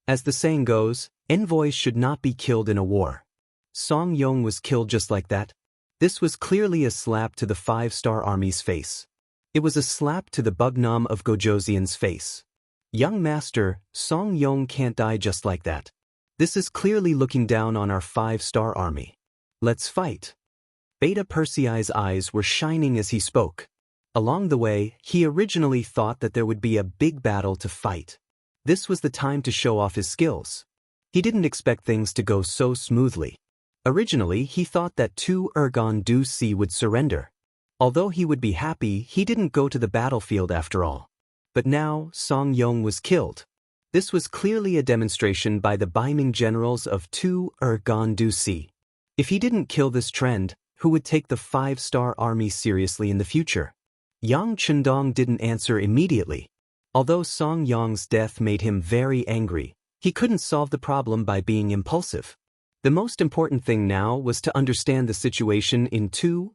As the saying goes, envoys should not be killed in a war. Song Yong was killed just like that. This was clearly a slap to the 5-star army's face. It was a slap to the Bugnam of Gojoseon's face. Young master, Song Yong can't die just like that. This is clearly looking down on our 5-star army. Let's fight. Beta Persei's eyes were shining as he spoke. Along the way, he originally thought that there would be a big battle to fight. This was the time to show off his skills. He didn't expect things to go so smoothly. Originally, he thought that 2 Du Si would surrender. Although he would be happy, he didn't go to the battlefield after all. But now, Song Yong was killed. This was clearly a demonstration by the Baiming generals of 2 Du Si. If he didn't kill this trend, who would take the 5-star army seriously in the future? Yang Chendong didn't answer immediately. Although Song Yong's death made him very angry, he couldn't solve the problem by being impulsive. The most important thing now was to understand the situation in 2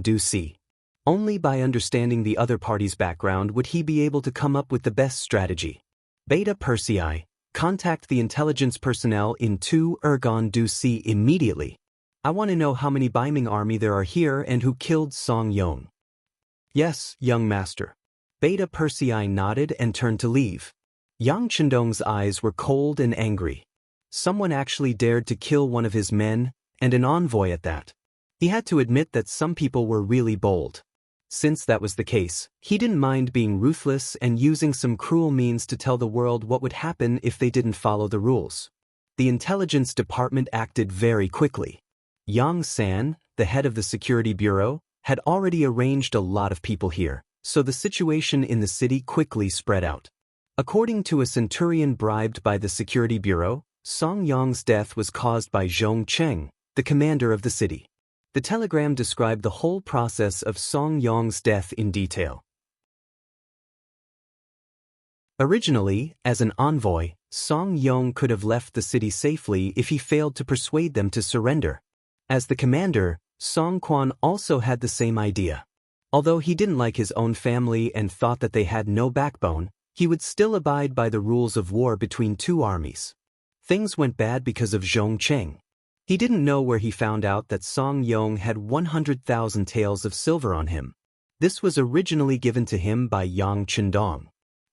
Du Si. Only by understanding the other party's background would he be able to come up with the best strategy. Beta Persei, contact the intelligence personnel in 2 Du Si immediately. I want to know how many Baiming army there are here and who killed Song Yong. Yes, young master. Beta Persei nodded and turned to leave. Yang Chendong's eyes were cold and angry. Someone actually dared to kill one of his men, and an envoy at that. He had to admit that some people were really bold. Since that was the case, he didn't mind being ruthless and using some cruel means to tell the world what would happen if they didn't follow the rules. The intelligence department acted very quickly. Yang San, the head of the security bureau, had already arranged a lot of people here, so the situation in the city quickly spread out. According to a centurion bribed by the security bureau, Song Yong's death was caused by Zhong Cheng, the commander of the city. The telegram described the whole process of Song Yong's death in detail. Originally, as an envoy, Song Yong could have left the city safely if he failed to persuade them to surrender. As the commander, Song Quan also had the same idea. Although he didn't like his own family and thought that they had no backbone, he would still abide by the rules of war between 2 armies. Things went bad because of Zhong Cheng. He didn't know where he found out that Song Yong had 100,000 taels of silver on him. This was originally given to him by Yang Chendong.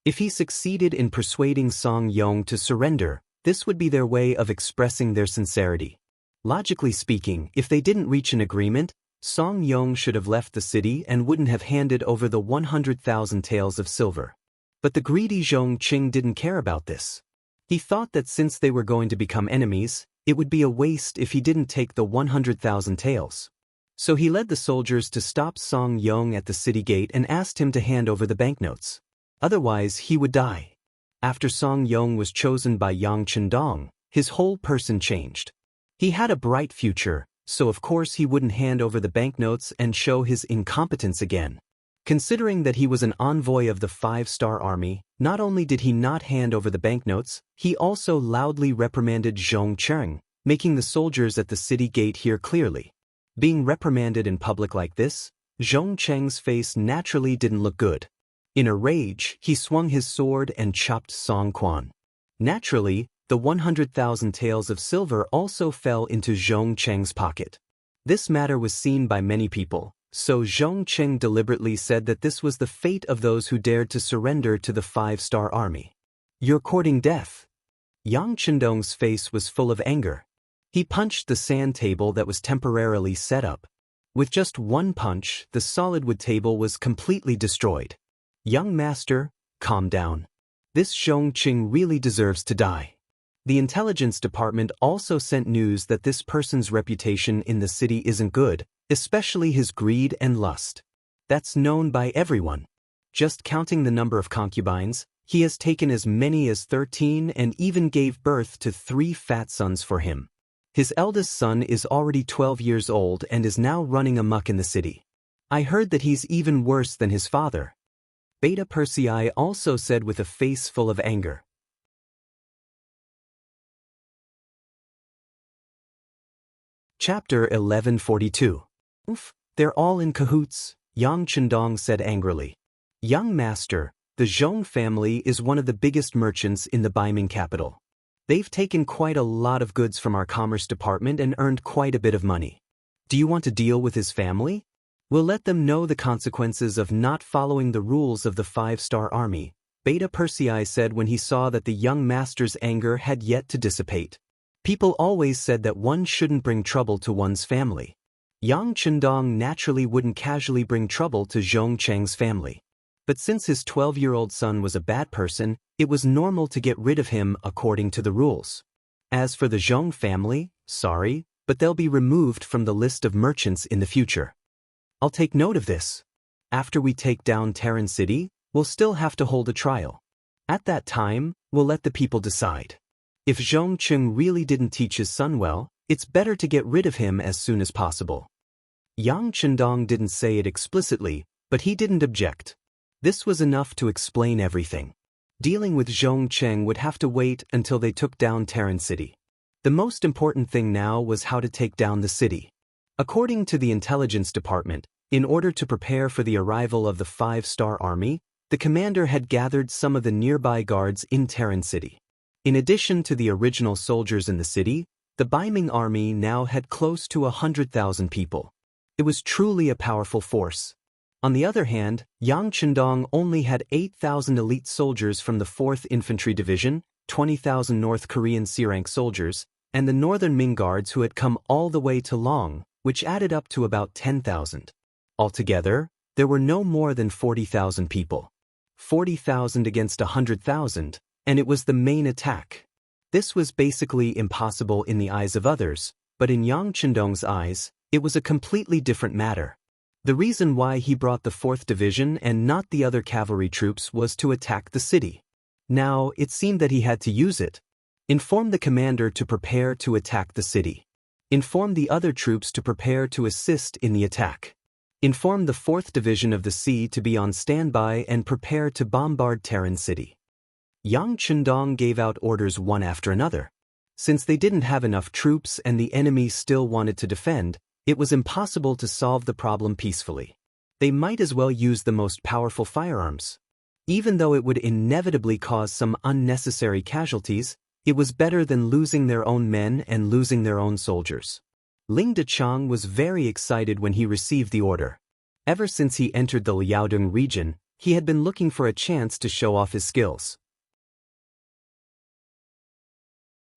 If he succeeded in persuading Song Yong to surrender, this would be their way of expressing their sincerity. Logically speaking, if they didn't reach an agreement, Song Yong should have left the city and wouldn't have handed over the 100,000 taels of silver. But the greedy Zhong Qing didn't care about this. He thought that since they were going to become enemies, it would be a waste if he didn't take the 100,000 taels. So he led the soldiers to stop Song Yong at the city gate and asked him to hand over the banknotes. Otherwise, he would die. After Song Yong was chosen by Yang Chendong, his whole person changed. He had a bright future, so of course he wouldn't hand over the banknotes and show his incompetence again. Considering that he was an envoy of the 5-star army, not only did he not hand over the banknotes, he also loudly reprimanded Zhong Cheng, making the soldiers at the city gate hear clearly. Being reprimanded in public like this, Zhong Cheng's face naturally didn't look good. In a rage, he swung his sword and chopped Song Quan. Naturally, the 100,000 taels of silver also fell into Zhong Cheng's pocket. This matter was seen by many people, so Zhong Cheng deliberately said that this was the fate of those who dared to surrender to the 5-star army. "You're courting death." Yang Chendong's face was full of anger. He punched the sand table that was temporarily set up. With just one punch, the solid wood table was completely destroyed. "Young master, calm down. This Zhong Qing really deserves to die." The intelligence department also sent news that this person's reputation in the city isn't good, especially his greed and lust. That's known by everyone. Just counting the number of concubines, he has taken as many as 13 and even gave birth to 3 fat sons for him. His eldest son is already 12 years old and is now running amok in the city. I heard that he's even worse than his father. Beta Persei also said with a face full of anger. Chapter 1142. "Oof, they're all in cahoots," Yang Chendong said angrily. "Young master, the Zhong family is one of the biggest merchants in the Baiming capital. They've taken quite a lot of goods from our commerce department and earned quite a bit of money. Do you want to deal with his family? We'll let them know the consequences of not following the rules of the 5-star army," Beta Persei said when he saw that the young master's anger had yet to dissipate. People always said that one shouldn't bring trouble to one's family. Yang Chendong naturally wouldn't casually bring trouble to Zhong Cheng's family. But since his 12-year-old son was a bad person, it was normal to get rid of him according to the rules. As for the Zhong family, sorry, but they'll be removed from the list of merchants in the future. I'll take note of this. After we take down Terran City, we'll still have to hold a trial. At that time, we'll let the people decide. If Zhong Qing really didn't teach his son well, it's better to get rid of him as soon as possible. Yang Chendong didn't say it explicitly, but he didn't object. This was enough to explain everything. Dealing with Zhong Cheng would have to wait until they took down Terran City. The most important thing now was how to take down the city. According to the intelligence department, in order to prepare for the arrival of the 5-star army, the commander had gathered some of the nearby guards in Terran City. In addition to the original soldiers in the city, the Baiming army now had close to 100,000 people. It was truly a powerful force. On the other hand, Yang Chendong only had 8,000 elite soldiers from the 4th Infantry Division, 20,000 North Korean C-rank soldiers, and the Northern Ming Guards who had come all the way to Long, which added up to about 10,000. Altogether, there were no more than 40,000 people. 40,000 against 100,000, and it was the main attack. This was basically impossible in the eyes of others, but in Yang Chendong's eyes, it was a completely different matter. The reason why he brought the 4th Division and not the other cavalry troops was to attack the city. Now, it seemed that he had to use it. Inform the commander to prepare to attack the city. Inform the other troops to prepare to assist in the attack. Inform the 4th Division of the Sea to be on standby and prepare to bombard Terran City. Yang Chendong gave out orders one after another. Since they didn't have enough troops and the enemy still wanted to defend, it was impossible to solve the problem peacefully. They might as well use the most powerful firearms. Even though it would inevitably cause some unnecessary casualties, It was better than losing their own men and losing their own soldiers. Ling Dechang was very excited when he received the order. Ever since he entered the Liaodong region, he had been looking for a chance to show off his skills.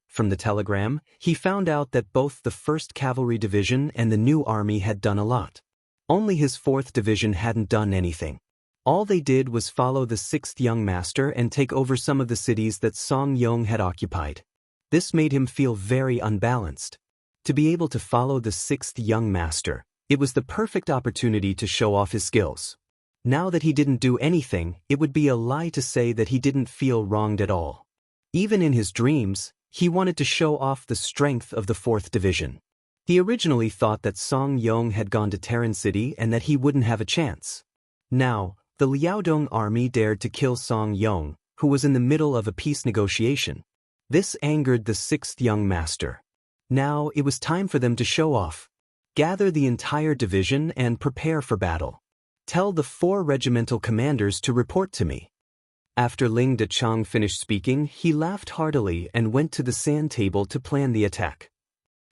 From the telegram, he found out that both the 1st Cavalry Division and the new army had done a lot. Only his 4th Division hadn't done anything. All they did was follow the 6th Young Master and take over some of the cities that Song Yong had occupied. This made him feel very unbalanced. To be able to follow the 6th Young Master, it was the perfect opportunity to show off his skills. Now that he didn't do anything, it would be a lie to say that he didn't feel wronged at all. Even in his dreams, he wanted to show off the strength of the 4th Division. He originally thought that Song Yong had gone to Terran City and that he wouldn't have a chance. Now, the Liaodong army dared to kill Song Yong, who was in the middle of a peace negotiation. This angered the 6th Young Master. Now it was time for them to show off. Gather the entire division and prepare for battle. Tell the 4 regimental commanders to report to me. After Ling Dechang finished speaking, he laughed heartily and went to the sand table to plan the attack.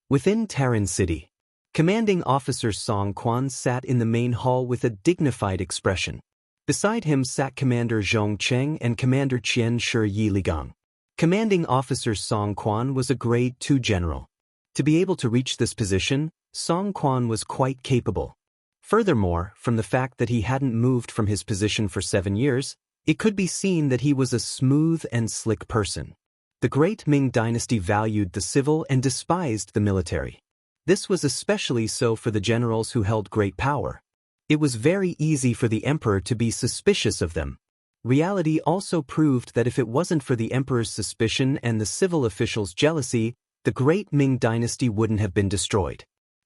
Within Terran City, Commanding Officer Song Quan sat in the main hall with a dignified expression. Beside him sat Commander Zhong Cheng and Commander Qian Shi Yiligang. Commanding Officer Song Quan was a Grade 2 general. To be able to reach this position, Song Quan was quite capable. Furthermore, from the fact that he hadn't moved from his position for 7 years, it could be seen that he was a smooth and slick person. The Great Ming Dynasty valued the civil and despised the military. This was especially so for the generals who held great power. It was very easy for the emperor to be suspicious of them. Reality also proved that if it wasn't for the emperor's suspicion and the civil officials' jealousy, the Great Ming Dynasty wouldn't have been destroyed.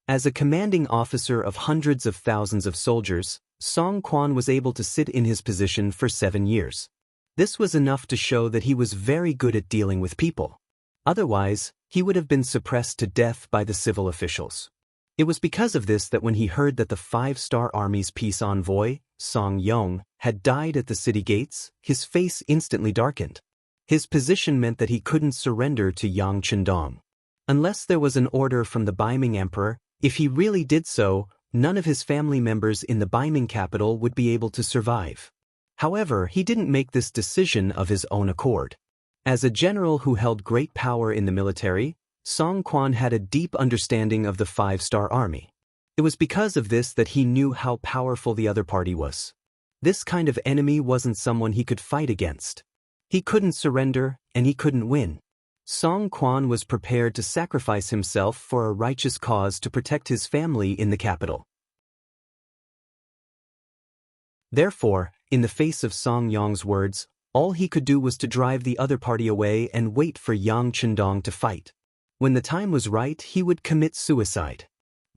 As a commanding officer of hundreds of thousands of soldiers, Song Quan was able to sit in his position for 7 years. This was enough to show that he was very good at dealing with people. Otherwise, he would have been suppressed to death by the civil officials. It was because of this that when he heard that the 5-star Army's peace envoy, Song Yong, had died at the city gates, his face instantly darkened. His position meant that he couldn't surrender to Yang Chendong. Unless there was an order from the Baiming Emperor, if he really did so, none of his family members in the Baiming capital would be able to survive. However, he didn't make this decision of his own accord. As a general who held great power in the military, Song Quan had a deep understanding of the 5-star army. It was because of this that he knew how powerful the other party was. This kind of enemy wasn't someone he could fight against. He couldn't surrender, and he couldn't win. Song Quan was prepared to sacrifice himself for a righteous cause to protect his family in the capital. Therefore, in the face of Song Yong's words, all he could do was to drive the other party away and wait for Yang Chendong to fight. When the time was right, he would commit suicide.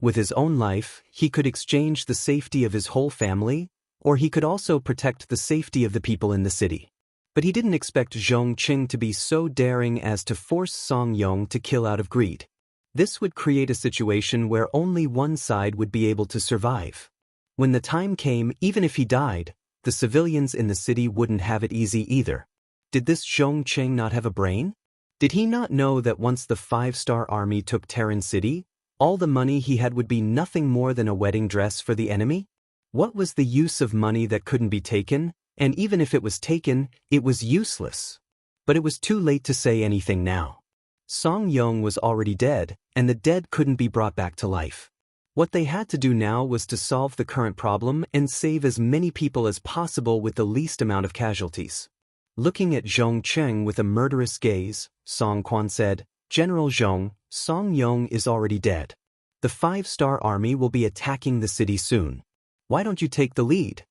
With his own life, he could exchange the safety of his whole family, or he could also protect the safety of the people in the city. But he didn't expect Zhong Qing to be so daring as to force Song Yong to kill out of greed. This would create a situation where only one side would be able to survive. When the time came, even if he died, the civilians in the city wouldn't have it easy either. Did this Zhong Qing not have a brain? Did he not know that once the 5-star army took Terran City, all the money he had would be nothing more than a wedding dress for the enemy? What was the use of money that couldn't be taken, and even if it was taken, it was useless? But it was too late to say anything now. Song Yong was already dead, and the dead couldn't be brought back to life. What they had to do now was to solve the current problem and save as many people as possible with the least amount of casualties. Looking at Zhong Cheng with a murderous gaze, Song Quan said, "General Zhong, Song Yong is already dead. The 5-star army will be attacking the city soon. Why don't you take the lead?"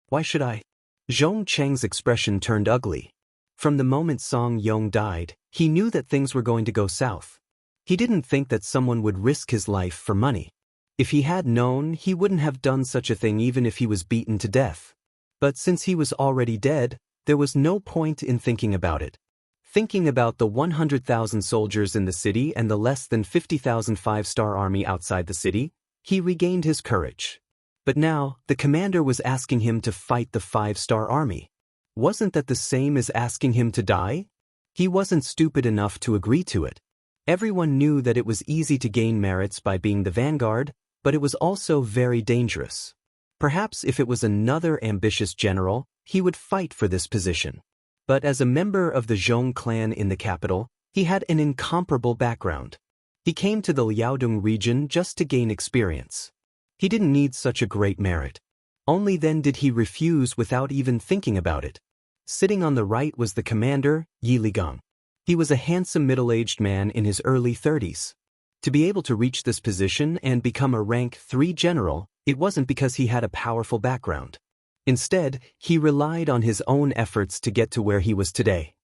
"Why should I?" Zhong Cheng's expression turned ugly. From the moment Song Yong died, he knew that things were going to go south. He didn't think that someone would risk his life for money. If he had known, he wouldn't have done such a thing even if he was beaten to death. But since he was already dead, there was no point in thinking about it. Thinking about the 100,000 soldiers in the city and the less than 50,000 5-star army outside the city, he regained his courage. But now, the commander was asking him to fight the 5-star army. Wasn't that the same as asking him to die? He wasn't stupid enough to agree to it. Everyone knew that it was easy to gain merits by being the vanguard, but it was also very dangerous. Perhaps if it was another ambitious general, he would fight for this position. But as a member of the Zhong clan in the capital, he had an incomparable background. He came to the Liaodong region just to gain experience. He didn't need such a great merit. Only then did he refuse without even thinking about it. Sitting on the right was the commander, Yi Ligang. He was a handsome middle-aged man in his early 30s. To be able to reach this position and become a rank 3 general, it wasn't because he had a powerful background. Instead, he relied on his own efforts to get to where he was today.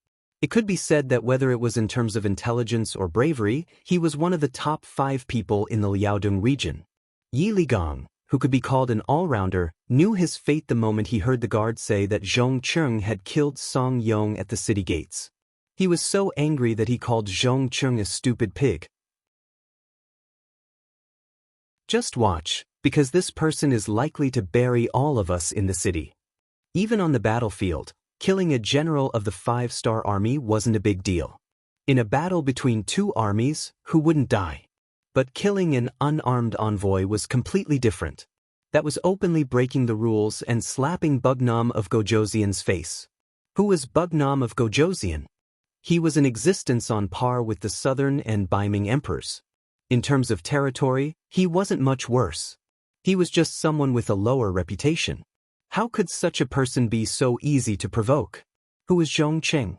It could be said that whether it was in terms of intelligence or bravery, he was one of the top 5 people in the Liaodong region. Yi Ligang, who could be called an all-rounder, knew his fate the moment he heard the guard say that Zhong Cheng had killed Song Yong at the city gates. He was so angry that he called Zhong Cheng a stupid pig. Just watch, because this person is likely to bury all of us in the city. Even on the battlefield, killing a general of the 5-star army wasn't a big deal. In a battle between 2 armies, who wouldn't die? But killing an unarmed envoy was completely different. That was openly breaking the rules and slapping Bugnam of Gojoseon's face. Who was Bugnam of Gojoseon? He was in existence on par with the southern and Baiming emperors. In terms of territory, he wasn't much worse. He was just someone with a lower reputation. How could such a person be so easy to provoke? Who was Zhong Cheng?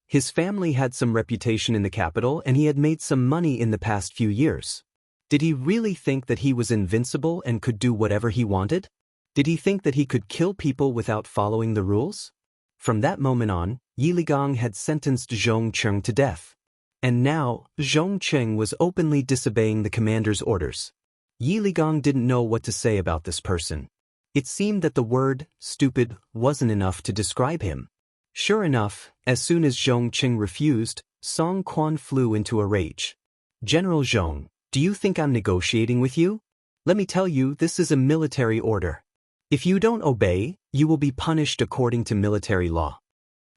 His family had some reputation in the capital and he had made some money in the past few years. Did he really think that he was invincible and could do whatever he wanted? Did he think that he could kill people without following the rules? From that moment on, Yi Ligang had sentenced Zhong Cheng to death. And now, Zhong Cheng was openly disobeying the commander's orders. Yi Ligang didn't know what to say about this person. It seemed that the word, stupid, wasn't enough to describe him. Sure enough, as soon as Zhong Cheng refused, Song Quan flew into a rage. General Zhong, do you think I'm negotiating with you? Let me tell you, this is a military order. If you don't obey, you will be punished according to military law.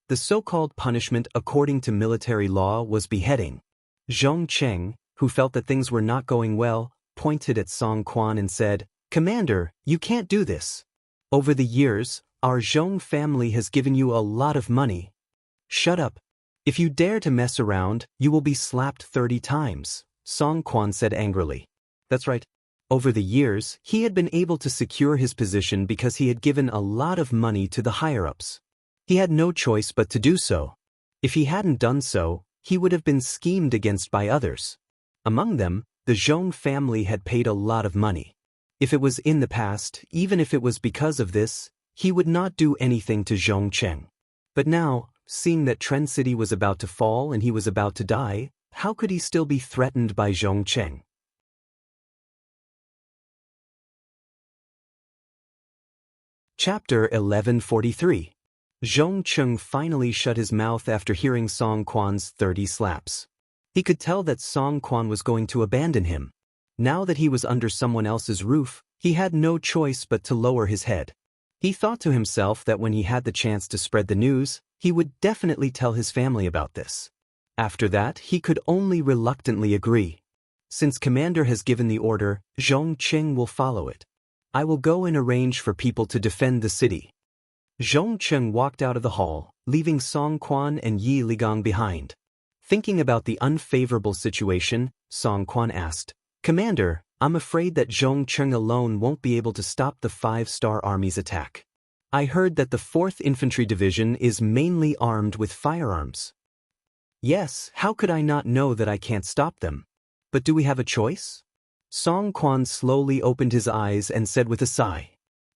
The so-called punishment according to military law was beheading. Zhong Cheng, who felt that things were not going well, pointed at Song Quan and said, "Commander, you can't do this. Over the years, our Zhong family has given you a lot of money. Shut up. If you dare to mess around, you will be slapped 30 times, Song Quan said angrily. That's right. Over the years, he had been able to secure his position because he had given a lot of money to the higher-ups. He had no choice but to do so. If he hadn't done so, he would have been schemed against by others. Among them, the Zhong family had paid a lot of money. If it was in the past, even if it was because of this, he would not do anything to Zhong Cheng. But now, seeing that Tren City was about to fall and he was about to die, how could he still be threatened by Zhong Cheng? Chapter 1143. Zhong Cheng finally shut his mouth after hearing Song Quan's 30 slaps. He could tell that Song Quan was going to abandon him. Now that he was under someone else's roof, he had no choice but to lower his head. He thought to himself that when he had the chance to spread the news, he would definitely tell his family about this. After that, he could only reluctantly agree. Since Commander has given the order, Zhong Cheng will follow it. I will go and arrange for people to defend the city. Zhong Cheng walked out of the hall, leaving Song Quan and Yi Ligang behind. Thinking about the unfavorable situation, Song Quan asked, "Commander, I'm afraid that Zhong Cheng alone won't be able to stop the 5-star army's attack. I heard that the 4th Infantry Division is mainly armed with firearms." "Yes, how could I not know that I can't stop them? But do we have a choice?" Song Quan slowly opened his eyes and said with a sigh.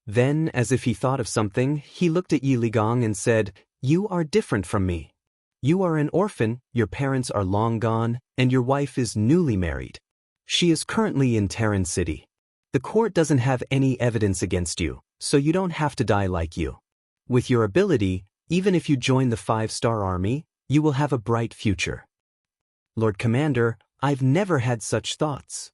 Then, as if he thought of something, he looked at Yi Ligang and said, "You are different from me. You are an orphan, your parents are long gone, and your wife is newly married. She is currently in Terran City. The court doesn't have any evidence against you, so you don't have to die like you. With your ability, even if you join the 5-star army, you will have a bright future." "Lord Commander, I've never had such thoughts."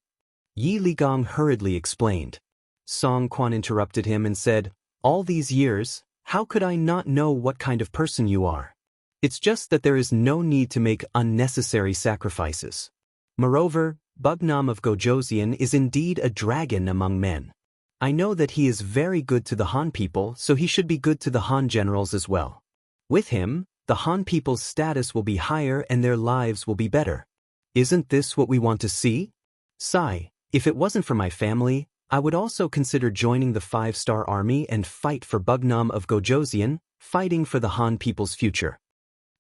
Yi Ligang hurriedly explained. Song Quan interrupted him and said, "All these years, how could I not know what kind of person you are? It's just that there is no need to make unnecessary sacrifices. Moreover, Bugnam of Gojosian is indeed a dragon among men. I know that he is very good to the Han people, so he should be good to the Han generals as well. With him, the Han people's status will be higher and their lives will be better. Isn't this what we want to see? Sigh, if it wasn't for my family, I would also consider joining the 5-star army and fight for Bugnam of Gojosian, fighting for the Han people's future.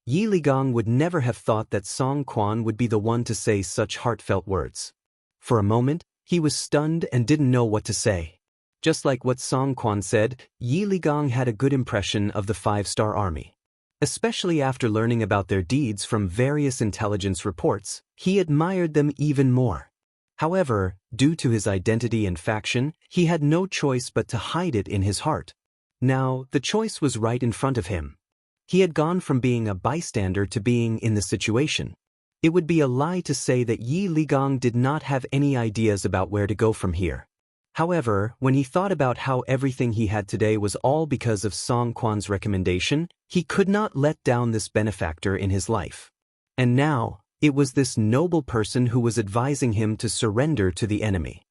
Yi Ligang would never have thought that Song Quan would be the one to say such heartfelt words. For a moment, he was stunned and didn't know what to say. Just like what Song Quan said, Yi Ligang had a good impression of the 5-star army. Especially after learning about their deeds from various intelligence reports, he admired them even more. However, due to his identity and faction, he had no choice but to hide it in his heart. Now, the choice was right in front of him. He had gone from being a bystander to being in the situation. It would be a lie to say that Yi Ligang did not have any ideas about where to go from here. However, when he thought about how everything he had today was all because of Song Quan's recommendation, he could not let down this benefactor in his life. And now, it was this noble person who was advising him to surrender to the enemy.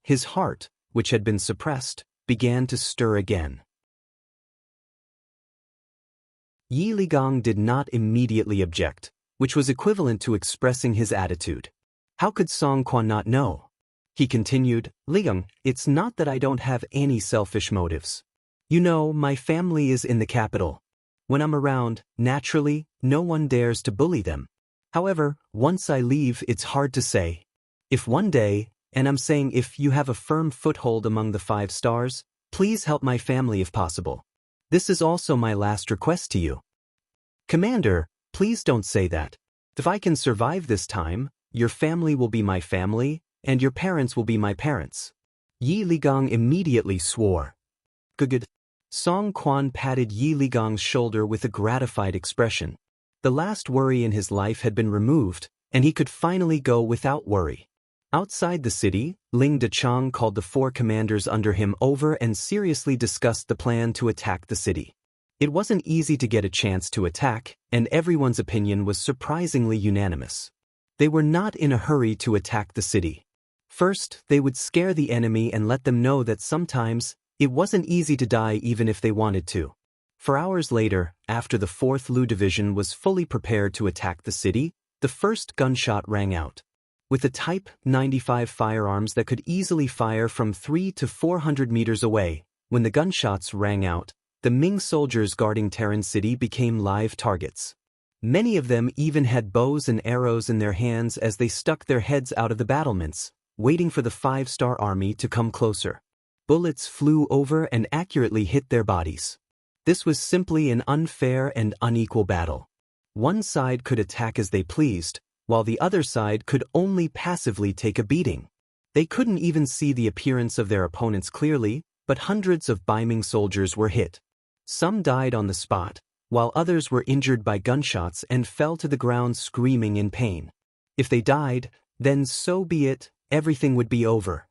His heart, which had been suppressed, began to stir again. Yi Ligang did not immediately object, which was equivalent to expressing his attitude. How could Song Quan not know? He continued, Ligang, it's not that I don't have any selfish motives. You know, my family is in the capital. When I'm around, naturally, no one dares to bully them. However, once I leave, it's hard to say. If one day, and I'm saying if you have a firm foothold among the 5 stars, please help my family if possible. This is also my last request to you. Commander, please don't say that. If I can survive this time, your family will be my family, and your parents will be my parents. Yi Ligang immediately swore. Good. Song Quan patted Yi Ligang's shoulder with a gratified expression. The last worry in his life had been removed, and he could finally go without worry. Outside the city, Ling Dechang called the 4 commanders under him over and seriously discussed the plan to attack the city. It wasn't easy to get a chance to attack, and everyone's opinion was surprisingly unanimous. They were not in a hurry to attack the city. First, they would scare the enemy and let them know that sometimes, it wasn't easy to die even if they wanted to. For hours later, after the 4th Lu Division was fully prepared to attack the city, the first gunshot rang out. With the Type 95 firearms that could easily fire from 300 to 400 meters away, when the gunshots rang out, the Ming soldiers guarding Terran City became live targets. Many of them even had bows and arrows in their hands as they stuck their heads out of the battlements, waiting for the 5-star army to come closer. Bullets flew over and accurately hit their bodies. This was simply an unfair and unequal battle. One side could attack as they pleased, while the other side could only passively take a beating. They couldn't even see the appearance of their opponents clearly, but hundreds of Beiming soldiers were hit. Some died on the spot, while others were injured by gunshots and fell to the ground screaming in pain. If they died, then so be it, everything would be over.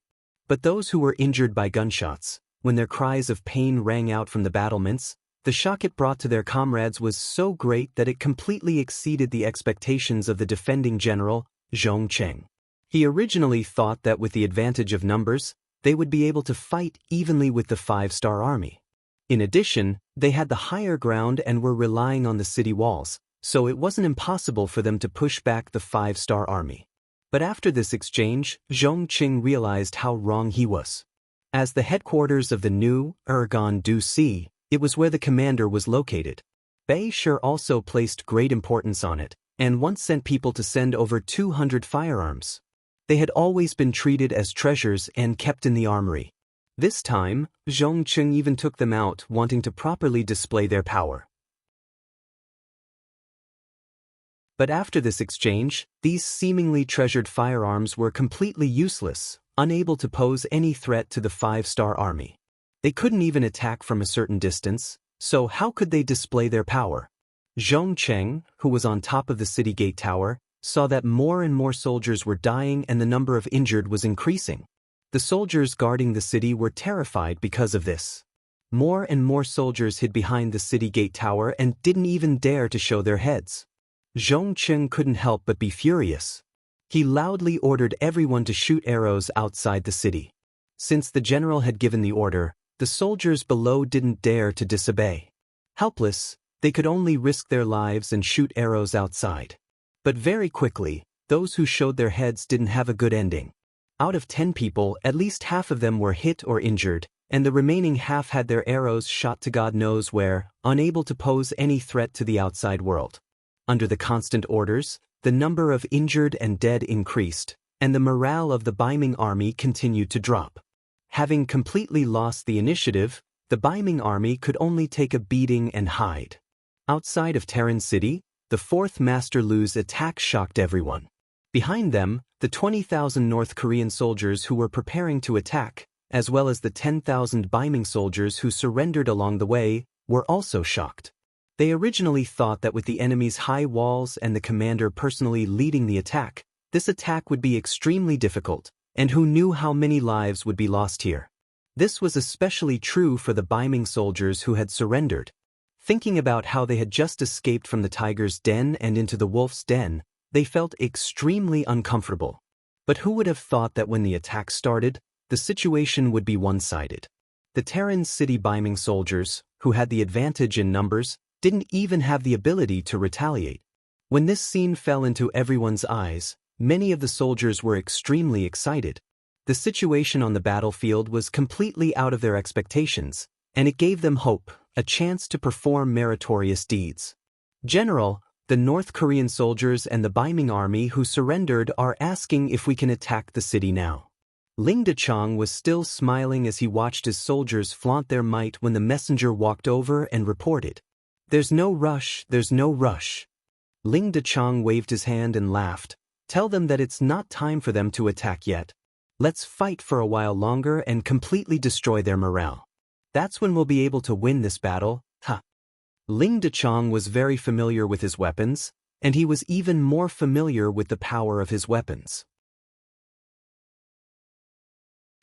But those who were injured by gunshots, when their cries of pain rang out from the battlements, the shock it brought to their comrades was so great that it completely exceeded the expectations of the defending general, Zhong Cheng. He originally thought that with the advantage of numbers, they would be able to fight evenly with the 5-star army. In addition, they had the higher ground and were relying on the city walls, so it wasn't impossible for them to push back the 5-star army. But after this exchange, Zhong Cheng realized how wrong he was. As the headquarters of the new Ergon Du Si, it was where the commander was located. Bei Shi also placed great importance on it, and once sent people to send over 200 firearms. They had always been treated as treasures and kept in the armory. This time, Zhong Cheng even took them out, wanting to properly display their power. But after this exchange, these seemingly treasured firearms were completely useless, unable to pose any threat to the 5-star army. They couldn't even attack from a certain distance, so how could they display their power? Zhong Cheng, who was on top of the city gate tower, saw that more and more soldiers were dying and the number of injured was increasing. The soldiers guarding the city were terrified because of this. More and more soldiers hid behind the city gate tower and didn't even dare to show their heads. Zhongcheng couldn't help but be furious. He loudly ordered everyone to shoot arrows outside the city. Since the general had given the order, the soldiers below didn't dare to disobey. Helpless, they could only risk their lives and shoot arrows outside. But very quickly, those who showed their heads didn't have a good ending. Out of 10 people, at least half of them were hit or injured, and the remaining half had their arrows shot to God knows where, unable to pose any threat to the outside world. Under the constant orders, the number of injured and dead increased, and the morale of the Baiming army continued to drop. Having completely lost the initiative, the Baiming army could only take a beating and hide. Outside of Terran City, the 4th Master Lu's attack shocked everyone. Behind them, the 20,000 North Korean soldiers who were preparing to attack, as well as the 10,000 Baiming soldiers who surrendered along the way, were also shocked. They originally thought that with the enemy's high walls and the commander personally leading the attack, this attack would be extremely difficult, and who knew how many lives would be lost here. This was especially true for the Baiming soldiers who had surrendered. Thinking about how they had just escaped from the tiger's den and into the wolf's den, they felt extremely uncomfortable. But who would have thought that when the attack started, the situation would be one-sided? The Terran City Baiming soldiers, who had the advantage in numbers, didn't even have the ability to retaliate. When this scene fell into everyone's eyes, many of the soldiers were extremely excited. The situation on the battlefield was completely out of their expectations, and it gave them hope, a chance to perform meritorious deeds. General, the North Korean soldiers and the Baiming army who surrendered are asking if we can attack the city now. Ling Dechang was still smiling as he watched his soldiers flaunt their might when the messenger walked over and reported, "There's no rush, there's no rush." Ling Dechang waved his hand and laughed. "Tell them that it's not time for them to attack yet. Let's fight for a while longer and completely destroy their morale. That's when we'll be able to win this battle, ha." Ling Dechang was very familiar with his weapons, and he was even more familiar with the power of his weapons.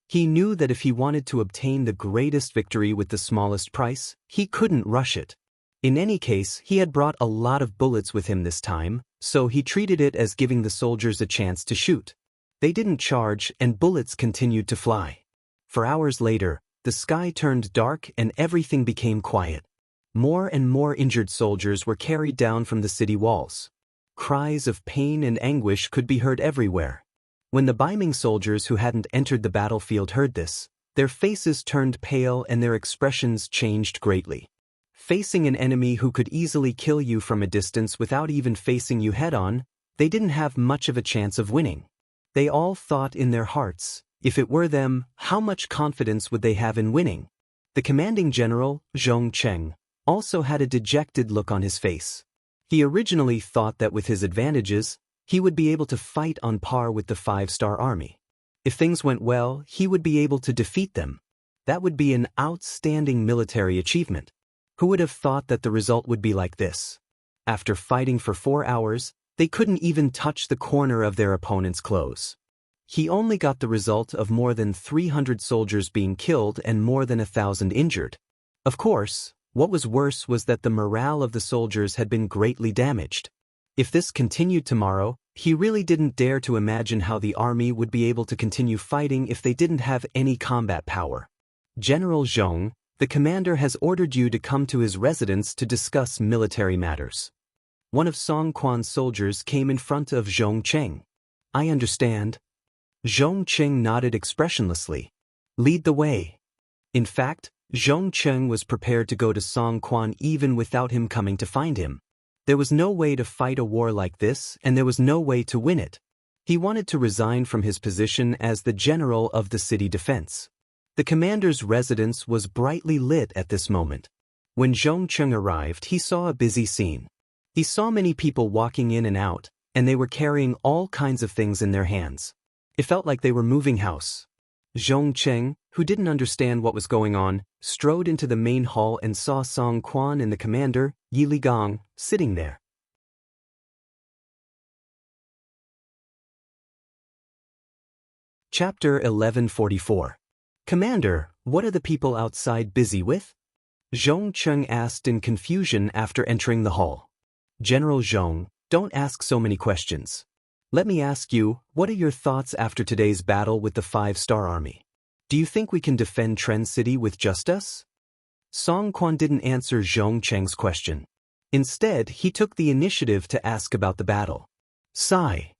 He knew that if he wanted to obtain the greatest victory with the smallest price, he couldn't rush it. In any case, he had brought a lot of bullets with him this time, so he treated it as giving the soldiers a chance to shoot. They didn't charge, and bullets continued to fly. For hours later, the sky turned dark and everything became quiet. More and more injured soldiers were carried down from the city walls. Cries of pain and anguish could be heard everywhere. When the Baiming soldiers who hadn't entered the battlefield heard this, their faces turned pale and their expressions changed greatly. Facing an enemy who could easily kill you from a distance without even facing you head-on, they didn't have much of a chance of winning. They all thought in their hearts, if it were them, how much confidence would they have in winning? The commanding general, Zhongcheng, also had a dejected look on his face. He originally thought that with his advantages, he would be able to fight on par with the 5-star army. If things went well, he would be able to defeat them. That would be an outstanding military achievement. Who would have thought that the result would be like this? After fighting for 4 hours, they couldn't even touch the corner of their opponent's clothes. He only got the result of more than 300 soldiers being killed and more than 1,000 injured. Of course, what was worse was that the morale of the soldiers had been greatly damaged. If this continued tomorrow, he really didn't dare to imagine how the army would be able to continue fighting if they didn't have any combat power. "General Zhong, the commander has ordered you to come to his residence to discuss military matters." One of Song Quan's soldiers came in front of Zhongcheng. "I understand." Zhongcheng nodded expressionlessly. "Lead the way." In fact, Zhongcheng was prepared to go to Song Quan even without him coming to find him. There was no way to fight a war like this, and there was no way to win it. He wanted to resign from his position as the general of the city defense. The commander's residence was brightly lit at this moment. When Zhongcheng arrived, he saw a busy scene. He saw many people walking in and out, and they were carrying all kinds of things in their hands. It felt like they were moving house. Zhongcheng, who didn't understand what was going on, strode into the main hall and saw Song Quan and the commander, Yi Ligang, sitting there. Chapter 1144. "Commander, what are the people outside busy with?" Zhong Cheng asked in confusion after entering the hall. General Zhong, don't ask so many questions. Let me ask you, what are your thoughts after today's battle with the 5-star army? Do you think we can defend Tren City with just us? Song Quan didn't answer Zhong Cheng's question. Instead, he took the initiative to ask about the battle. Sigh.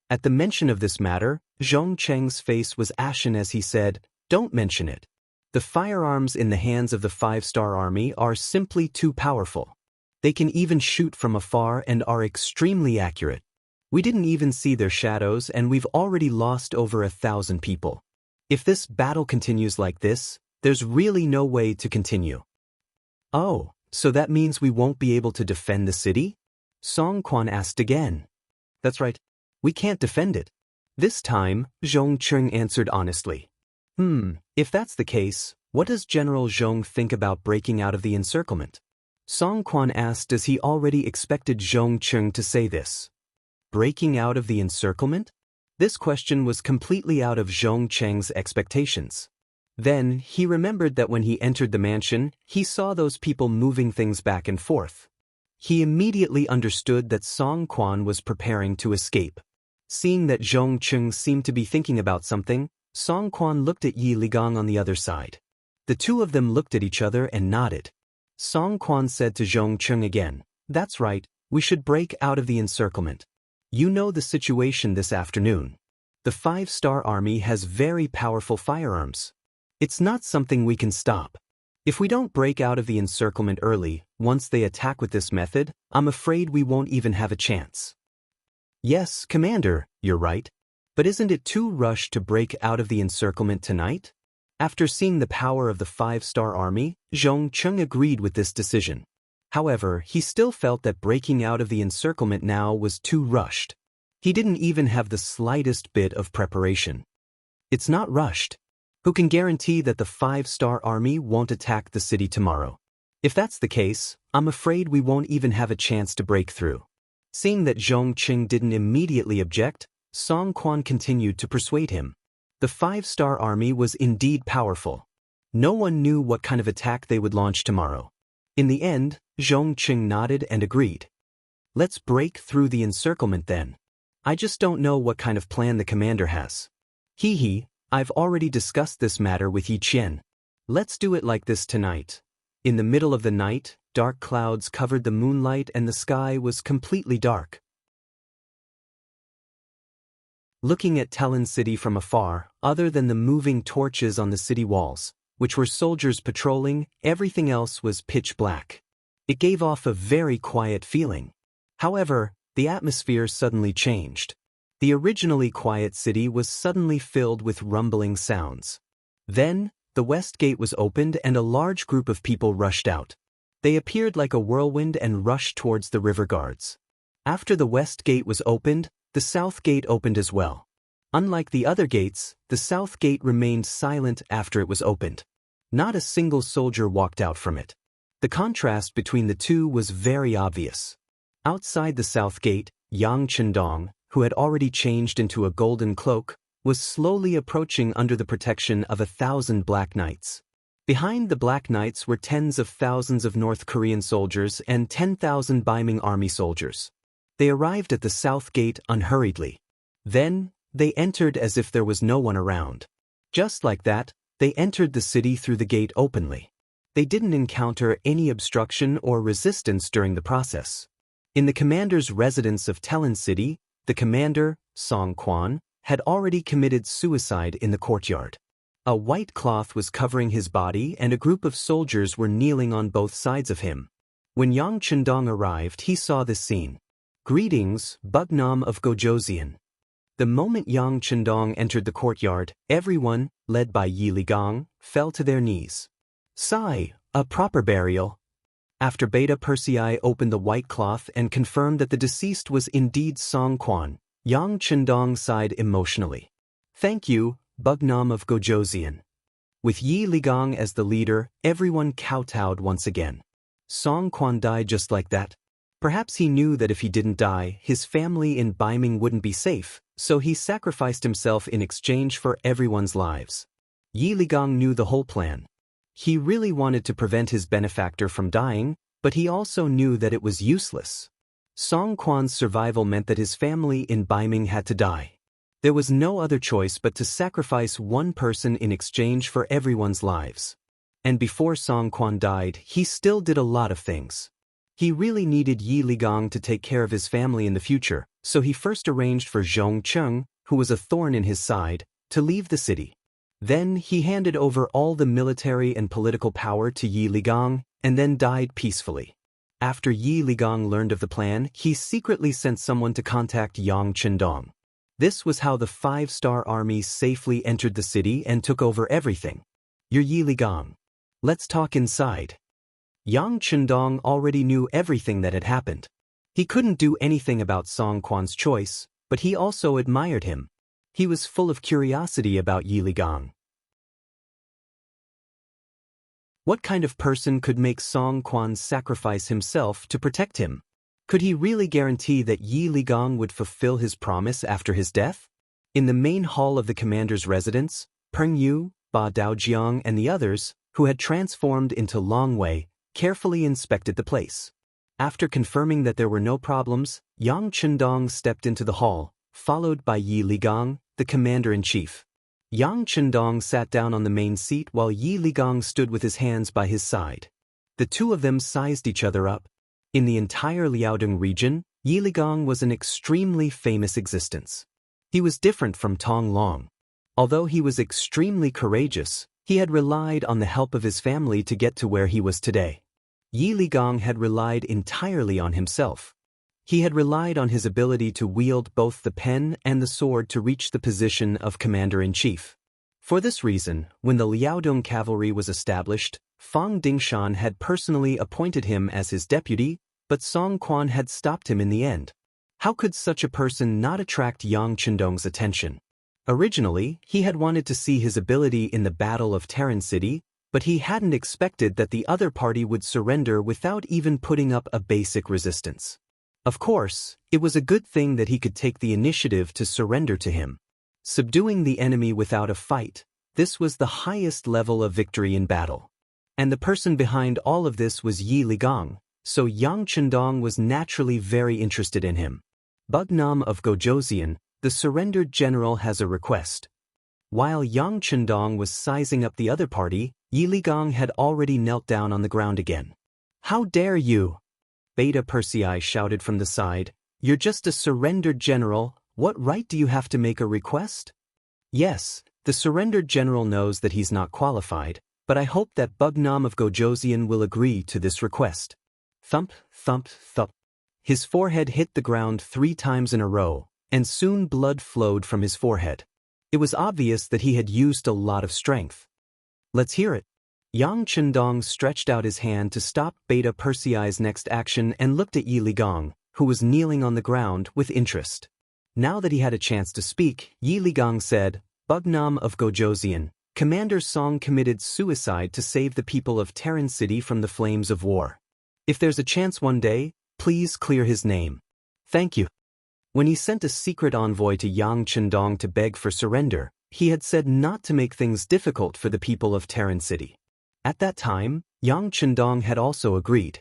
At the mention of this matter, Zhong Cheng's face was ashen as he said, "Don't mention it. The firearms in the hands of the 5-star army are simply too powerful. They can even shoot from afar and are extremely accurate. We didn't even see their shadows and we've already lost over 1,000 people. If this battle continues like this, there's really no way to continue." Oh, so that means we won't be able to defend the city? Song Quan asked again. That's right. We can't defend it. This time, Zhong Cheng answered honestly. If that's the case, what does General Zhong think about breaking out of the encirclement? Song Quan asked as he already expected Zhong Cheng to say this. Breaking out of the encirclement? This question was completely out of Zhong Cheng's expectations. Then, he remembered that when he entered the mansion, he saw those people moving things back and forth. He immediately understood that Song Quan was preparing to escape. Seeing that Zhong Cheng seemed to be thinking about something, Song Quan looked at Yi Ligang on the other side. The two of them looked at each other and nodded. Song Quan said to Zhong Cheng again, "That's right, we should break out of the encirclement. You know the situation this afternoon. The 5-star army has very powerful firearms. It's not something we can stop. If we don't break out of the encirclement early, once they attack with this method, I'm afraid we won't even have a chance." Yes, Commander, you're right. But isn't it too rushed to break out of the encirclement tonight? After seeing the power of the 5-star army, Zhong Cheng agreed with this decision. However, he still felt that breaking out of the encirclement now was too rushed. He didn't even have the slightest bit of preparation. It's not rushed. Who can guarantee that the 5-star army won't attack the city tomorrow? If that's the case, I'm afraid we won't even have a chance to break through. Seeing that Zhong Cheng didn't immediately object, Song Quan continued to persuade him. The 5-star army was indeed powerful. No one knew what kind of attack they would launch tomorrow. In the end, Zhong Cheng nodded and agreed. Let's break through the encirclement then. I just don't know what kind of plan the commander has. I've already discussed this matter with Yi Qian. Let's do it like this tonight. In the middle of the night, dark clouds covered the moonlight and the sky was completely dark. Looking at Talon City from afar, other than the moving torches on the city walls, which were soldiers patrolling, everything else was pitch black. It gave off a very quiet feeling. However, the atmosphere suddenly changed. The originally quiet city was suddenly filled with rumbling sounds. Then, the west gate was opened and a large group of people rushed out. They appeared like a whirlwind and rushed towards the river guards. After the west gate was opened, the south gate opened as well. Unlike the other gates, the south gate remained silent after it was opened. Not a single soldier walked out from it. The contrast between the two was very obvious. Outside the south gate, Yang Chendong, who had already changed into a golden cloak, was slowly approaching under the protection of 1,000 Black Knights. Behind the Black Knights were tens of thousands of North Korean soldiers and 10,000 Baiming army soldiers. They arrived at the south gate unhurriedly. Then, they entered as if there was no one around. Just like that, they entered the city through the gate openly. They didn't encounter any obstruction or resistance during the process. In the commander's residence of Talon City, the commander, Song Quan, had already committed suicide in the courtyard. A white cloth was covering his body and a group of soldiers were kneeling on both sides of him. When Yang Chendong arrived, he saw this scene. Greetings, Bugnam of Gojoseon. The moment Yang Chendong entered the courtyard, everyone, led by Yi Ligang, fell to their knees. Sigh, a proper burial. After Beta Persei opened the white cloth and confirmed that the deceased was indeed Song Quan, Yang Chendong sighed emotionally. Thank you, Bugnam of Gojoseon. With Yi Ligang as the leader, everyone kowtowed once again. Song Quan died just like that. Perhaps he knew that if he didn't die, his family in Baiming wouldn't be safe, so he sacrificed himself in exchange for everyone's lives. Yi Ligang knew the whole plan. He really wanted to prevent his benefactor from dying, but he also knew that it was useless. Song Quan's survival meant that his family in Baiming had to die. There was no other choice but to sacrifice one person in exchange for everyone's lives. And before Song Quan died, he still did a lot of things. He really needed Yi Ligong to take care of his family in the future, so he first arranged for Zhong Cheng, who was a thorn in his side, to leave the city. Then he handed over all the military and political power to Yi Ligong, and then died peacefully. After Yi Ligong learned of the plan, he secretly sent someone to contact Yang Chendong. This was how the 5-star army safely entered the city and took over everything. You're Yi Ligong. Let's talk inside. Yang Chendong already knew everything that had happened. He couldn't do anything about Song Quan's choice, but he also admired him. He was full of curiosity about Yi Ligong. What kind of person could make Song Quan sacrifice himself to protect him? Could he really guarantee that Yi Ligong would fulfill his promise after his death? In the main hall of the commander's residence, Peng Yu, Ba Daojiang and the others, who had transformed into Long Wei, carefully inspected the place. After confirming that there were no problems, Yang Chendong stepped into the hall, followed by Yi Ligong, the commander-in-chief. Yang Chendong sat down on the main seat while Yi Ligong stood with his hands by his side. The two of them sized each other up. In the entire Liaodong region, Yi Ligong was an extremely famous existence. He was different from Tong Long. Although he was extremely courageous, he had relied on the help of his family to get to where he was today. Yi Ligong had relied entirely on himself. He had relied on his ability to wield both the pen and the sword to reach the position of commander-in-chief. For this reason, when the Liaodong cavalry was established, Fang Dingshan had personally appointed him as his deputy, but Song Quan had stopped him in the end. How could such a person not attract Yang Chendong's attention? Originally, he had wanted to see his ability in the Battle of Terran City, but he hadn't expected that the other party would surrender without even putting up a basic resistance. Of course, it was a good thing that he could take the initiative to surrender to him. Subduing the enemy without a fight, this was the highest level of victory in battle. And the person behind all of this was Yi Ligong, so Yang Chendong was naturally very interested in him. Bugnam of Gojoseon, the surrendered general, has a request. While Yang Chendong was sizing up the other party, Yi Ligong had already knelt down on the ground again. How dare you? Beta Persei shouted from the side. You're just a surrendered general, what right do you have to make a request? Yes, the surrendered general knows that he's not qualified, but I hope that Bugnam of Gojoseon will agree to this request. Thump, thump, thump. His forehead hit the ground 3 times in a row, and soon blood flowed from his forehead. It was obvious that he had used a lot of strength. Let's hear it. Yang Chendong stretched out his hand to stop Beta Persei's next action and looked at Yi Ligong, who was kneeling on the ground, with interest. Now that he had a chance to speak, Yi Ligong said, Bugnam of Gojoseon, Commander Song committed suicide to save the people of Terran City from the flames of war. If there's a chance one day, please clear his name. Thank you. When he sent a secret envoy to Yang Chendong to beg for surrender, he had said not to make things difficult for the people of Terran City. At that time, Yang Chendong had also agreed.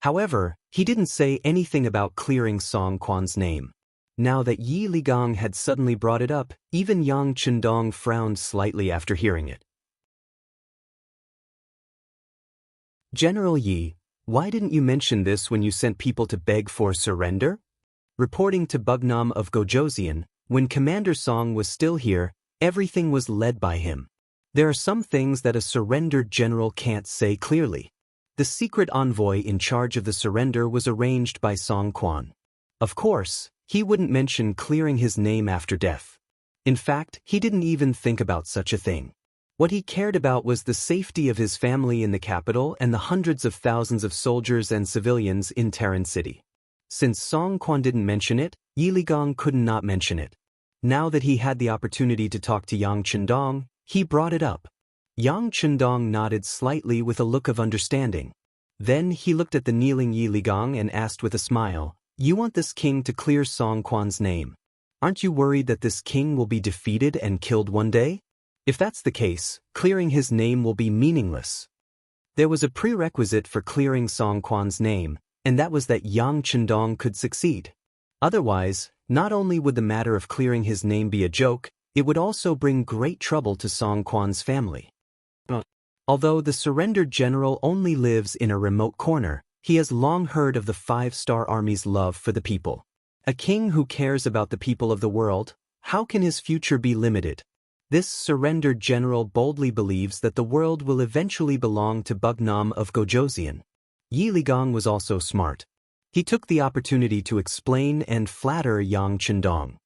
However, he didn't say anything about clearing Song Quan's name. Now that Yi Ligong had suddenly brought it up, even Yang Chendong frowned slightly after hearing it. General Yi, why didn't you mention this when you sent people to beg for surrender? Reporting to Bugnam of Gojoseon, when Commander Song was still here, everything was led by him. There are some things that a surrendered general can't say clearly. The secret envoy in charge of the surrender was arranged by Song Quan. Of course, he wouldn't mention clearing his name after death. In fact, he didn't even think about such a thing. What he cared about was the safety of his family in the capital and the hundreds of thousands of soldiers and civilians in Terran City. Since Song Quan didn't mention it, Yi Ligong could not mention it. Now that he had the opportunity to talk to Yang Chendong, he brought it up. Yang Chendong nodded slightly with a look of understanding. Then he looked at the kneeling Yi Ligong and asked with a smile, You want this king to clear Song Quan's name. Aren't you worried that this king will be defeated and killed one day? If that's the case, clearing his name will be meaningless. There was a prerequisite for clearing Song Quan's name, and that was that Yang Chendong could succeed. Otherwise, not only would the matter of clearing his name be a joke, it would also bring great trouble to Song Quan's family. Although the surrendered general only lives in a remote corner, he has long heard of the Five-Star Army's love for the people. A king who cares about the people of the world, how can his future be limited? This surrendered general boldly believes that the world will eventually belong to Bugnam of Gojoseon. Yi Ligong was also smart. He took the opportunity to explain and flatter Yang Chendong.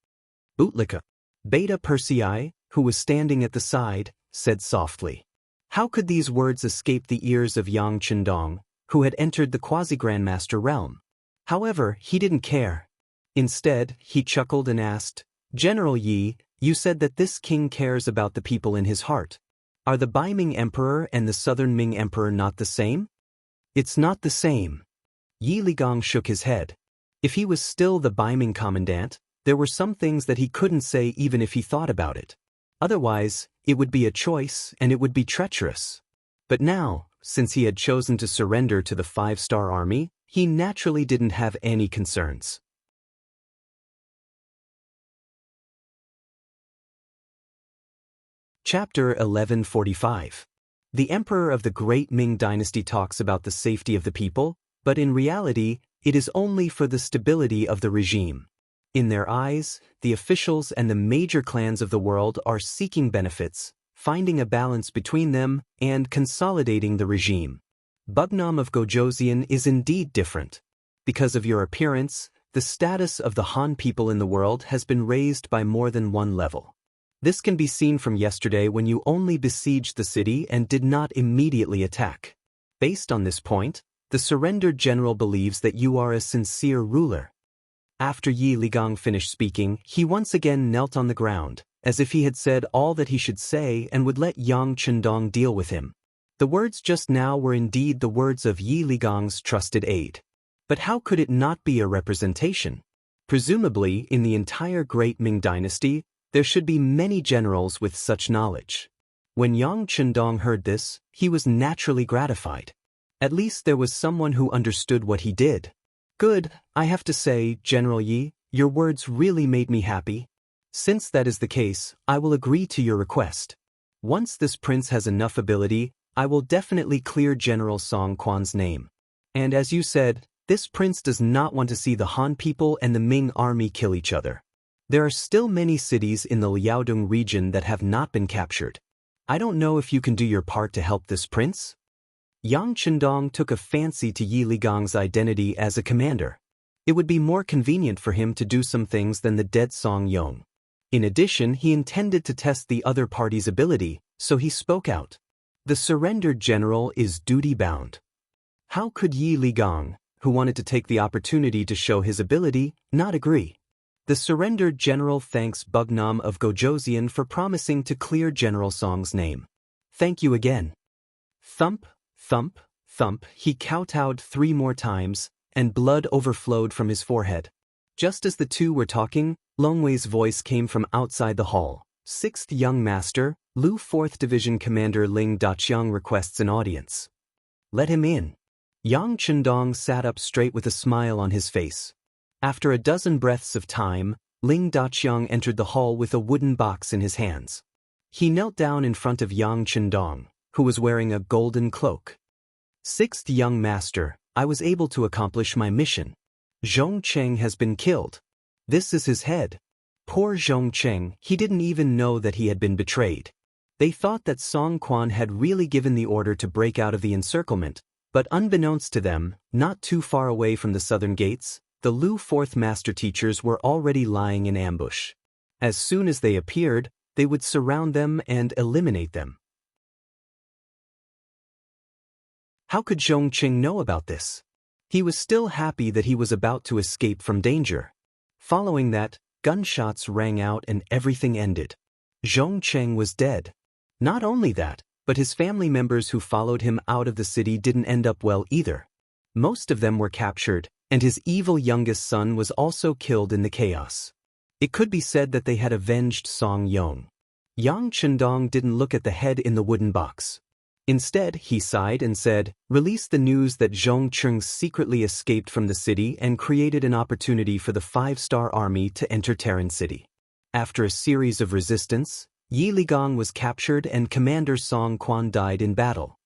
Utlika. Beta Persei, who was standing at the side, said softly. How could these words escape the ears of Yang Chendong, who had entered the quasi-grandmaster realm? However, he didn't care. Instead, he chuckled and asked, General Yi, you said that this king cares about the people in his heart. Are the Bai Ming Emperor and the Southern Ming Emperor not the same? It's not the same. Yi Ligong shook his head. If he was still the Bai Ming commandant, there were some things that he couldn't say even if he thought about it. Otherwise, it would be a choice and it would be treacherous. But now, since he had chosen to surrender to the Five-Star Army, he naturally didn't have any concerns. Chapter 1145. The Emperor of the Great Ming Dynasty talks about the safety of the people, but in reality, it is only for the stability of the regime. In their eyes, the officials and the major clans of the world are seeking benefits, finding a balance between them, and consolidating the regime. Bugnam of Gojoseon is indeed different. Because of your appearance, the status of the Han people in the world has been raised by more than one level. This can be seen from yesterday when you only besieged the city and did not immediately attack. Based on this point, the surrendered general believes that you are a sincere ruler. After Yi Ligong finished speaking, he once again knelt on the ground, as if he had said all that he should say and would let Yang Chendong deal with him. The words just now were indeed the words of Yi Ligong's trusted aide. But how could it not be a representation? Presumably, in the entire Great Ming Dynasty, there should be many generals with such knowledge. When Yang Chendong heard this, he was naturally gratified. At least there was someone who understood what he did. Good, I have to say, General Yi, your words really made me happy. Since that is the case, I will agree to your request. Once this prince has enough ability, I will definitely clear General Song Quan's name. And as you said, this prince does not want to see the Han people and the Ming army kill each other. There are still many cities in the Liaodong region that have not been captured. I don't know if you can do your part to help this prince? Yang Chendong took a fancy to Yi Ligong's identity as a commander. It would be more convenient for him to do some things than the dead Song Yong. In addition, he intended to test the other party's ability, so he spoke out. The surrendered general is duty-bound. How could Yi Ligong, who wanted to take the opportunity to show his ability, not agree? The surrendered general thanks Bugnam of Gojoseon for promising to clear General Song's name. Thank you again. Thump, thump, thump, he kowtowed 3 more times, and blood overflowed from his forehead. Just as the two were talking, Longwei's voice came from outside the hall. 6th Young Master, Lu 4th Division Commander Ling Daqiang requests an audience. Let him in. Yang Chendong sat up straight with a smile on his face. After a dozen breaths of time, Ling Daqiang entered the hall with a wooden box in his hands. He knelt down in front of Yang Chendong, who was wearing a golden cloak. 6th Young Master, I was able to accomplish my mission. Zhong Cheng has been killed. This is his head. Poor Zhong Cheng, he didn't even know that he had been betrayed. They thought that Song Quan had really given the order to break out of the encirclement, but unbeknownst to them, not too far away from the southern gates, the Lu 4th Master Teachers were already lying in ambush. As soon as they appeared, they would surround them and eliminate them. How could Zhong Cheng know about this? He was still happy that he was about to escape from danger. Following that, gunshots rang out and everything ended. Zhong Cheng was dead. Not only that, but his family members who followed him out of the city didn't end up well either. Most of them were captured, and his evil youngest son was also killed in the chaos. It could be said that they had avenged Song Yong. Yang Chendong didn't look at the head in the wooden box. Instead, he sighed and said, "Release the news that Zhongcheng secretly escaped from the city and created an opportunity for the five-star army to enter Terran City." After a series of resistance, Yi Ligang was captured and Commander Song Quan died in battle.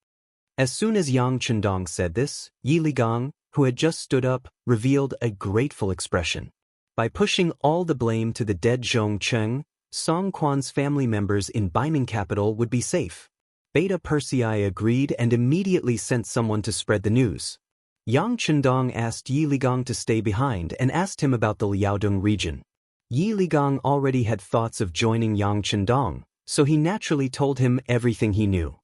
As soon as Yang Chendong said this, Yi Ligang, who had just stood up, revealed a grateful expression. By pushing all the blame to the dead Zhongcheng, Song Quan's family members in Biming capital would be safe. Beta Persei agreed and immediately sent someone to spread the news. Yang Chendong asked Yi Ligang to stay behind and asked him about the Liaodong region. Yi Ligang already had thoughts of joining Yang Chendong, so he naturally told him everything he knew.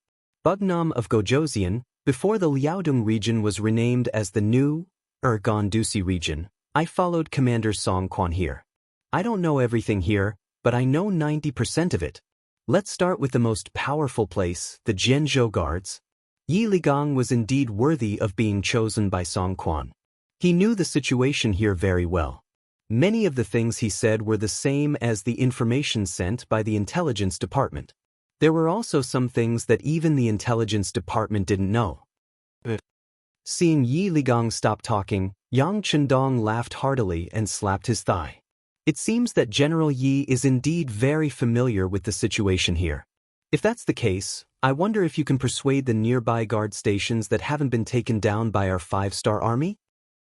Bugnam of Gojoseon, before the Liaodong region was renamed as the new Gondusi region, I followed Commander Song Quan here. I don't know everything here, but I know 90% of it. Let's start with the most powerful place, the Jianzhou Guards. Yi Ligang was indeed worthy of being chosen by Song Quan. He knew the situation here very well. Many of the things he said were the same as the information sent by the intelligence department. There were also some things that even the intelligence department didn't know. Seeing Yi Ligang stop talking, Yang Chendong laughed heartily and slapped his thigh. It seems that General Yi is indeed very familiar with the situation here. If that's the case, I wonder if you can persuade the nearby guard stations that haven't been taken down by our five-star army?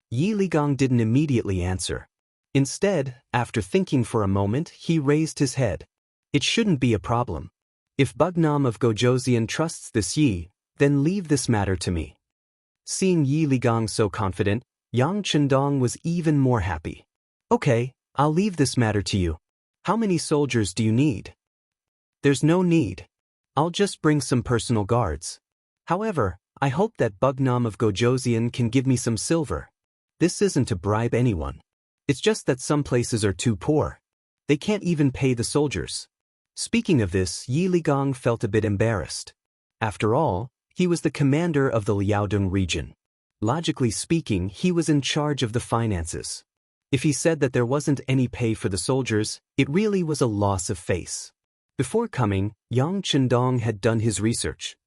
Yi Ligang didn't immediately answer. Instead, after thinking for a moment, he raised his head. It shouldn't be a problem. If Bugnam of Gojoseon trusts this Yi, then leave this matter to me. Seeing Yi Ligang so confident, Yang Chendong was even more happy. Okay, I'll leave this matter to you. How many soldiers do you need? There's no need. I'll just bring some personal guards. However, I hope that Bugnam of Gojoseon can give me some silver. This isn't to bribe anyone. It's just that some places are too poor. They can't even pay the soldiers. Speaking of this, Yi Ligang felt a bit embarrassed. After all, he was the commander of the Liaodong region. Logically speaking, he was in charge of the finances. If he said that there wasn't any pay for the soldiers, it really was a loss of face. Before coming, Yang Chendong had done his research.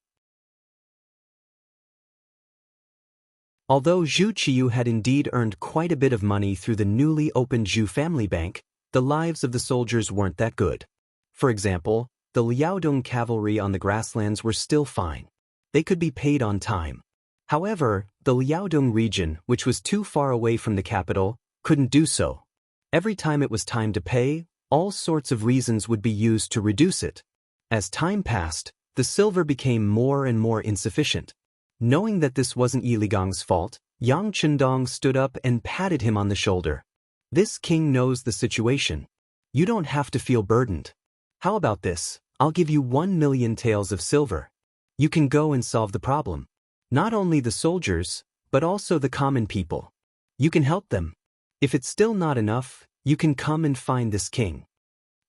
Although Zhu Qiyu had indeed earned quite a bit of money through the newly opened Zhu Family Bank, the lives of the soldiers weren't that good. For example, the Liaodong cavalry on the grasslands were still fine. They could be paid on time. However, the Liaodong region, which was too far away from the capital, couldn't do so. Every time it was time to pay, all sorts of reasons would be used to reduce it. As time passed, the silver became more and more insufficient. Knowing that this wasn't Yi Ligang's fault, Yang Chendong stood up and patted him on the shoulder. This king knows the situation. You don't have to feel burdened. How about this? I'll give you 1 million taels of silver. You can go and solve the problem. Not only the soldiers, but also the common people. You can help them. If it's still not enough, you can come and find this king.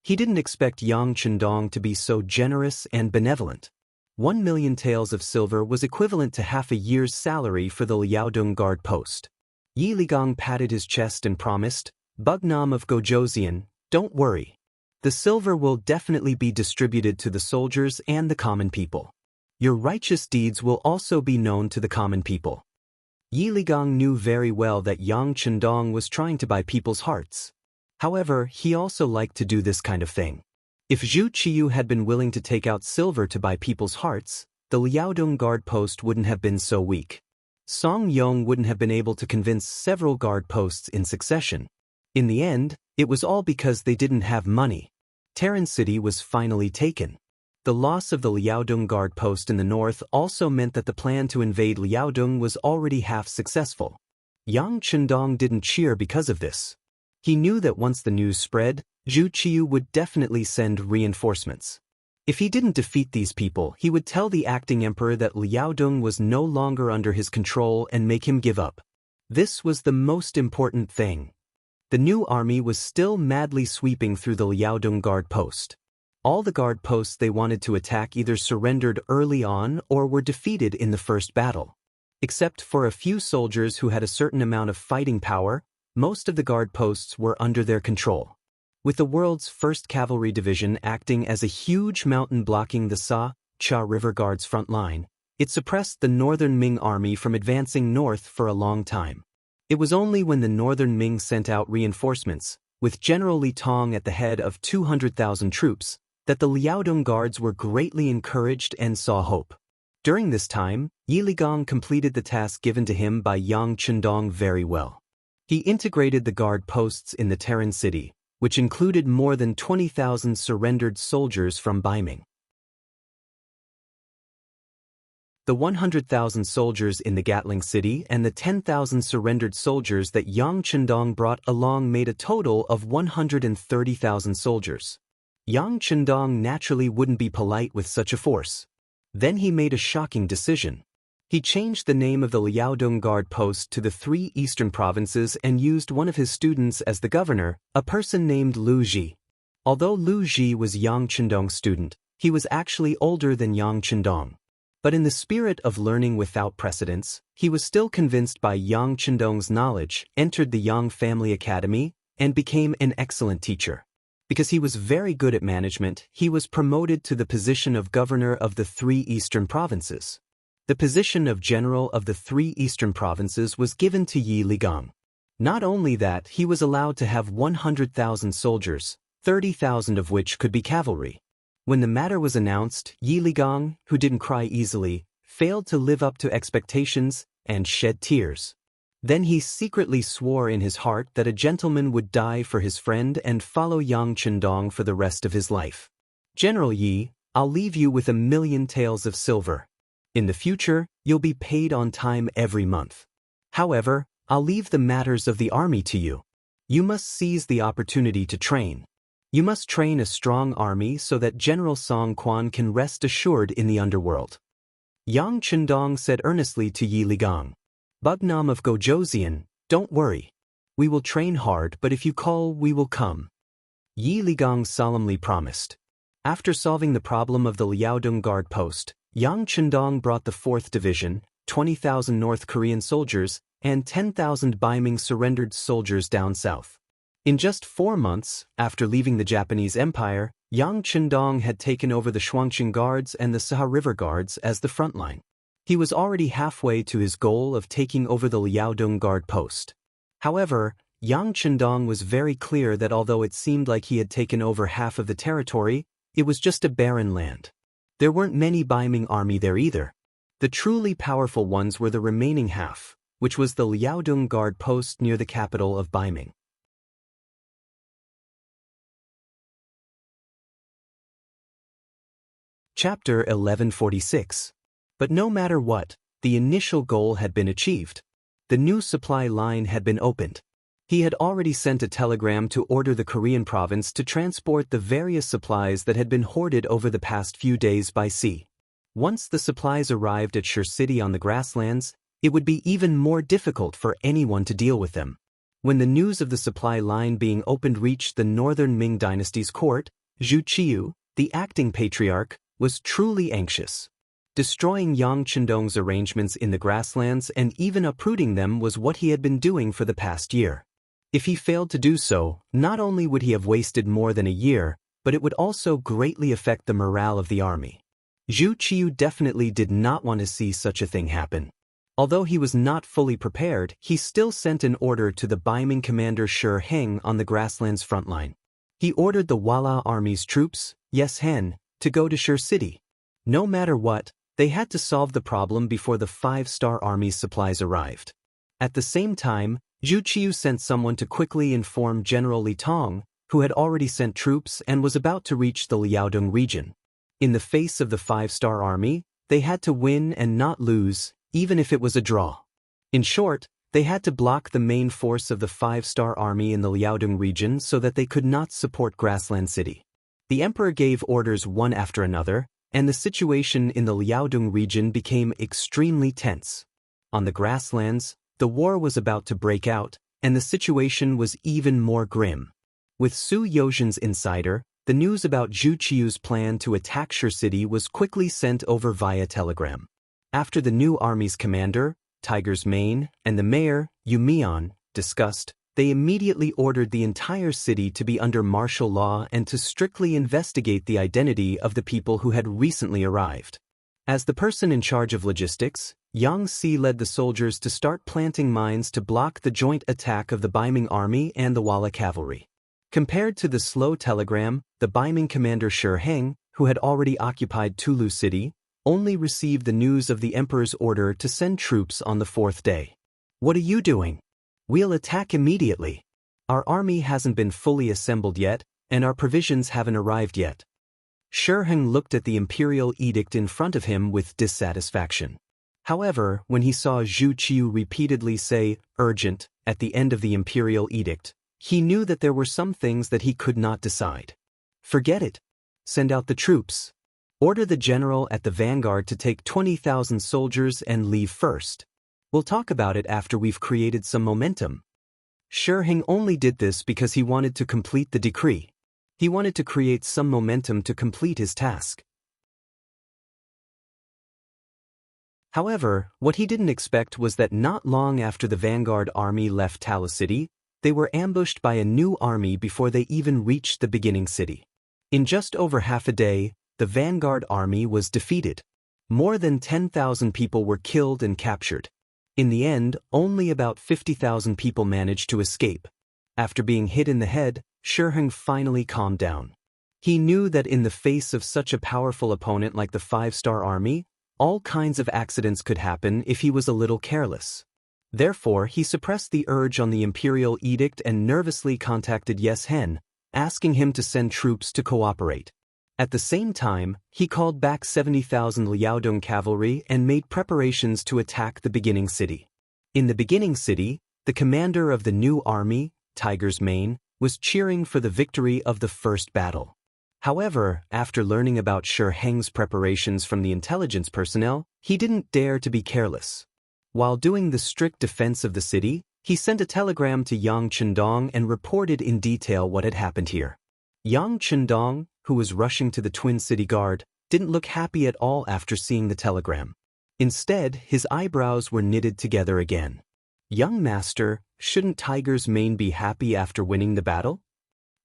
He didn't expect Yang Chendong to be so generous and benevolent. 1 million taels of silver was equivalent to half a year's salary for the Liaodong guard post. Yi Ligang patted his chest and promised, Bugnam of Gojoseon, don't worry. The silver will definitely be distributed to the soldiers and the common people. Your righteous deeds will also be known to the common people. Yi Ligang knew very well that Yang Chendong was trying to buy people's hearts. However, he also liked to do this kind of thing. If Zhu Qiyu had been willing to take out silver to buy people's hearts, the Liaodong guard post wouldn't have been so weak. Song Yong wouldn't have been able to convince several guard posts in succession. In the end, it was all because they didn't have money. Terran City was finally taken. The loss of the Liaodong guard post in the north also meant that the plan to invade Liaodong was already half successful. Yang Chendong didn't cheer because of this. He knew that once the news spread, Zhu Qiyu would definitely send reinforcements. If he didn't defeat these people, he would tell the acting emperor that Liaodong was no longer under his control and make him give up. This was the most important thing. The new army was still madly sweeping through the Liaodong guard post. All the guard posts they wanted to attack either surrendered early on or were defeated in the first battle. Except for a few soldiers who had a certain amount of fighting power, most of the guard posts were under their control. With the world's first cavalry division acting as a huge mountain blocking the Sa-Cha River Guard's front line, It suppressed the northern Ming army from advancing north for a long time. It was only when the northern Ming sent out reinforcements, with General Li Tong at the head of 200,000 troops, that the Liaodong guards were greatly encouraged and saw hope. During this time, Yi Ligong completed the task given to him by Yang Chendong very well. He integrated the guard posts in the Terran city, which included more than 20,000 surrendered soldiers from Baiming. The 100,000 soldiers in the Gatling city and the 10,000 surrendered soldiers that Yang Chendong brought along made a total of 130,000 soldiers. Yang Chendong naturally wouldn't be polite with such a force. Then he made a shocking decision. He changed the name of the Liaodong Guard post to the 3 eastern provinces and used one of his students as the governor, a person named Lu Ji. Although Lu Ji was Yang Chendong's student, he was actually older than Yang Chendong. But in the spirit of learning without precedence, he was still convinced by Yang Chendong's knowledge, entered the Yang Family Academy, and became an excellent teacher. Because he was very good at management, he was promoted to the position of governor of the 3 eastern provinces. The position of general of the 3 eastern provinces was given to Yi Ligong. Not only that, he was allowed to have 100,000 soldiers, 30,000 of which could be cavalry. When the matter was announced, Yi Ligong, who didn't cry easily, failed to live up to expectations and shed tears. Then he secretly swore in his heart that a gentleman would die for his friend and follow Yang Chendong for the rest of his life. General Yi, I'll leave you with 1,000,000 taels of silver. In the future, you'll be paid on time every month. However, I'll leave the matters of the army to you. You must seize the opportunity to train. You must train a strong army so that General Song Quan can rest assured in the underworld. Yang Chendong said earnestly to Yi Ligong, Bugnam of Gojoseon, don't worry. We will train hard, but if you call, we will come. Yi Ligong solemnly promised. After solving the problem of the Liaodong Guard post, Yang Chendong brought the 4th Division, 20,000 North Korean soldiers, and 10,000 Baiming surrendered soldiers down south. In just 4 months, after leaving the Japanese Empire, Yang Chendong had taken over the Shuangqing Guards and the Saha River Guards as the front line. He was already halfway to his goal of taking over the Liaodong Guard post. However, Yang Chendong was very clear that although it seemed like he had taken over half of the territory, it was just a barren land. There weren't many Baiming army there either. The truly powerful ones were the remaining half, which was the Liaodong Guard post near the capital of Baiming. Chapter 1146. But no matter what, the initial goal had been achieved. The new supply line had been opened. He had already sent a telegram to order the Korean province to transport the various supplies that had been hoarded over the past few days by sea. Once the supplies arrived at Shur City on the grasslands, it would be even more difficult for anyone to deal with them. When the news of the supply line being opened reached the northern Ming dynasty's court, Zhu Qiyu, the acting patriarch, was truly anxious. Destroying Yang Chendong's arrangements in the grasslands and even uprooting them was what he had been doing for the past year. If he failed to do so, not only would he have wasted more than a year, but it would also greatly affect the morale of the army. Zhu Qiyu definitely did not want to see such a thing happen. Although he was not fully prepared, he still sent an order to the Baiming commander Shi Heng on the grasslands front line. He ordered the Wala army's troops, Yes Hen, to go to Shur City. No matter what, they had to solve the problem before the 5-star army's supplies arrived. At the same time, Zhu Qiyu sent someone to quickly inform General Li Tong, who had already sent troops and was about to reach the Liaodong region. In the face of the 5-star army, they had to win and not lose, even if it was a draw. In short, they had to block the main force of the 5-star army in the Liaodong region so that they could not support Grassland City. The emperor gave orders one after another, and the situation in the Liaodong region became extremely tense. On the grasslands, the war was about to break out, and the situation was even more grim. With Su Yozhen's insider, the news about Zhu Qiyu's plan to attack Shur City was quickly sent over via telegram. After the new army's commander, Tiger's Mane, and the mayor, Yu Mian, discussed, they immediately ordered the entire city to be under martial law and to strictly investigate the identity of the people who had recently arrived. As the person in charge of logistics, Yang Si led the soldiers to start planting mines to block the joint attack of the Baiming army and the Wala cavalry. Compared to the slow telegram, the Baiming commander Shi Heng, who had already occupied Tulu City, only received the news of the emperor's order to send troops on the fourth day. "What are you doing? We'll attack immediately. Our army hasn't been fully assembled yet, and our provisions haven't arrived yet." Shi Heng looked at the imperial edict in front of him with dissatisfaction. However, when he saw Zhu Qiu repeatedly say, "urgent," at the end of the imperial edict, he knew that there were some things that he could not decide. "Forget it. Send out the troops. Order the general at the vanguard to take 20,000 soldiers and leave first. We'll talk about it after we've created some momentum." Shi Heng only did this because he wanted to complete the decree. He wanted to create some momentum to complete his task. However, what he didn't expect was that not long after the vanguard army left Tala City, they were ambushed by a new army before they even reached the beginning city. In just over half a day, the vanguard army was defeated. More than 10,000 people were killed and captured. In the end, only about 50,000 people managed to escape. After being hit in the head, Shi Heng finally calmed down. He knew that in the face of such a powerful opponent like the five-star army, all kinds of accidents could happen if he was a little careless. Therefore, he suppressed the urge on the imperial edict and nervously contacted Yes Hen, asking him to send troops to cooperate. At the same time, he called back 70,000 Liaodong cavalry and made preparations to attack the beginning city. In the beginning city, the commander of the new army, Tiger's Mane, was cheering for the victory of the first battle. However, after learning about Shi Heng's preparations from the intelligence personnel, he didn't dare to be careless. While doing the strict defense of the city, he sent a telegram to Yang Chendong and reported in detail what had happened here. Yang Chendong, who was rushing to the Twin City Guard, didn't look happy at all after seeing the telegram. Instead, his eyebrows were knitted together again. "Young master, shouldn't Tiger's Mane be happy after winning the battle?"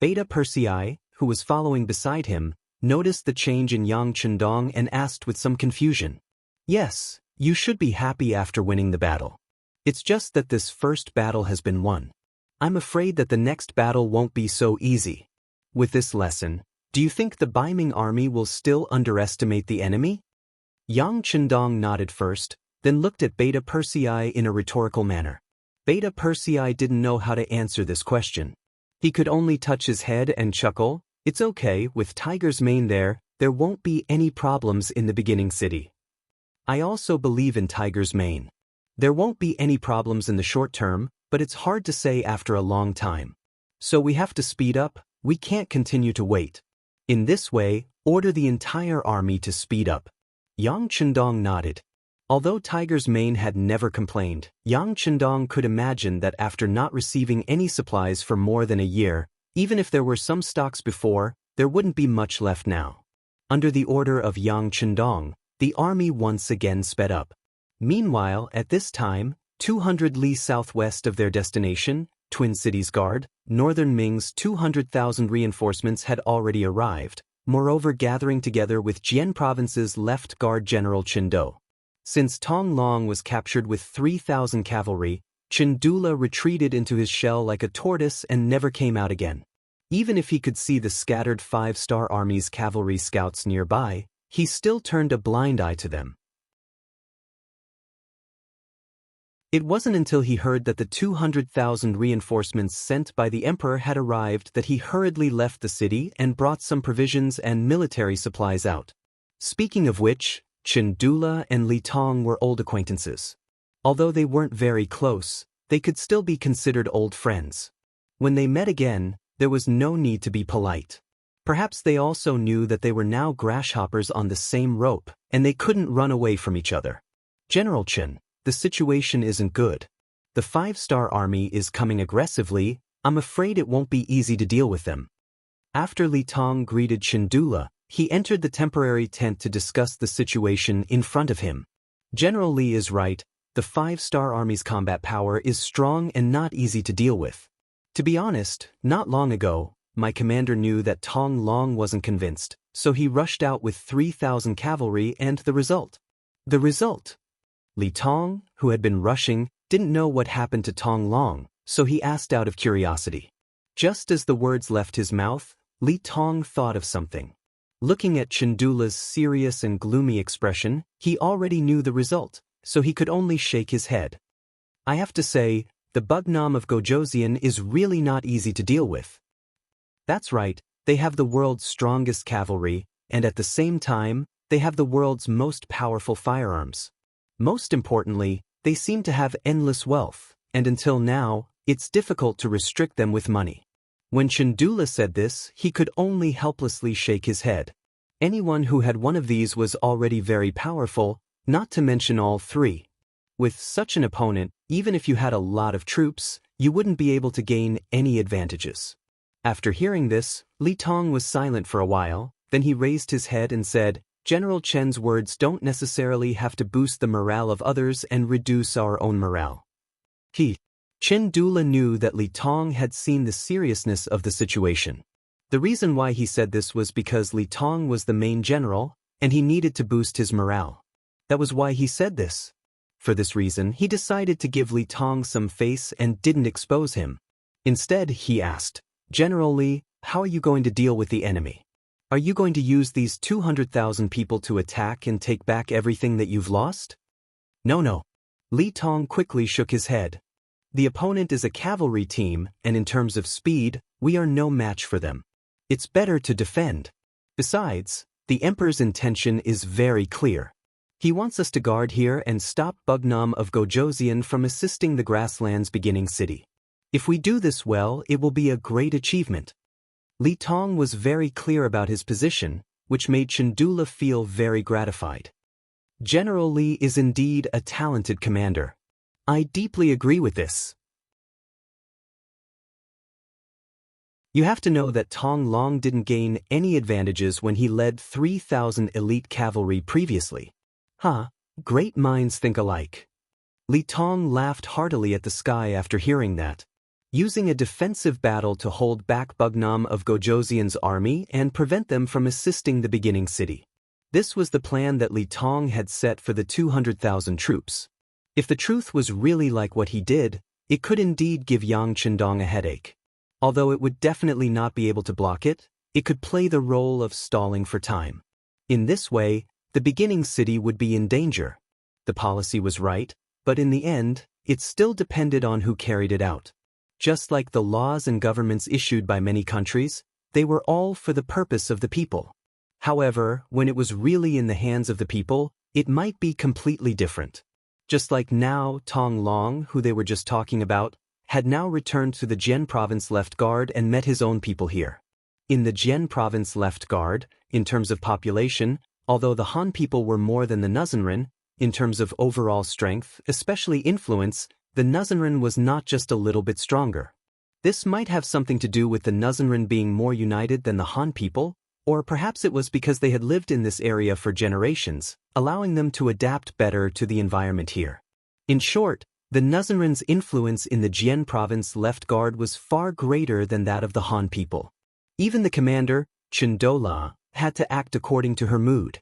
Beta Persei, who was following beside him, noticed the change in Yang Chendong and asked with some confusion. "Yes, you should be happy after winning the battle. It's just that this first battle has been won. I'm afraid that the next battle won't be so easy. With this lesson, do you think the Baiming army will still underestimate the enemy?" Yang Chendong nodded first, then looked at Beta Persei in a rhetorical manner. Beta Persei didn't know how to answer this question. He could only touch his head and chuckle. "It's okay, with Tiger's Mane there won't be any problems in the beginning city. I also believe in Tiger's Mane. There won't be any problems in the short term, but it's hard to say after a long time. So we have to speed up, we can't continue to wait. In this way, order the entire army to speed up." Yang Chendong nodded. Although Tiger's Mane had never complained, Yang Chendong could imagine that after not receiving any supplies for more than a year, even if there were some stocks before, there wouldn't be much left now. Under the order of Yang Chendong, the army once again sped up. Meanwhile, at this time, 200 li southwest of their destination, Twin Cities Guard, Northern Ming's 200,000 reinforcements had already arrived, moreover gathering together with Jian Province's left guard General Qinduo. Since Tong Long was captured with 3,000 cavalry, Qindula retreated into his shell like a tortoise and never came out again. Even if he could see the scattered five-star army's cavalry scouts nearby, he still turned a blind eye to them. It wasn't until he heard that the 200,000 reinforcements sent by the emperor had arrived that he hurriedly left the city and brought some provisions and military supplies out. Speaking of which, Qindula and Li Tong were old acquaintances. Although they weren't very close, they could still be considered old friends. When they met again, there was no need to be polite. Perhaps they also knew that they were now grasshoppers on the same rope, and they couldn't run away from each other. "General Qin, the situation isn't good. The five-star army is coming aggressively. I'm afraid it won't be easy to deal with them." After Li Tong greeted Qindula, he entered the temporary tent to discuss the situation in front of him. "General Li is right. The five-star army's combat power is strong and not easy to deal with. To be honest, not long ago, my commander knew that Tong Long wasn't convinced, so he rushed out with 3,000 cavalry and the result. The result? Li Tong, who had been rushing, didn't know what happened to Tong Long, so he asked out of curiosity. Just as the words left his mouth, Li Tong thought of something. Looking at Chandula's serious and gloomy expression, he already knew the result, so he could only shake his head. I have to say, the Bugnam of Gojoseon is really not easy to deal with. That's right, they have the world's strongest cavalry, and at the same time, they have the world's most powerful firearms. Most importantly, they seem to have endless wealth, and until now, it's difficult to restrict them with money. When Chandula said this, he could only helplessly shake his head. Anyone who had one of these was already very powerful, not to mention all three. With such an opponent, even if you had a lot of troops, you wouldn't be able to gain any advantages. After hearing this, Li Tong was silent for a while, then he raised his head and said, General Chen's words don't necessarily have to boost the morale of others and reduce our own morale. Chandula knew that Li Tong had seen the seriousness of the situation. The reason why he said this was because Li Tong was the main general, and he needed to boost his morale. That was why he said this. For this reason, he decided to give Li Tong some face and didn't expose him. Instead, he asked, General Li, how are you going to deal with the enemy? Are you going to use these 200,000 people to attack and take back everything that you've lost? No. Li Tong quickly shook his head. The opponent is a cavalry team, and in terms of speed, we are no match for them. It's better to defend. Besides, the Emperor's intention is very clear. He wants us to guard here and stop Bugnam of Gojoseon from assisting the Grasslands beginning city. If we do this well, it will be a great achievement. Li Tong was very clear about his position, which made Chandula feel very gratified. General Li is indeed a talented commander. I deeply agree with this. You have to know that Tong Long didn't gain any advantages when he led 3,000 elite cavalry previously. Great minds think alike. Li Tong laughed heartily at the sky after hearing that. Using a defensive battle to hold back Bugnam of Gojoseon's army and prevent them from assisting the beginning city. This was the plan that Li Tong had set for the 200,000 troops. If the truth was really like what he did, it could indeed give Yang Chendong a headache. Although it would definitely not be able to block it, it could play the role of stalling for time. In this way, the beginning city would be in danger. The policy was right, but in the end, it still depended on who carried it out. Just like the laws and governments issued by many countries, they were all for the purpose of the people. However, when it was really in the hands of the people, it might be completely different. Just like now, Tong Long, who they were just talking about, had now returned to the Jian province left guard and met his own people here. In the Jian province left guard, in terms of population, although the Han people were more than the Nuzanren, in terms of overall strength, especially influence, the Nuzanren was not just a little bit stronger. This might have something to do with the Nuzanren being more united than the Han people, or perhaps it was because they had lived in this area for generations, allowing them to adapt better to the environment here. In short, the Nuzanren's influence in the Jian province left guard was far greater than that of the Han people. Even the commander, Chandula, had to act according to her mood.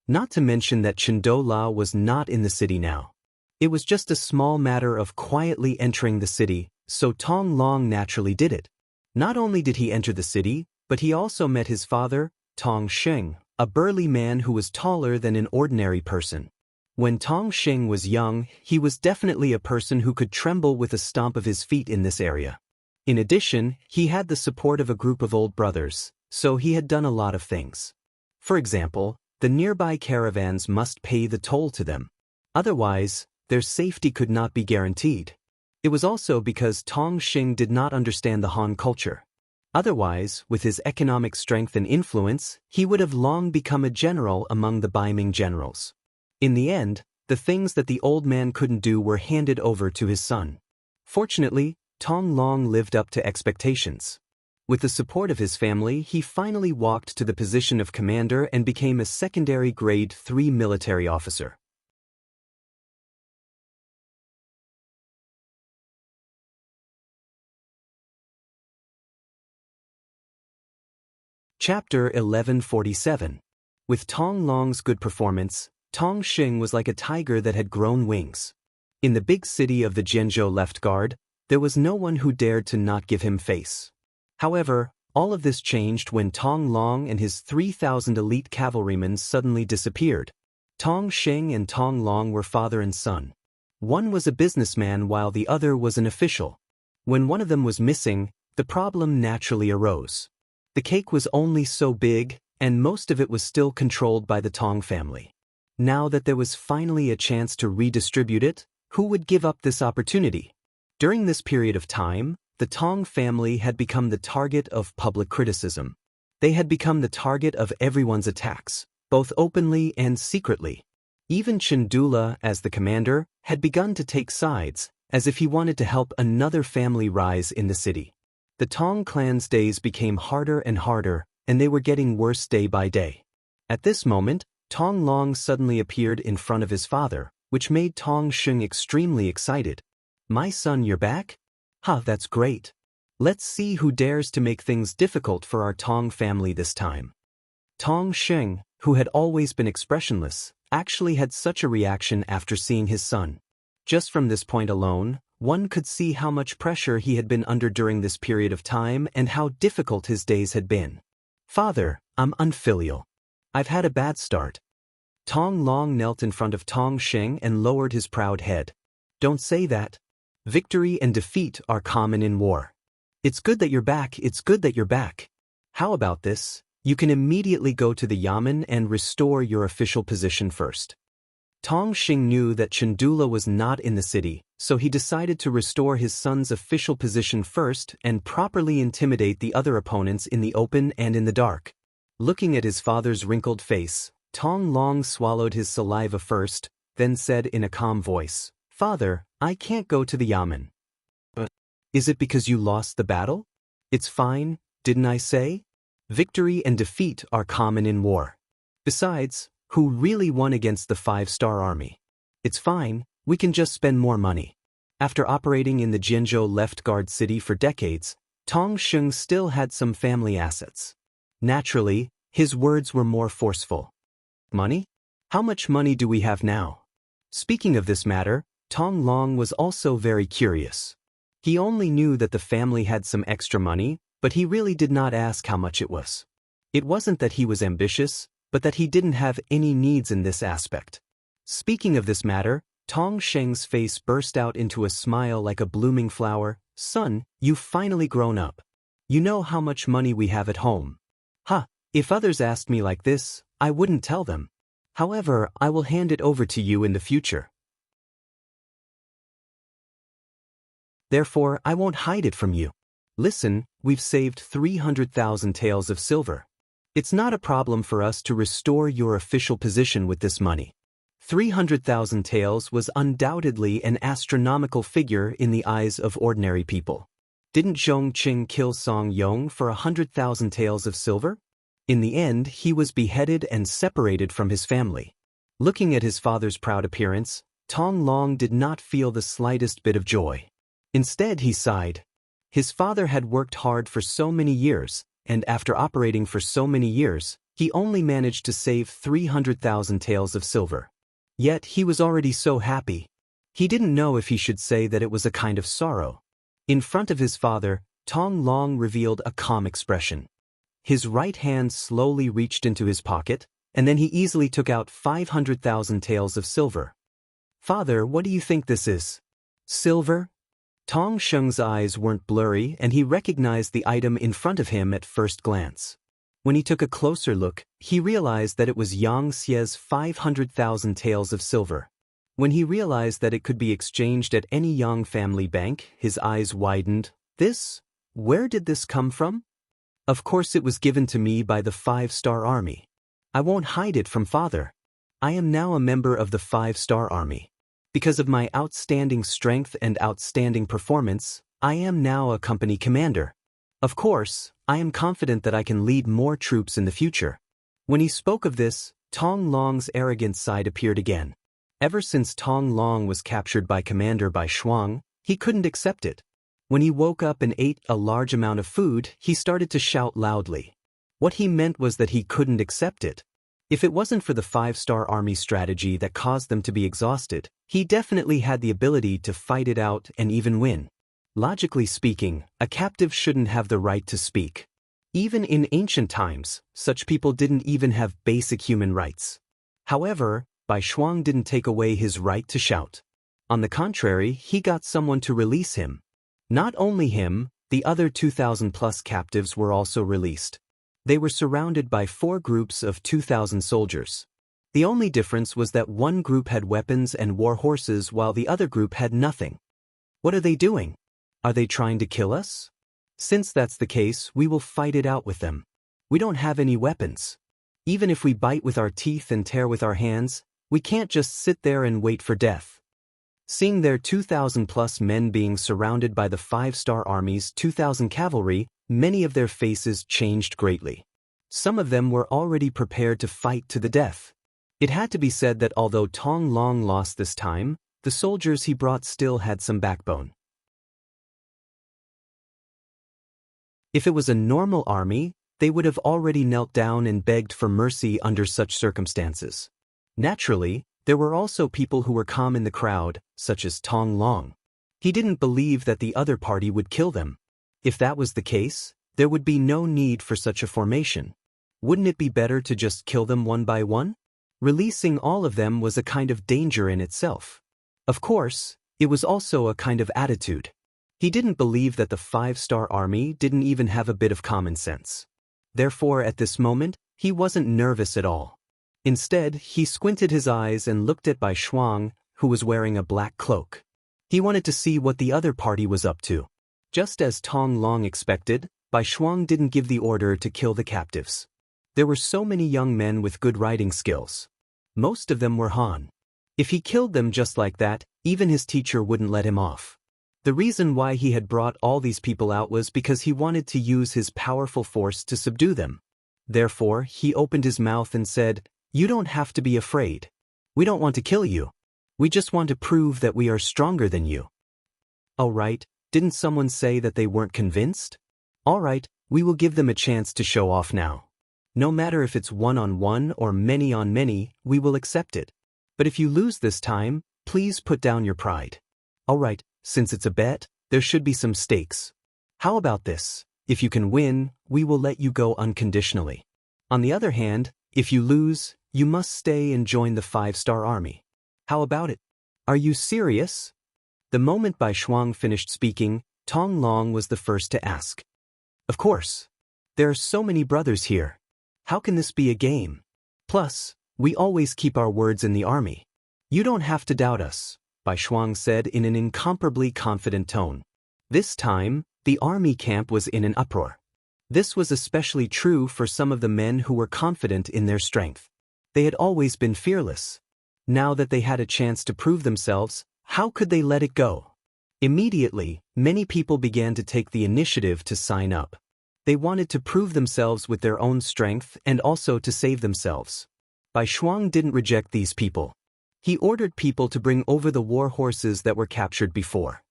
Not to mention that Chandula was not in the city now. It was just a small matter of quietly entering the city, so Tong Long naturally did it. Not only did he enter the city, but he also met his father, Tong Sheng, a burly man who was taller than an ordinary person. When Tong Sheng was young, he was definitely a person who could tremble with a stomp of his feet in this area. In addition, he had the support of a group of old brothers, so he had done a lot of things. For example, the nearby caravans must pay the toll to them. Otherwise, their safety could not be guaranteed. It was also because Tong Sheng did not understand the Han culture. Otherwise, with his economic strength and influence, he would have long become a general among the Baiming generals. In the end, the things that the old man couldn't do were handed over to his son. Fortunately, Tong Long lived up to expectations. With the support of his family, he finally walked to the position of commander and became a secondary grade 3 military officer. Chapter 1147. With Tong Long's good performance, Tong Xing was like a tiger that had grown wings. In the big city of the Jianzhou left guard, there was no one who dared to not give him face. However, all of this changed when Tong Long and his 3,000 elite cavalrymen suddenly disappeared. Tong Xing and Tong Long were father and son. One was a businessman while the other was an official. When one of them was missing, the problem naturally arose. The cake was only so big, and most of it was still controlled by the Tong family. Now that there was finally a chance to redistribute it, who would give up this opportunity? During this period of time, the Tong family had become the target of public criticism. They had become the target of everyone's attacks, both openly and secretly. Even Chandula, as the commander, had begun to take sides, as if he wanted to help another family rise in the city. The Tong clan's days became harder and harder, and they were getting worse day by day. At this moment, Tong Long suddenly appeared in front of his father, which made Tong Xing extremely excited. "My son, you're back? Ha, that's great. Let's see who dares to make things difficult for our Tong family this time." Tong Xing, who had always been expressionless, actually had such a reaction after seeing his son. Just from this point alone, one could see how much pressure he had been under during this period of time and how difficult his days had been. "Father, I'm unfilial. I've had a bad start." Tong Long knelt in front of Tong Xing and lowered his proud head. "Don't say that. Victory and defeat are common in war. It's good that you're back, it's good that you're back. How about this? You can immediately go to the Yamen and restore your official position first." Tong Xing knew that Chandula was not in the city, so he decided to restore his son's official position first and properly intimidate the other opponents in the open and in the dark. Looking at his father's wrinkled face, Tong Long swallowed his saliva first, then said in a calm voice, "Father, I can't go to the Yamen." "But is it because you lost the battle?" "It's fine, didn't I say? Victory and defeat are common in war. Besides, who really won against the 5-star army? It's fine, we can just spend more money." After operating in the Jianzhou left guard city for decades, Tong Xing still had some family assets. Naturally, his words were more forceful. "Money? How much money do we have now?" Speaking of this matter, Tong Long was also very curious. He only knew that the family had some extra money, but he really did not ask how much it was. It wasn't that he was ambitious, but that he didn't have any needs in this aspect. Speaking of this matter, Tong Xing's face burst out into a smile like a blooming flower. "Son, you've finally grown up. You know how much money we have at home." "Ha, if others asked me like this, I wouldn't tell them. However, I will hand it over to you in the future. Therefore, I won't hide it from you. Listen, we've saved 300,000 taels of silver. It's not a problem for us to restore your official position with this money." 300,000 taels was undoubtedly an astronomical figure in the eyes of ordinary people. Didn't Zhong Qing kill Song Yong for 100,000 taels of silver? In the end, he was beheaded and separated from his family. Looking at his father's proud appearance, Tong Long did not feel the slightest bit of joy. Instead, he sighed. His father had worked hard for so many years, and after operating for so many years, he only managed to save 300,000 taels of silver. Yet he was already so happy. He didn't know if he should say that it was a kind of sorrow. In front of his father, Tong Long revealed a calm expression. His right hand slowly reached into his pocket, and then he easily took out 500,000 taels of silver. "Father, what do you think this is?" "Silver?" Tong Xing's eyes weren't blurry and he recognized the item in front of him at first glance. When he took a closer look, he realized that it was Yang Xie's 500,000 taels of silver. When he realized that it could be exchanged at any Yang family bank, his eyes widened. "This? Where did this come from?" "Of course it was given to me by the 5-star army. I won't hide it from father. I am now a member of the 5-star army. Because of my outstanding strength and outstanding performance, I am now a company commander. Of course, I am confident that I can lead more troops in the future." When he spoke of this, Tong Long's arrogant side appeared again. Ever since Tong Long was captured by Commander Bai Shuang, he couldn't accept it. When he woke up and ate a large amount of food, he started to shout loudly. What he meant was that he couldn't accept it. If it wasn't for the 5-star army strategy that caused them to be exhausted, he definitely had the ability to fight it out and even win. Logically speaking, a captive shouldn't have the right to speak. Even in ancient times, such people didn't even have basic human rights. However, Bai Shuang didn't take away his right to shout. On the contrary, he got someone to release him. Not only him, the other 2,000+ captives were also released. They were surrounded by 4 groups of 2,000 soldiers. The only difference was that one group had weapons and war horses while the other group had nothing. What are they doing? Are they trying to kill us? Since that's the case, we will fight it out with them. We don't have any weapons. Even if we bite with our teeth and tear with our hands, we can't just sit there and wait for death. Seeing their 2,000+ men being surrounded by the 5-star army's 2,000 cavalry, many of their faces changed greatly. Some of them were already prepared to fight to the death. It had to be said that although Tong Long lost this time, the soldiers he brought still had some backbone. If it was a normal army, they would have already knelt down and begged for mercy under such circumstances. Naturally, there were also people who were calm in the crowd, such as Tong Long. He didn't believe that the other party would kill them. If that was the case, there would be no need for such a formation. Wouldn't it be better to just kill them one by one? Releasing all of them was a kind of danger in itself. Of course, it was also a kind of attitude. He didn't believe that the 5-star army didn't even have a bit of common sense. Therefore, at this moment, he wasn't nervous at all. Instead, he squinted his eyes and looked at Bai Shuang, who was wearing a black cloak. He wanted to see what the other party was up to. Just as Tong Long expected, Bai Shuang didn't give the order to kill the captives. There were so many young men with good writing skills. Most of them were Han. If he killed them just like that, even his teacher wouldn't let him off. The reason why he had brought all these people out was because he wanted to use his powerful force to subdue them. Therefore, he opened his mouth and said, "You don't have to be afraid. We don't want to kill you. We just want to prove that we are stronger than you." All right, didn't someone say that they weren't convinced? All right, we will give them a chance to show off now. No matter if it's 1-on-1 or many on many, we will accept it. But if you lose this time, please put down your pride. All right, since it's a bet, there should be some stakes. How about this? If you can win, we will let you go unconditionally. On the other hand, if you lose, you must stay and join the 5-star army. How about it? Are you serious? The moment Bai Shuang finished speaking, Tong Long was the first to ask. Of course. There are so many brothers here. How can this be a game? Plus, we always keep our words in the army. You don't have to doubt us, Bai Shuang said in an incomparably confident tone. This time, the army camp was in an uproar. This was especially true for some of the men who were confident in their strength. They had always been fearless. Now that they had a chance to prove themselves, how could they let it go? Immediately, many people began to take the initiative to sign up. They wanted to prove themselves with their own strength and also to save themselves. Bai Shuang didn't reject these people. He ordered people to bring over the war horses that were captured before.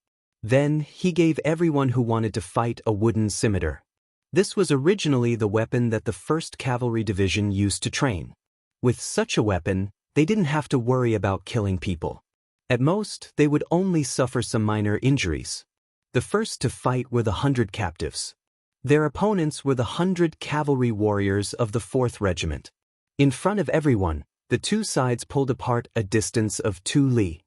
Then, he gave everyone who wanted to fight a wooden scimitar. This was originally the weapon that the 1st Cavalry Division used to train. With such a weapon, they didn't have to worry about killing people. At most, they would only suffer some minor injuries. The first to fight were the 100 captives. Their opponents were the 100 cavalry warriors of the 4th Regiment. In front of everyone, the two sides pulled apart a distance of 2 li.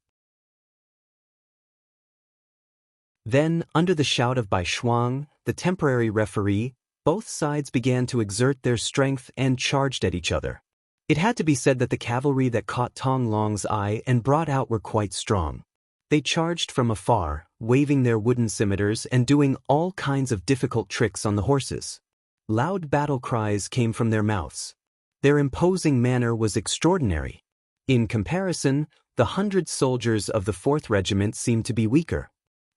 Then, under the shout of Bai Shuang, the temporary referee, both sides began to exert their strength and charged at each other. It had to be said that the cavalry that caught Tong Long's eye and brought out were quite strong. They charged from afar, waving their wooden scimitars and doing all kinds of difficult tricks on the horses. Loud battle cries came from their mouths. Their imposing manner was extraordinary. In comparison, the 100 soldiers of the 4th Regiment seemed to be weaker.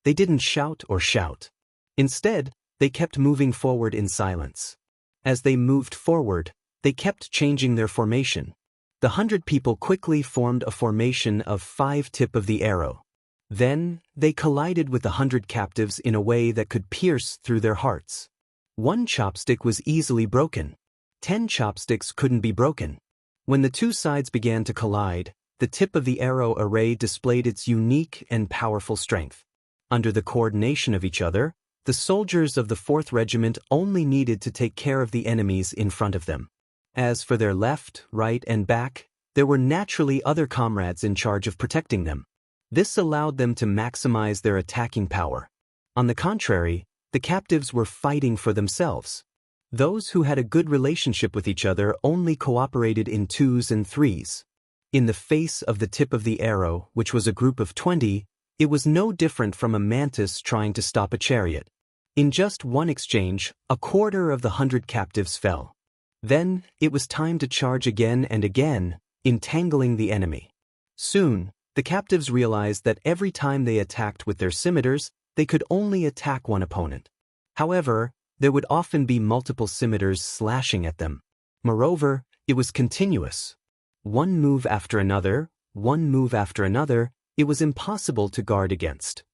They didn't shout or shout. Instead, they kept moving forward in silence. As they moved forward, they kept changing their formation. The 100 people quickly formed a formation of 5 tip of the arrow. Then, they collided with the 100 captives in a way that could pierce through their hearts. One chopstick was easily broken. 10 chopsticks couldn't be broken. When the two sides began to collide, the tip of the arrow array displayed its unique and powerful strength. Under the coordination of each other, the soldiers of the 4th Regiment only needed to take care of the enemies in front of them. As for their left, right, and back, there were naturally other comrades in charge of protecting them. This allowed them to maximize their attacking power. On the contrary, the captives were fighting for themselves. Those who had a good relationship with each other only cooperated in 2s and 3s. In the face of the tip of the arrow, which was a group of 20, it was no different from a mantis trying to stop a chariot. In just one exchange, a quarter of the 100 captives fell. Then, it was time to charge again and again, entangling the enemy. Soon, the captives realized that every time they attacked with their scimitars, they could only attack one opponent. However, there would often be multiple scimitars slashing at them. Moreover, it was continuous. One move after another, it was impossible to guard against.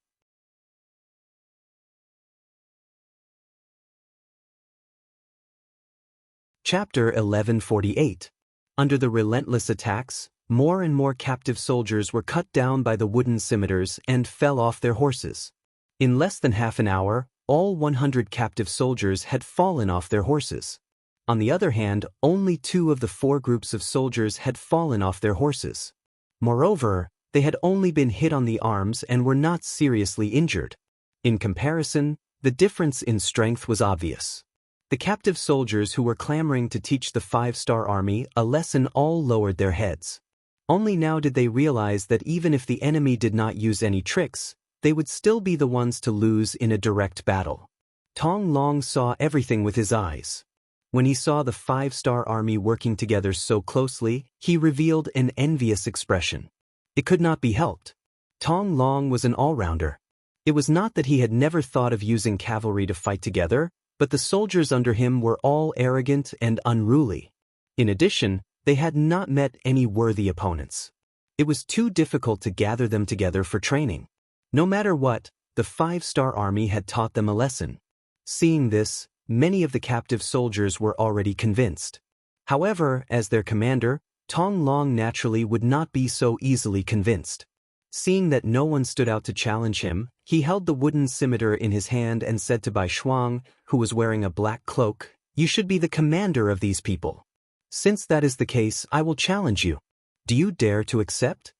Chapter 1148. Under the relentless attacks, more and more captive soldiers were cut down by the wooden scimitars and fell off their horses. In less than half an hour, all 100 captive soldiers had fallen off their horses. On the other hand, only 2 of the 4 groups of soldiers had fallen off their horses. Moreover, they had only been hit on the arms and were not seriously injured. In comparison, the difference in strength was obvious. The captive soldiers who were clamoring to teach the 5-star army a lesson all lowered their heads. Only now did they realize that even if the enemy did not use any tricks, they would still be the ones to lose in a direct battle. Tong Long saw everything with his eyes. When he saw the 5-star army working together so closely, he revealed an envious expression. It could not be helped. Tong Long was an all-rounder. It was not that he had never thought of using cavalry to fight together, but the soldiers under him were all arrogant and unruly. In addition, they had not met any worthy opponents. It was too difficult to gather them together for training. No matter what, the 5-star army had taught them a lesson. Seeing this, many of the captive soldiers were already convinced. However, as their commander, Tong Long naturally would not be so easily convinced. Seeing that no one stood out to challenge him, he held the wooden scimitar in his hand and said to Bai Shuang, who was wearing a black cloak, "You should be the commander of these people. Since that is the case, I will challenge you. Do you dare to accept?"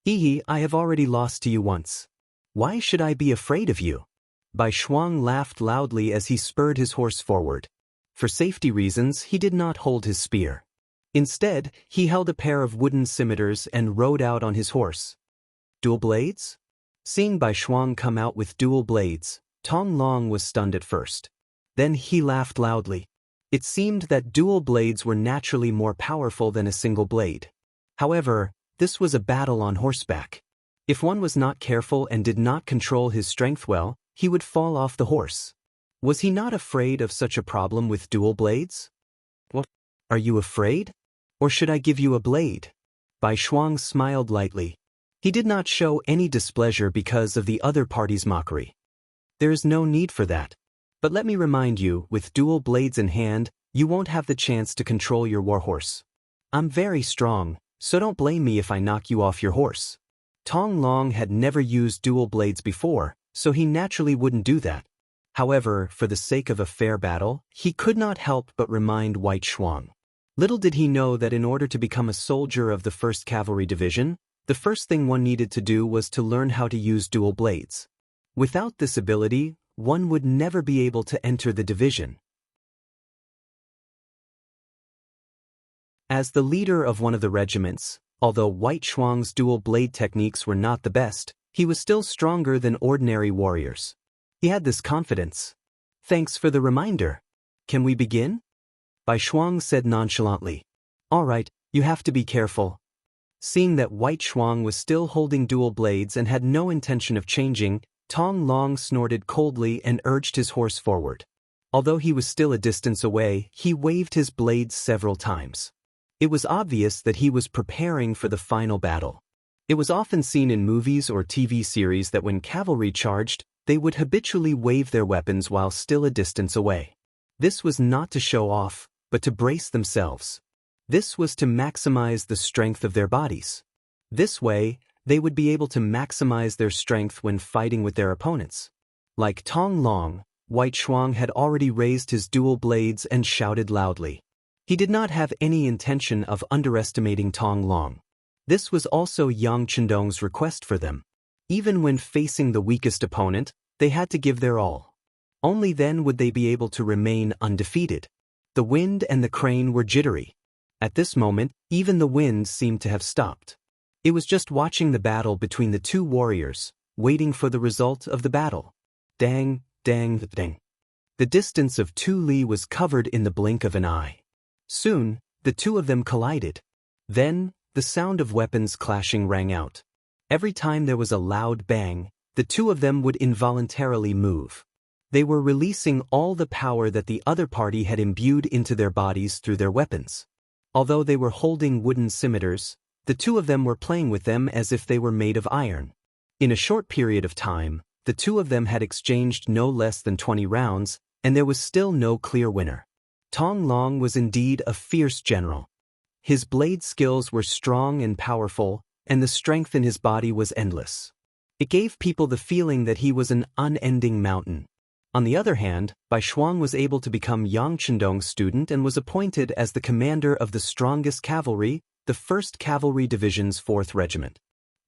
I have already lost to you once. Why should I be afraid of you?" Bai Shuang laughed loudly as he spurred his horse forward. For safety reasons, he did not hold his spear. Instead, he held a pair of wooden scimitars and rode out on his horse. Dual blades? Seeing Bai Shuang come out with dual blades, Tong Long was stunned at first. Then he laughed loudly. It seemed that dual blades were naturally more powerful than a single blade. However, this was a battle on horseback. If one was not careful and did not control his strength well, he would fall off the horse. Was he not afraid of such a problem with dual blades? "What? Are you afraid? Or should I give you a blade?" Bai Shuang smiled lightly. He did not show any displeasure because of the other party's mockery. "There is no need for that. But let me remind you, with dual blades in hand, you won't have the chance to control your warhorse. I'm very strong, so don't blame me if I knock you off your horse." Tong Long had never used dual blades before, so he naturally wouldn't do that. However, for the sake of a fair battle, he could not help but remind White Shuang. Little did he know that in order to become a soldier of the 1st Cavalry Division, the first thing one needed to do was to learn how to use dual blades. Without this ability, one would never be able to enter the division. As the leader of one of the regiments, although White Shuang's dual blade techniques were not the best, he was still stronger than ordinary warriors. He had this confidence. "Thanks for the reminder. Can we begin?" Bai Shuang said nonchalantly. "All right, you have to be careful." Seeing that White Shuang was still holding dual blades and had no intention of changing, Tong Long snorted coldly and urged his horse forward. Although he was still a distance away, he waved his blades several times. It was obvious that he was preparing for the final battle. It was often seen in movies or TV series that when cavalry charged, they would habitually wave their weapons while still a distance away. This was not to show off, but to brace themselves. This was to maximize the strength of their bodies. This way, they would be able to maximize their strength when fighting with their opponents. Like Tong Long, White Shuang had already raised his dual blades and shouted loudly. He did not have any intention of underestimating Tong Long. This was also Yang Chendong's request for them. Even when facing the weakest opponent, they had to give their all. Only then would they be able to remain undefeated. The wind and the crane were jittery. At this moment, even the wind seemed to have stopped. It was just watching the battle between the two warriors, waiting for the result of the battle. Dang, dang, dang. The distance of 2 li was covered in the blink of an eye. Soon, the two of them collided. Then, the sound of weapons clashing rang out. Every time there was a loud bang, the two of them would involuntarily move. They were releasing all the power that the other party had imbued into their bodies through their weapons. Although they were holding wooden scimitars, the two of them were playing with them as if they were made of iron. In a short period of time, the two of them had exchanged no less than 20 rounds, and there was still no clear winner. Tong Long was indeed a fierce general. His blade skills were strong and powerful, and the strength in his body was endless. It gave people the feeling that he was an unending mountain. On the other hand, Bai Shuang was able to become Yang Chendong's student and was appointed as the commander of the strongest cavalry, the 1st Cavalry Division's 4th Regiment.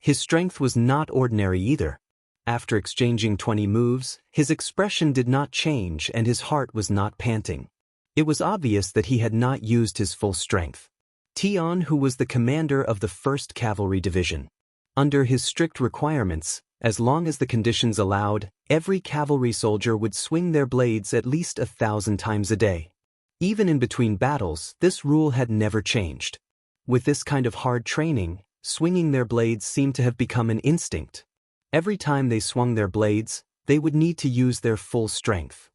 His strength was not ordinary either. After exchanging 20 moves, his expression did not change and his heart was not panting. It was obvious that he had not used his full strength. Tian, who was the commander of the 1st Cavalry Division. Under his strict requirements, as long as the conditions allowed, every cavalry soldier would swing their blades at least 1,000 times a day. Even in between battles, this rule had never changed. With this kind of hard training, swinging their blades seemed to have become an instinct. Every time they swung their blades, they would need to use their full strength.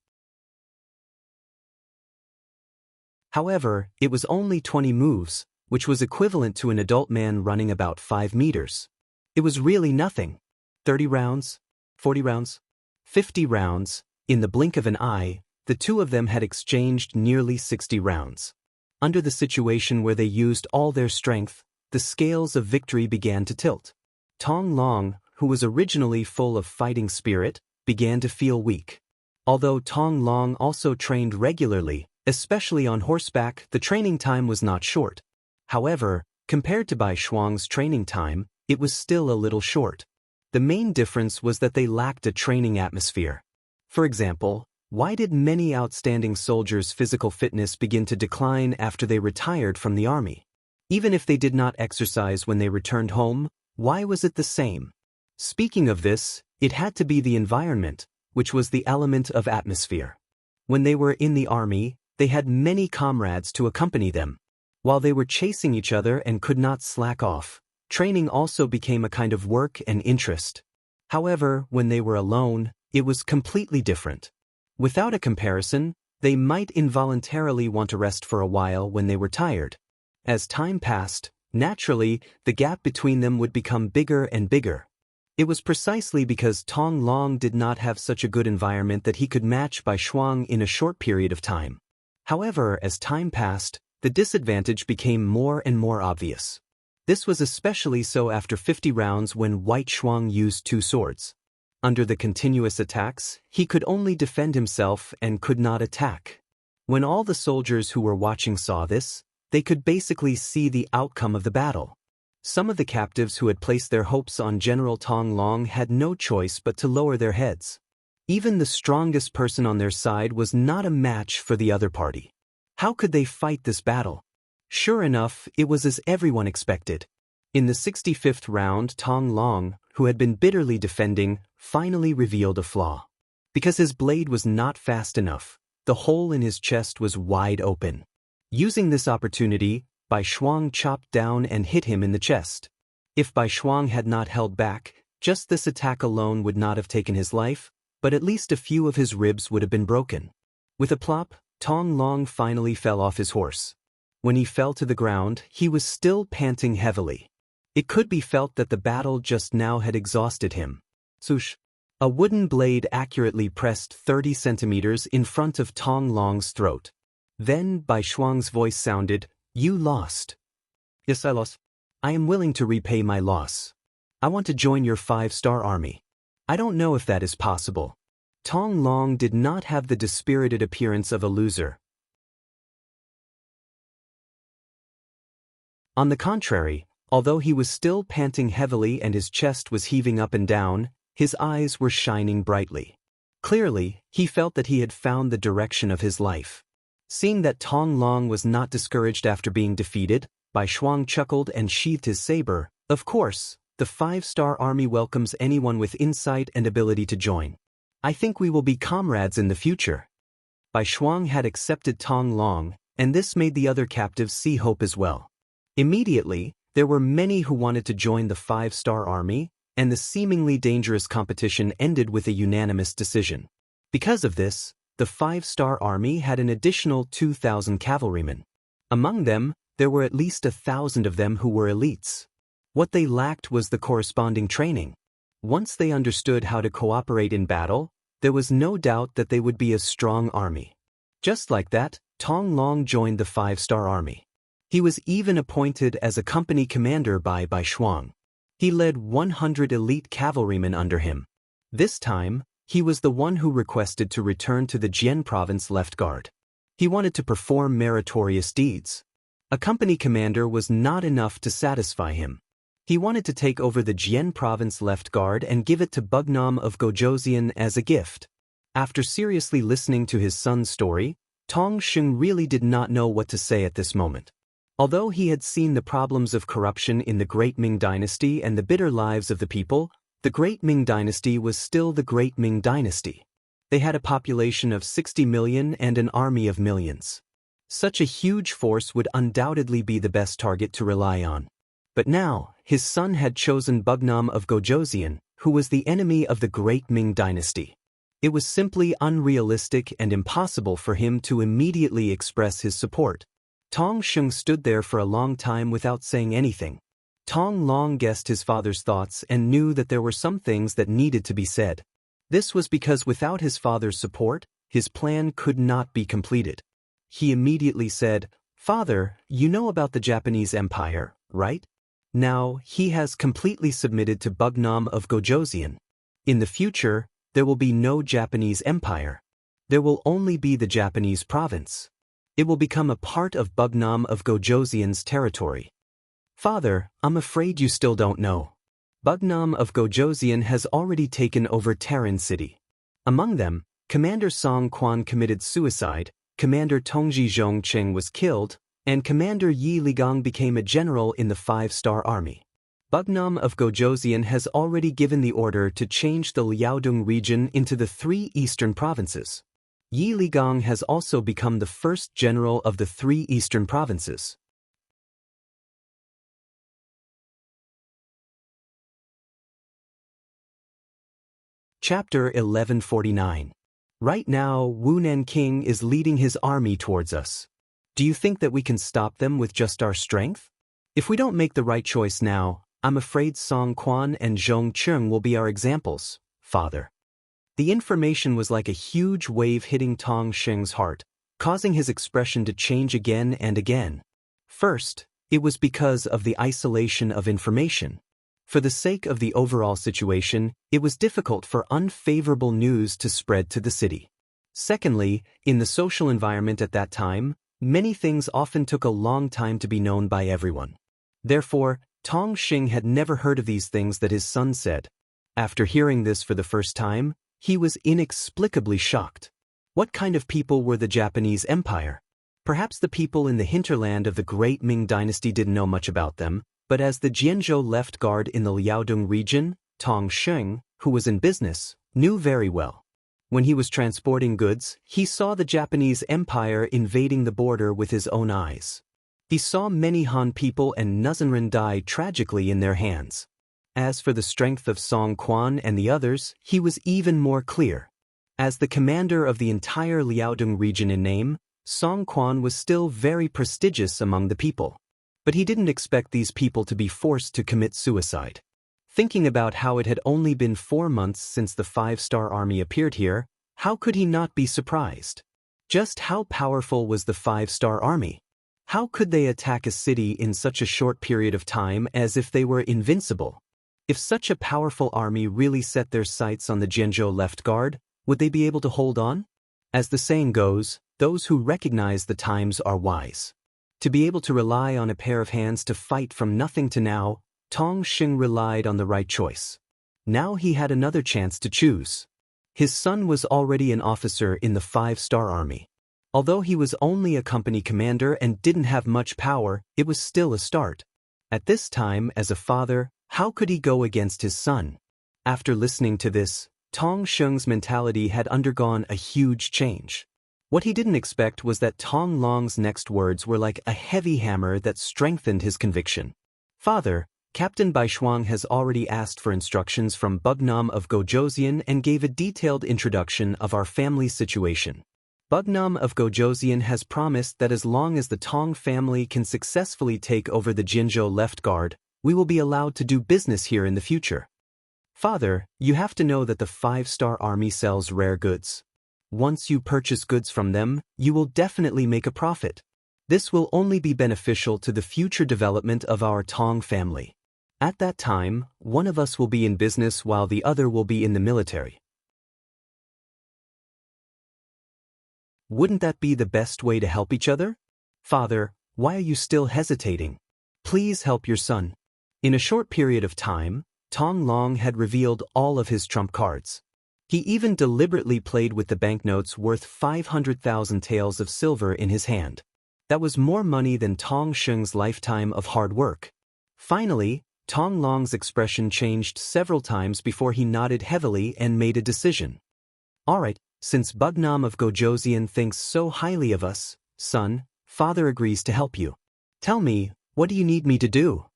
However, it was only 20 moves, which was equivalent to an adult man running about 5 meters. It was really nothing. 30 rounds, 40 rounds, 50 rounds, in the blink of an eye, the two of them had exchanged nearly 60 rounds. Under the situation where they used all their strength, the scales of victory began to tilt. Tong Long, who was originally full of fighting spirit, began to feel weak. Although Tong Long also trained regularly, especially on horseback, the training time was not short. However, compared to Bai Shuang's training time, it was still a little short. The main difference was that they lacked a training atmosphere. For example, why did many outstanding soldiers' physical fitness begin to decline after they retired from the army? Even if they did not exercise when they returned home, why was it the same? Speaking of this, it had to be the environment, which was the element of atmosphere. When they were in the army, they had many comrades to accompany them. While they were chasing each other and could not slack off, training also became a kind of work and interest. However, when they were alone, it was completely different. Without a comparison, they might involuntarily want to rest for a while when they were tired. As time passed, naturally, the gap between them would become bigger and bigger. It was precisely because Tong Long did not have such a good environment that he could match Bai Shuang in a short period of time. However, as time passed, the disadvantage became more and more obvious. This was especially so after 50 rounds when White Shuang used 2 swords. Under the continuous attacks, he could only defend himself and could not attack. When all the soldiers who were watching saw this, they could basically see the outcome of the battle. Some of the captives who had placed their hopes on General Tong Long had no choice but to lower their heads. Even the strongest person on their side was not a match for the other party. How could they fight this battle? Sure enough, it was as everyone expected. In the 65th round, Tong Long, who had been bitterly defending, finally revealed a flaw. Because his blade was not fast enough, the hole in his chest was wide open. Using this opportunity, Bai Shuang chopped down and hit him in the chest. If Bai Shuang had not held back, just this attack alone would not have taken his life, but at least a few of his ribs would have been broken. With a plop, Tong Long finally fell off his horse. When he fell to the ground, he was still panting heavily. It could be felt that the battle just now had exhausted him. Swoosh! A wooden blade accurately pressed 30 centimeters in front of Tong Long's throat. Then Bai Shuang's voice sounded, "You lost." "Yes, I lost. I am willing to repay my loss. I want to join your 5-star army." "I don't know if that is possible." Tong Long did not have the dispirited appearance of a loser. On the contrary, although he was still panting heavily and his chest was heaving up and down, his eyes were shining brightly. Clearly, he felt that he had found the direction of his life. Seeing that Tong Long was not discouraged after being defeated, Bai Shuang chuckled and sheathed his saber. "Of course, the 5-star army welcomes anyone with insight and ability to join. I think we will be comrades in the future." Bai Shuang had accepted Tong Long, and this made the other captives see hope as well. Immediately, there were many who wanted to join the 5-star army, and the seemingly dangerous competition ended with a unanimous decision. Because of this, the 5-star army had an additional 2,000 cavalrymen. Among them, there were at least 1,000 of them who were elites. What they lacked was the corresponding training. Once they understood how to cooperate in battle, there was no doubt that they would be a strong army. Just like that, Tong Long joined the 5-star army. He was even appointed as a company commander by Bai Shuang. He led 100 elite cavalrymen under him. This time, he was the one who requested to return to the Jian province left guard. He wanted to perform meritorious deeds. A company commander was not enough to satisfy him. He wanted to take over the Jian province left guard and give it to Bugnam of Gojoseon as a gift. After seriously listening to his son's story, Tong Sheng really did not know what to say at this moment. Although he had seen the problems of corruption in the Great Ming Dynasty and the bitter lives of the people, the Great Ming Dynasty was still the Great Ming Dynasty. They had a population of 60 million and an army of millions. Such a huge force would undoubtedly be the best target to rely on. But now, his son had chosen Bugnam of Gojoseon, who was the enemy of the Great Ming Dynasty. It was simply unrealistic and impossible for him to immediately express his support. Tong Sheng stood there for a long time without saying anything. Tong Long guessed his father's thoughts and knew that there were some things that needed to be said. This was because without his father's support, his plan could not be completed. He immediately said, "Father, you know about the Japanese Empire, right? Now, he has completely submitted to Bugnam of Gojoseon. In the future, there will be no Japanese Empire. There will only be the Japanese province. It will become a part of Bugnam of Gojoseon's territory." "Father, I'm afraid you still don't know. Bugnam of Gojoseon has already taken over Tarin City. Among them, Commander Song Quan committed suicide, Commander Tongji Zhongcheng was killed, and Commander Yi Ligang became a general in the 5-star army. Bugnam of Gojoseon has already given the order to change the Liaodong region into the 3 eastern provinces. Yi Ligang has also become the first general of the 3 eastern provinces." Chapter 1149. Right now, Wu Nanking is leading his army towards us. Do you think that we can stop them with just our strength? If we don't make the right choice now, I'm afraid Song Quan and Zhong Cheng will be our examples, Father. The information was like a huge wave hitting Tong Sheng's heart, causing his expression to change again and again. First, it was because of the isolation of information. For the sake of the overall situation, it was difficult for unfavorable news to spread to the city. Secondly, in the social environment at that time, many things often took a long time to be known by everyone. Therefore, Tong Sheng had never heard of these things that his son said. After hearing this for the first time, he was inexplicably shocked. What kind of people were the Japanese Empire? Perhaps the people in the hinterland of the Great Ming Dynasty didn't know much about them, but as the Jianzhou left guard in the Liaodong region, Tong Sheng, who was in business, knew very well. When he was transporting goods, he saw the Japanese Empire invading the border with his own eyes. He saw many Han people and Nuzanren die tragically in their hands. As for the strength of Song Quan and the others, he was even more clear. As the commander of the entire Liaodong region in name, Song Quan was still very prestigious among the people. But he didn't expect these people to be forced to commit suicide. Thinking about how it had only been 4 months since the 5-star army appeared here, how could he not be surprised? Just how powerful was the five-star army? How could they attack a city in such a short period of time as if they were invincible? If such a powerful army really set their sights on the Jianzhou left guard, would they be able to hold on? As the saying goes, those who recognize the times are wise. To be able to rely on a pair of hands to fight from nothing to now, Tong Xing relied on the right choice. Now he had another chance to choose. His son was already an officer in the five-star army. Although he was only a company commander and didn't have much power, it was still a start. At this time, as a father, how could he go against his son? After listening to this, Tong Xing's mentality had undergone a huge change. What he didn't expect was that Tong Long's next words were like a heavy hammer that strengthened his conviction. Father, Captain Baishuang has already asked for instructions from Bugnam of Gojosian and gave a detailed introduction of our family situation. Bugnam of Gojosian has promised that as long as the Tong family can successfully take over the Jinzhou left guard, we will be allowed to do business here in the future. Father, you have to know that the five-star army sells rare goods. Once you purchase goods from them, you will definitely make a profit. This will only be beneficial to the future development of our Tong family. At that time, one of us will be in business while the other will be in the military. Wouldn't that be the best way to help each other? Father, why are you still hesitating? Please help your son. In a short period of time, Tong Long had revealed all of his trump cards. He even deliberately played with the banknotes worth 500,000 taels of silver in his hand. That was more money than Tong Xing's lifetime of hard work. Finally, Tong Long's expression changed several times before he nodded heavily and made a decision. All right, since Bugnam of Gojosian thinks so highly of us, son, father agrees to help you. Tell me, what do you need me to do?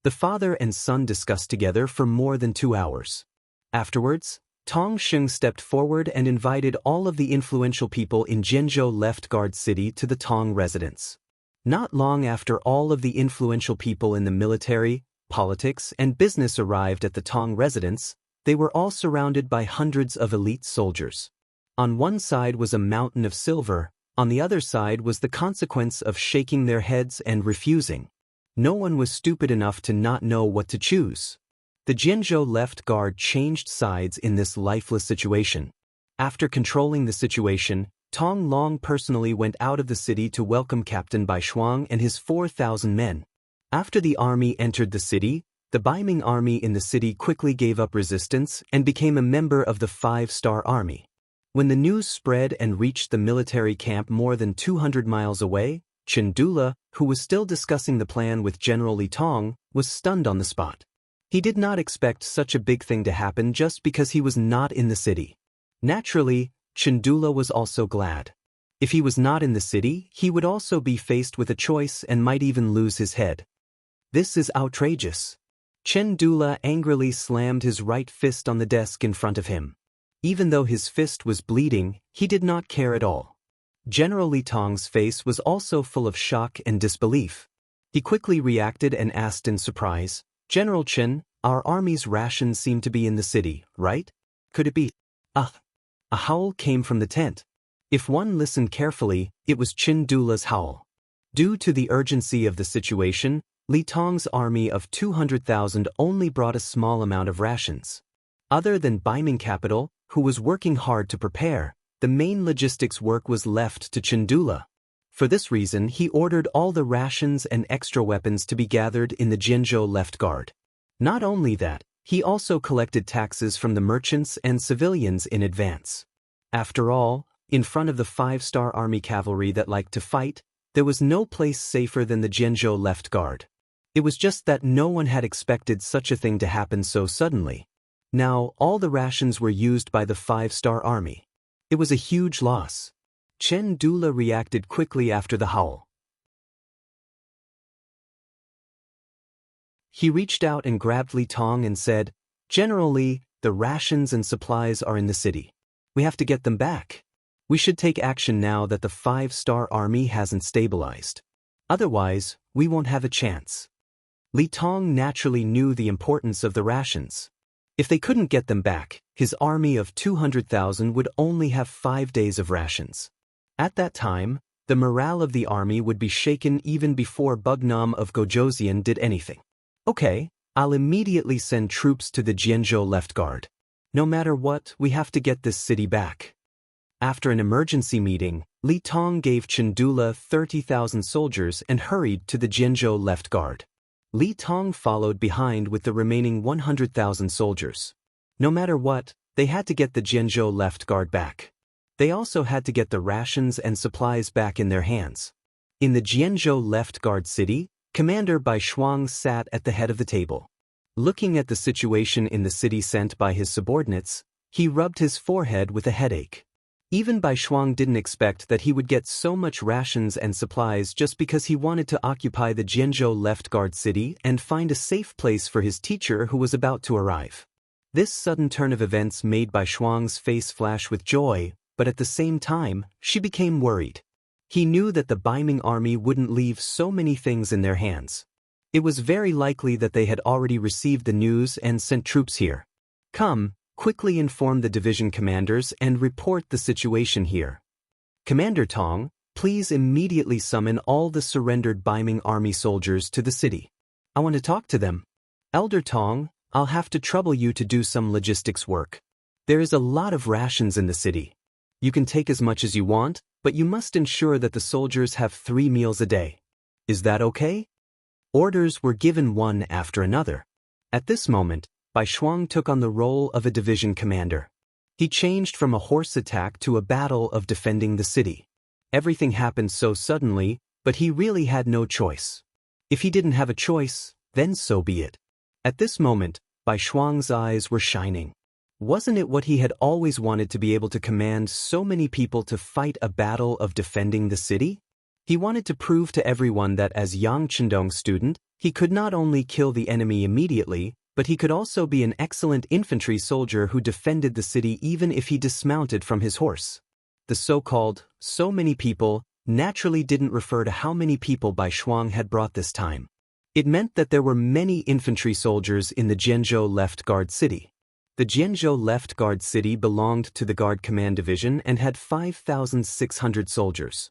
The father and son discussed together for more than 2 hours. Afterwards, Tong Xing stepped forward and invited all of the influential people in Jianzhou left guard city to the Tong residence. Not long after all of the influential people in the military, politics, and business arrived at the Tong residence, they were all surrounded by hundreds of elite soldiers. On one side was a mountain of silver, on the other side was the consequence of shaking their heads and refusing. No one was stupid enough to not know what to choose. The Jianzhou left guard changed sides in this lifeless situation. After controlling the situation, Tong Long personally went out of the city to welcome Captain Baishuang and his 4,000 men. After the army entered the city, the Baiming army in the city quickly gave up resistance and became a member of the five-star army. When the news spread and reached the military camp more than 200 miles away, Chen Dula, who was still discussing the plan with General Li Tong, was stunned on the spot. He did not expect such a big thing to happen just because he was not in the city. Naturally, Chen Dula was also glad. If he was not in the city, he would also be faced with a choice and might even lose his head. This is outrageous. Chen Dula angrily slammed his right fist on the desk in front of him. Even though his fist was bleeding, he did not care at all. General Li Tong's face was also full of shock and disbelief. He quickly reacted and asked in surprise, General Chen, our army's rations seem to be in the city, right? Could it be? A howl came from the tent. If one listened carefully, it was Chen Dula's howl. Due to the urgency of the situation, Li Tong's army of 200,000 only brought a small amount of rations. Other than Baiming capital, who was working hard to prepare, the main logistics work was left to Chen Dula. For this reason, he ordered all the rations and extra weapons to be gathered in the Jianzhou left guard. Not only that, he also collected taxes from the merchants and civilians in advance. After all, in front of the five-star army cavalry that liked to fight, there was no place safer than the Jianzhou left guard. It was just that no one had expected such a thing to happen so suddenly. Now, all the rations were used by the five-star army. It was a huge loss. Chen Dula reacted quickly after the howl. He reached out and grabbed Li Tong and said, General Li, the rations and supplies are in the city. We have to get them back. We should take action now that the five-star army hasn't stabilized. Otherwise, we won't have a chance. Li Tong naturally knew the importance of the rations. If they couldn't get them back, his army of 200,000 would only have 5 days of rations. At that time, the morale of the army would be shaken even before Bugnam of Gojoseon did anything. Okay, I'll immediately send troops to the Jianzhou left guard. No matter what, we have to get this city back. After an emergency meeting, Li Tong gave Chandula 30,000 soldiers and hurried to the Jianzhou left guard. Li Tong followed behind with the remaining 100,000 soldiers. No matter what, they had to get the Jianzhou left guard back. They also had to get the rations and supplies back in their hands. In the Jianzhou left guard city, Commander Bai Shuang sat at the head of the table. Looking at the situation in the city sent by his subordinates, he rubbed his forehead with a headache. Even Bai Shuang didn't expect that he would get so much rations and supplies just because he wanted to occupy the Jianzhou left guard city and find a safe place for his teacher who was about to arrive. This sudden turn of events made Bai Shuang's face flash with joy, but at the same time, she became worried. He knew that the Baiming army wouldn't leave so many things in their hands. It was very likely that they had already received the news and sent troops here. Come, quickly inform the division commanders and report the situation here. Commander Tong, please immediately summon all the surrendered Baiming army soldiers to the city. I want to talk to them. Elder Tong, I'll have to trouble you to do some logistics work. There is a lot of rations in the city. You can take as much as you want, but you must ensure that the soldiers have 3 meals a day. Is that okay? Orders were given one after another. At this moment, Bai Shuang took on the role of a division commander. He changed from a horse attack to a battle of defending the city. Everything happened so suddenly, but he really had no choice. If he didn't have a choice, then so be it. At this moment, Bai Shuang's eyes were shining. Wasn't it what he had always wanted to be able to command so many people to fight a battle of defending the city? He wanted to prove to everyone that as Yang Chendong's student, he could not only kill the enemy immediately, but he could also be an excellent infantry soldier who defended the city even if he dismounted from his horse. The so-called, so many people, naturally didn't refer to how many people Bai Shuang had brought this time. It meant that there were many infantry soldiers in the Jianzhou left guard city. The Jianzhou left guard city belonged to the Guard Command Division and had 5,600 soldiers.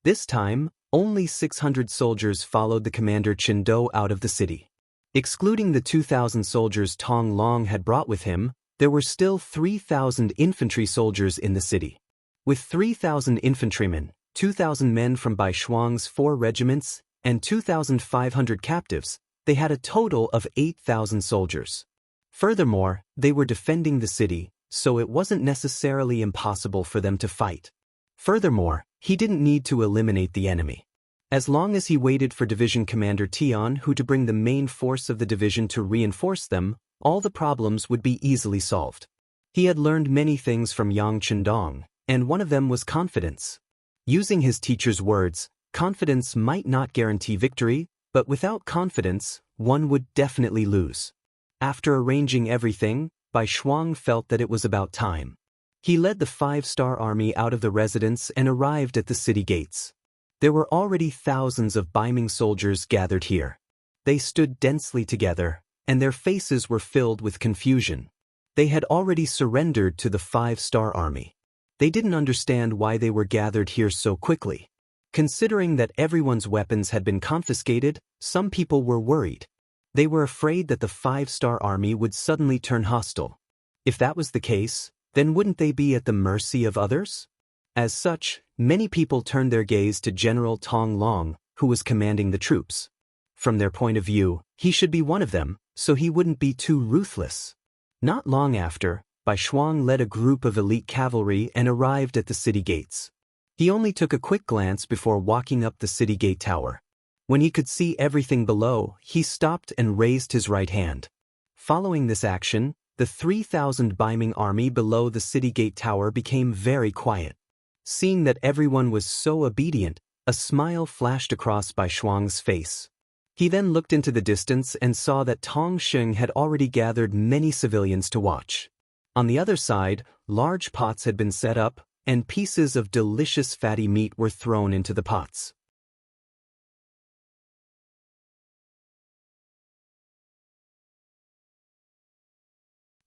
This time, only 600 soldiers followed the commander Qin out of the city. Excluding the 2,000 soldiers Tong Long had brought with him, there were still 3,000 infantry soldiers in the city. With 3,000 infantrymen, 2,000 men from Bai Shuang's 4 regiments, and 2,500 captives, they had a total of 8,000 soldiers. Furthermore, they were defending the city, so it wasn't necessarily impossible for them to fight. Furthermore, he didn't need to eliminate the enemy. As long as he waited for Division Commander Tian Hu to bring the main force of the division to reinforce them, all the problems would be easily solved. He had learned many things from Yang Chendong, and one of them was confidence. Using his teacher's words, confidence might not guarantee victory, but without confidence, one would definitely lose. After arranging everything, Bai Shuang felt that it was about time. He led the 5-star army out of the residence and arrived at the city gates. There were already thousands of Baiming soldiers gathered here. They stood densely together, and their faces were filled with confusion. They had already surrendered to the 5-star army. They didn't understand why they were gathered here so quickly. Considering that everyone's weapons had been confiscated, some people were worried. They were afraid that the 5-star army would suddenly turn hostile. If that was the case, then wouldn't they be at the mercy of others? As such, many people turned their gaze to General Tong Long, who was commanding the troops. From their point of view, he should be one of them, so he wouldn't be too ruthless. Not long after, Bai Shuang led a group of elite cavalry and arrived at the city gates. He only took a quick glance before walking up the city gate tower. When he could see everything below, he stopped and raised his right hand. Following this action, the 3,000 Baiming army below the city gate tower became very quiet. Seeing that everyone was so obedient, a smile flashed across Bai Shuang's face. He then looked into the distance and saw that Tong Sheng had already gathered many civilians to watch. On the other side, large pots had been set up, and pieces of delicious fatty meat were thrown into the pots.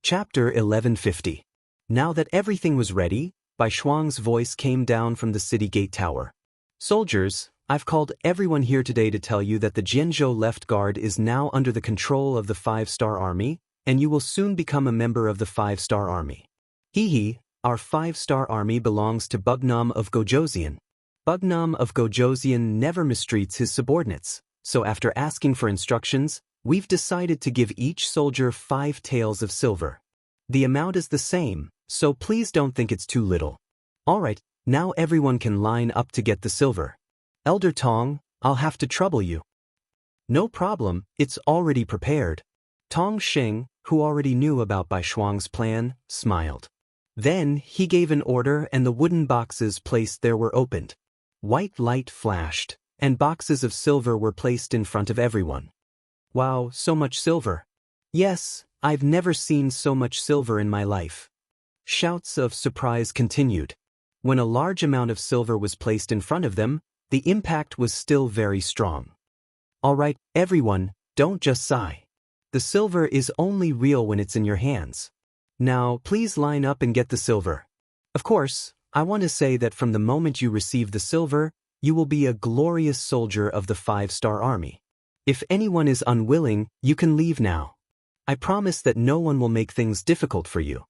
Chapter 1150. Now that everything was ready, Bai Shuang's voice came down from the city gate tower. Soldiers, I've called everyone here today to tell you that the Jianzhou left guard is now under the control of the 5-star army, and you will soon become a member of the 5-star army. Hee, our 5-star army belongs to Bugnam of Gojoseon. Bugnam of Gojoseon never mistreats his subordinates, so after asking for instructions, we've decided to give each soldier 5 taels of silver. The amount is the same, so please don't think it's too little. Alright, now everyone can line up to get the silver. Elder Tong, I'll have to trouble you. No problem, it's already prepared. Tong Sheng, who already knew about Bai Shuang's plan, smiled. Then he gave an order and the wooden boxes placed there were opened. White light flashed, and boxes of silver were placed in front of everyone. Wow, so much silver. Yes, I've never seen so much silver in my life. Shouts of surprise continued. When a large amount of silver was placed in front of them, the impact was still very strong. Alright, everyone, don't just sigh. The silver is only real when it's in your hands. Now, please line up and get the silver. Of course, I want to say that from the moment you receive the silver, you will be a glorious soldier of the 5-star army. If anyone is unwilling, you can leave now. I promise that no one will make things difficult for you.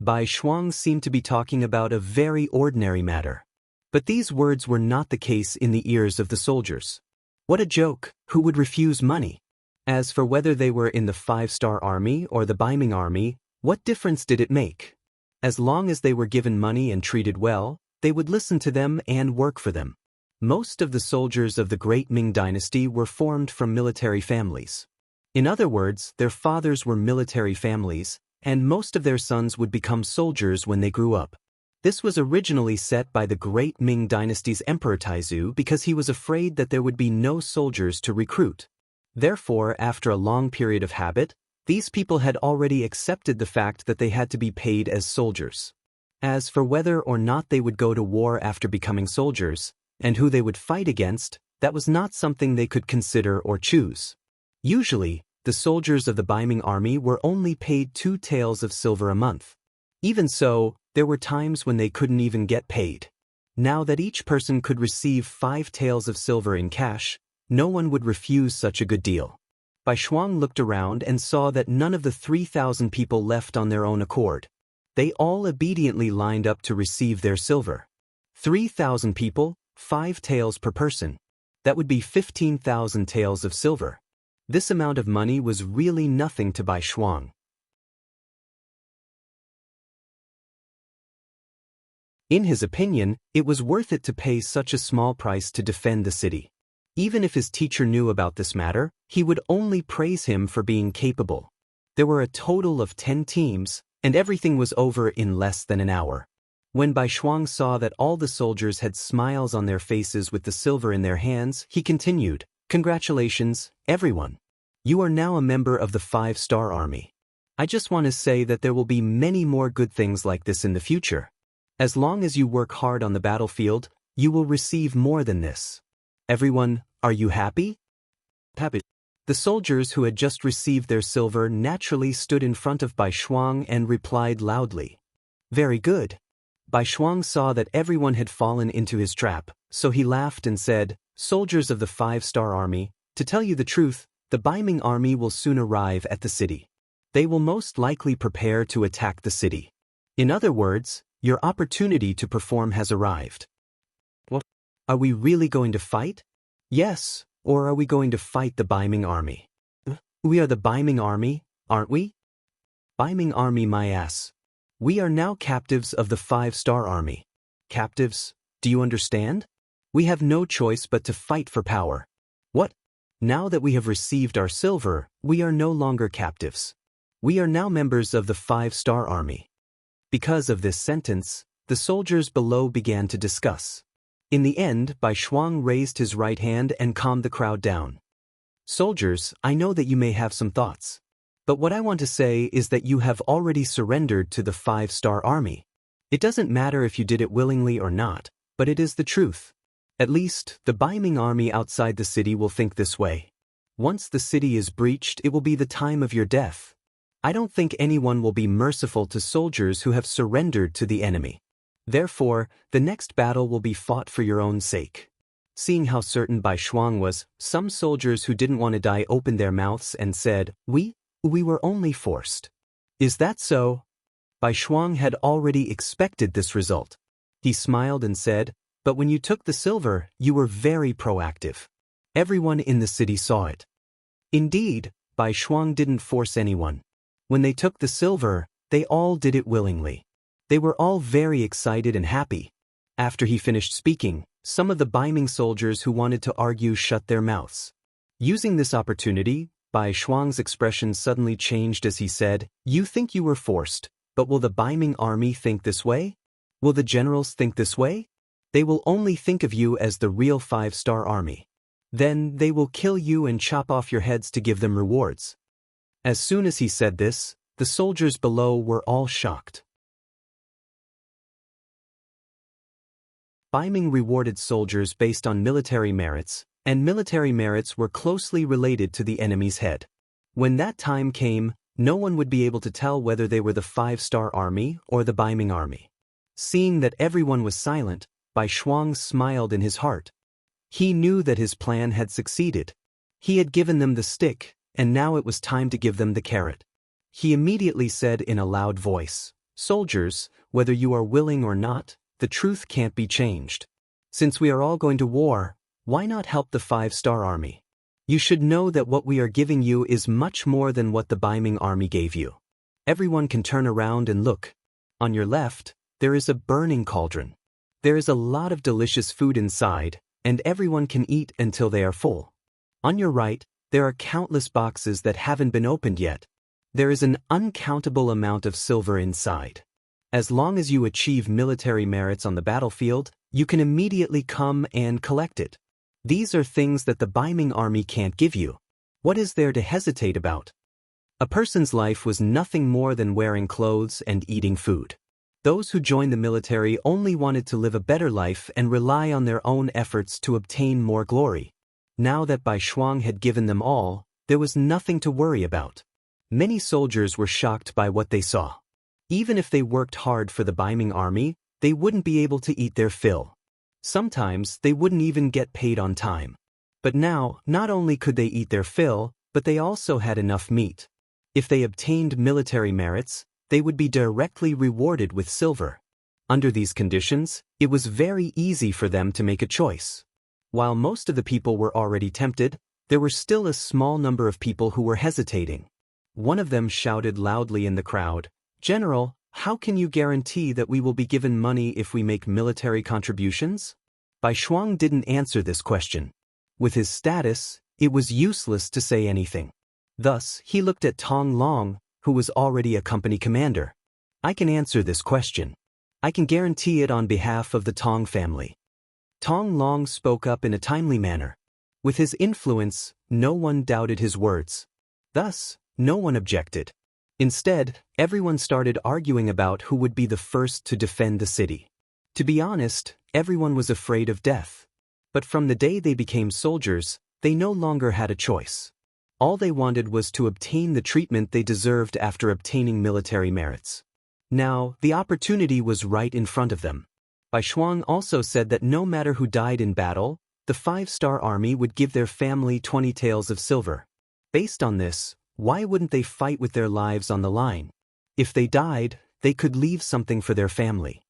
Bai Shuang seemed to be talking about a very ordinary matter. But these words were not the case in the ears of the soldiers. What a joke, who would refuse money? As for whether they were in the 5-star army or the Baiming army, what difference did it make? As long as they were given money and treated well, they would listen to them and work for them. Most of the soldiers of the Great Ming Dynasty were formed from military families. In other words, their fathers were military families, and most of their sons would become soldiers when they grew up. This was originally set by the Great Ming Dynasty's Emperor Taizu because he was afraid that there would be no soldiers to recruit. Therefore, after a long period of habit, these people had already accepted the fact that they had to be paid as soldiers. As for whether or not they would go to war after becoming soldiers, and who they would fight against, that was not something they could consider or choose. Usually, the soldiers of the Baiming army were only paid 2 taels of silver a month. Even so, there were times when they couldn't even get paid. Now that each person could receive 5 taels of silver in cash, no one would refuse such a good deal. Bai Shuang looked around and saw that none of the 3,000 people left on their own accord. They all obediently lined up to receive their silver. 3,000 people, 5 taels per person. That would be 15,000 taels of silver. This amount of money was really nothing to Bai Shuang. In his opinion, it was worth it to pay such a small price to defend the city. Even if his teacher knew about this matter, he would only praise him for being capable. There were a total of 10 teams, and everything was over in less than an hour. When Bai Shuang saw that all the soldiers had smiles on their faces with the silver in their hands, he continued, "Congratulations, everyone. You are now a member of the 5-star army. I just want to say that there will be many more good things like this in the future. As long as you work hard on the battlefield, you will receive more than this. Everyone, are you happy?" Happy. The soldiers who had just received their silver naturally stood in front of Bai Shuang and replied loudly. Very good. Bai Shuang saw that everyone had fallen into his trap, so he laughed and said, "Soldiers of the 5-star army, to tell you the truth, the Baiming army will soon arrive at the city. They will most likely prepare to attack the city. In other words, your opportunity to perform has arrived." What? Are we really going to fight? Yes, or are we going to fight the Baiming army? We are the Baiming army, aren't we? Baiming army my ass. We are now captives of the 5-star army. Captives, do you understand? We have no choice but to fight for power. What? Now that we have received our silver, we are no longer captives. We are now members of the 5-star army. Because of this sentence, the soldiers below began to discuss. In the end, Bai Shuang raised his right hand and calmed the crowd down. Soldiers, I know that you may have some thoughts. But what I want to say is that you have already surrendered to the 5-star army. It doesn't matter if you did it willingly or not, but it is the truth. At least, the Baiming army outside the city will think this way. Once the city is breached, it will be the time of your death. I don't think anyone will be merciful to soldiers who have surrendered to the enemy. Therefore, the next battle will be fought for your own sake." Seeing how certain Bai Shuang was, some soldiers who didn't want to die opened their mouths and said, We were only forced." "Is that so?" Bai Shuang had already expected this result. He smiled and said, "But when you took the silver, you were very proactive. Everyone in the city saw it." Indeed, Bai Shuang didn't force anyone. When they took the silver, they all did it willingly. They were all very excited and happy. After he finished speaking, some of the Baiming soldiers who wanted to argue shut their mouths. Using this opportunity, Bai Shuang's expression suddenly changed as he said, "You think you were forced, but will the Baiming army think this way? Will the generals think this way? They will only think of you as the real 5-star army. Then they will kill you and chop off your heads to give them rewards." As soon as he said this, the soldiers below were all shocked. Baiming rewarded soldiers based on military merits, and military merits were closely related to the enemy's head. When that time came, no one would be able to tell whether they were the 5-star army or the Baiming army. Seeing that everyone was silent, Bai Shuang smiled in his heart. He knew that his plan had succeeded. He had given them the stick, and now it was time to give them the carrot. He immediately said in a loud voice, "Soldiers, whether you are willing or not, the truth can't be changed. Since we are all going to war, why not help the 5-star army? You should know that what we are giving you is much more than what the Baiming army gave you. Everyone can turn around and look. On your left, there is a burning cauldron. There is a lot of delicious food inside, and everyone can eat until they are full. On your right, there are countless boxes that haven't been opened yet. There is an uncountable amount of silver inside. As long as you achieve military merits on the battlefield, you can immediately come and collect it. These are things that the Baiming army can't give you. What is there to hesitate about?" A person's life was nothing more than wearing clothes and eating food. Those who joined the military only wanted to live a better life and rely on their own efforts to obtain more glory. Now that Bai Shuang had given them all, there was nothing to worry about. Many soldiers were shocked by what they saw. Even if they worked hard for the Baiming army, they wouldn't be able to eat their fill. Sometimes they wouldn't even get paid on time. But now, not only could they eat their fill, but they also had enough meat. If they obtained military merits, they would be directly rewarded with silver. Under these conditions, it was very easy for them to make a choice. While most of the people were already tempted, there were still a small number of people who were hesitating. One of them shouted loudly in the crowd, "General, how can you guarantee that we will be given money if we make military contributions?" Bai Shuang didn't answer this question. With his status, it was useless to say anything. Thus, he looked at Tong Long, who was already a company commander. "I can answer this question. I can guarantee it on behalf of the Tong family." Tong Long spoke up in a timely manner. With his influence, no one doubted his words. Thus, no one objected. Instead, everyone started arguing about who would be the first to defend the city. To be honest, everyone was afraid of death. But from the day they became soldiers, they no longer had a choice. All they wanted was to obtain the treatment they deserved after obtaining military merits. Now, the opportunity was right in front of them. Bai Shuang also said that no matter who died in battle, the 5-star army would give their family 20 taels of silver. Based on this, why wouldn't they fight with their lives on the line? If they died, they could leave something for their family.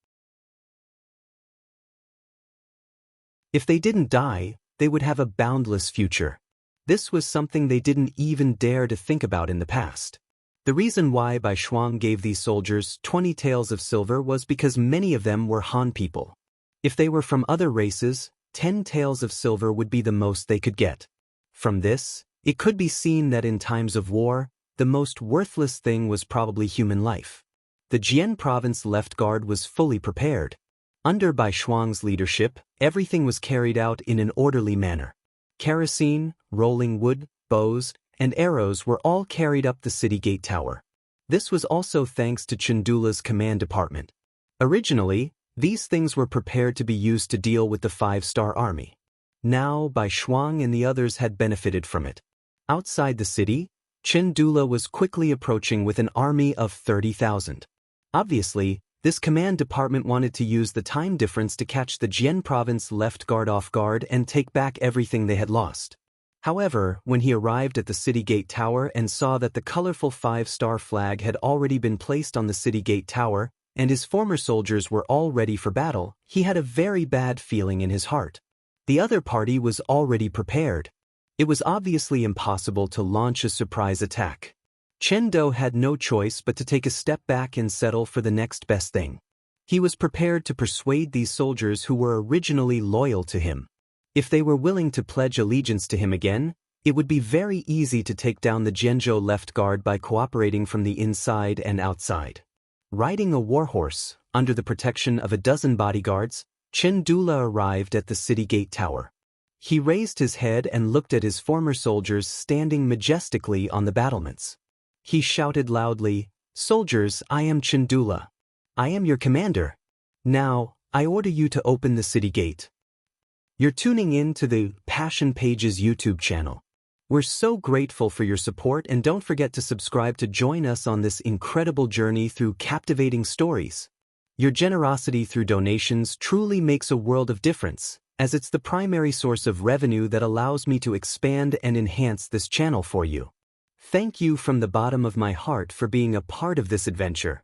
If they didn't die, they would have a boundless future. This was something they didn't even dare to think about in the past. The reason why Bai Shuang gave these soldiers 20 taels of silver was because many of them were Han people. If they were from other races, 10 taels of silver would be the most they could get. From this, it could be seen that in times of war, the most worthless thing was probably human life. The Jian province left guard was fully prepared. Under Bai Shuang's leadership, everything was carried out in an orderly manner. Kerosene, rolling wood, bows, and arrows were all carried up the city gate tower. This was also thanks to Chundula's command department. Originally, these things were prepared to be used to deal with the 5-star army. Now, Bai Shuang and the others had benefited from it. Outside the city, Chindula was quickly approaching with an army of 30,000. Obviously, this command department wanted to use the time difference to catch the Jian province left guard off guard and take back everything they had lost. However, when he arrived at the city gate tower and saw that the colorful 5-star flag had already been placed on the city gate tower, and his former soldiers were all ready for battle, he had a very bad feeling in his heart. The other party was already prepared. It was obviously impossible to launch a surprise attack. Chen Do had no choice but to take a step back and settle for the next best thing. He was prepared to persuade these soldiers who were originally loyal to him. If they were willing to pledge allegiance to him again, it would be very easy to take down the Jianzhou left guard by cooperating from the inside and outside. Riding a warhorse, under the protection of a dozen bodyguards, Chen Dula arrived at the city gate tower. He raised his head and looked at his former soldiers standing majestically on the battlements. He shouted loudly, "Soldiers, I am Chindula. I am your commander. Now, I order you to open the city gate." You're tuning in to the Passion Pages YouTube channel. We're so grateful for your support, and don't forget to subscribe to join us on this incredible journey through captivating stories. Your generosity through donations truly makes a world of difference, as it's the primary source of revenue that allows me to expand and enhance this channel for you. Thank you from the bottom of my heart for being a part of this adventure.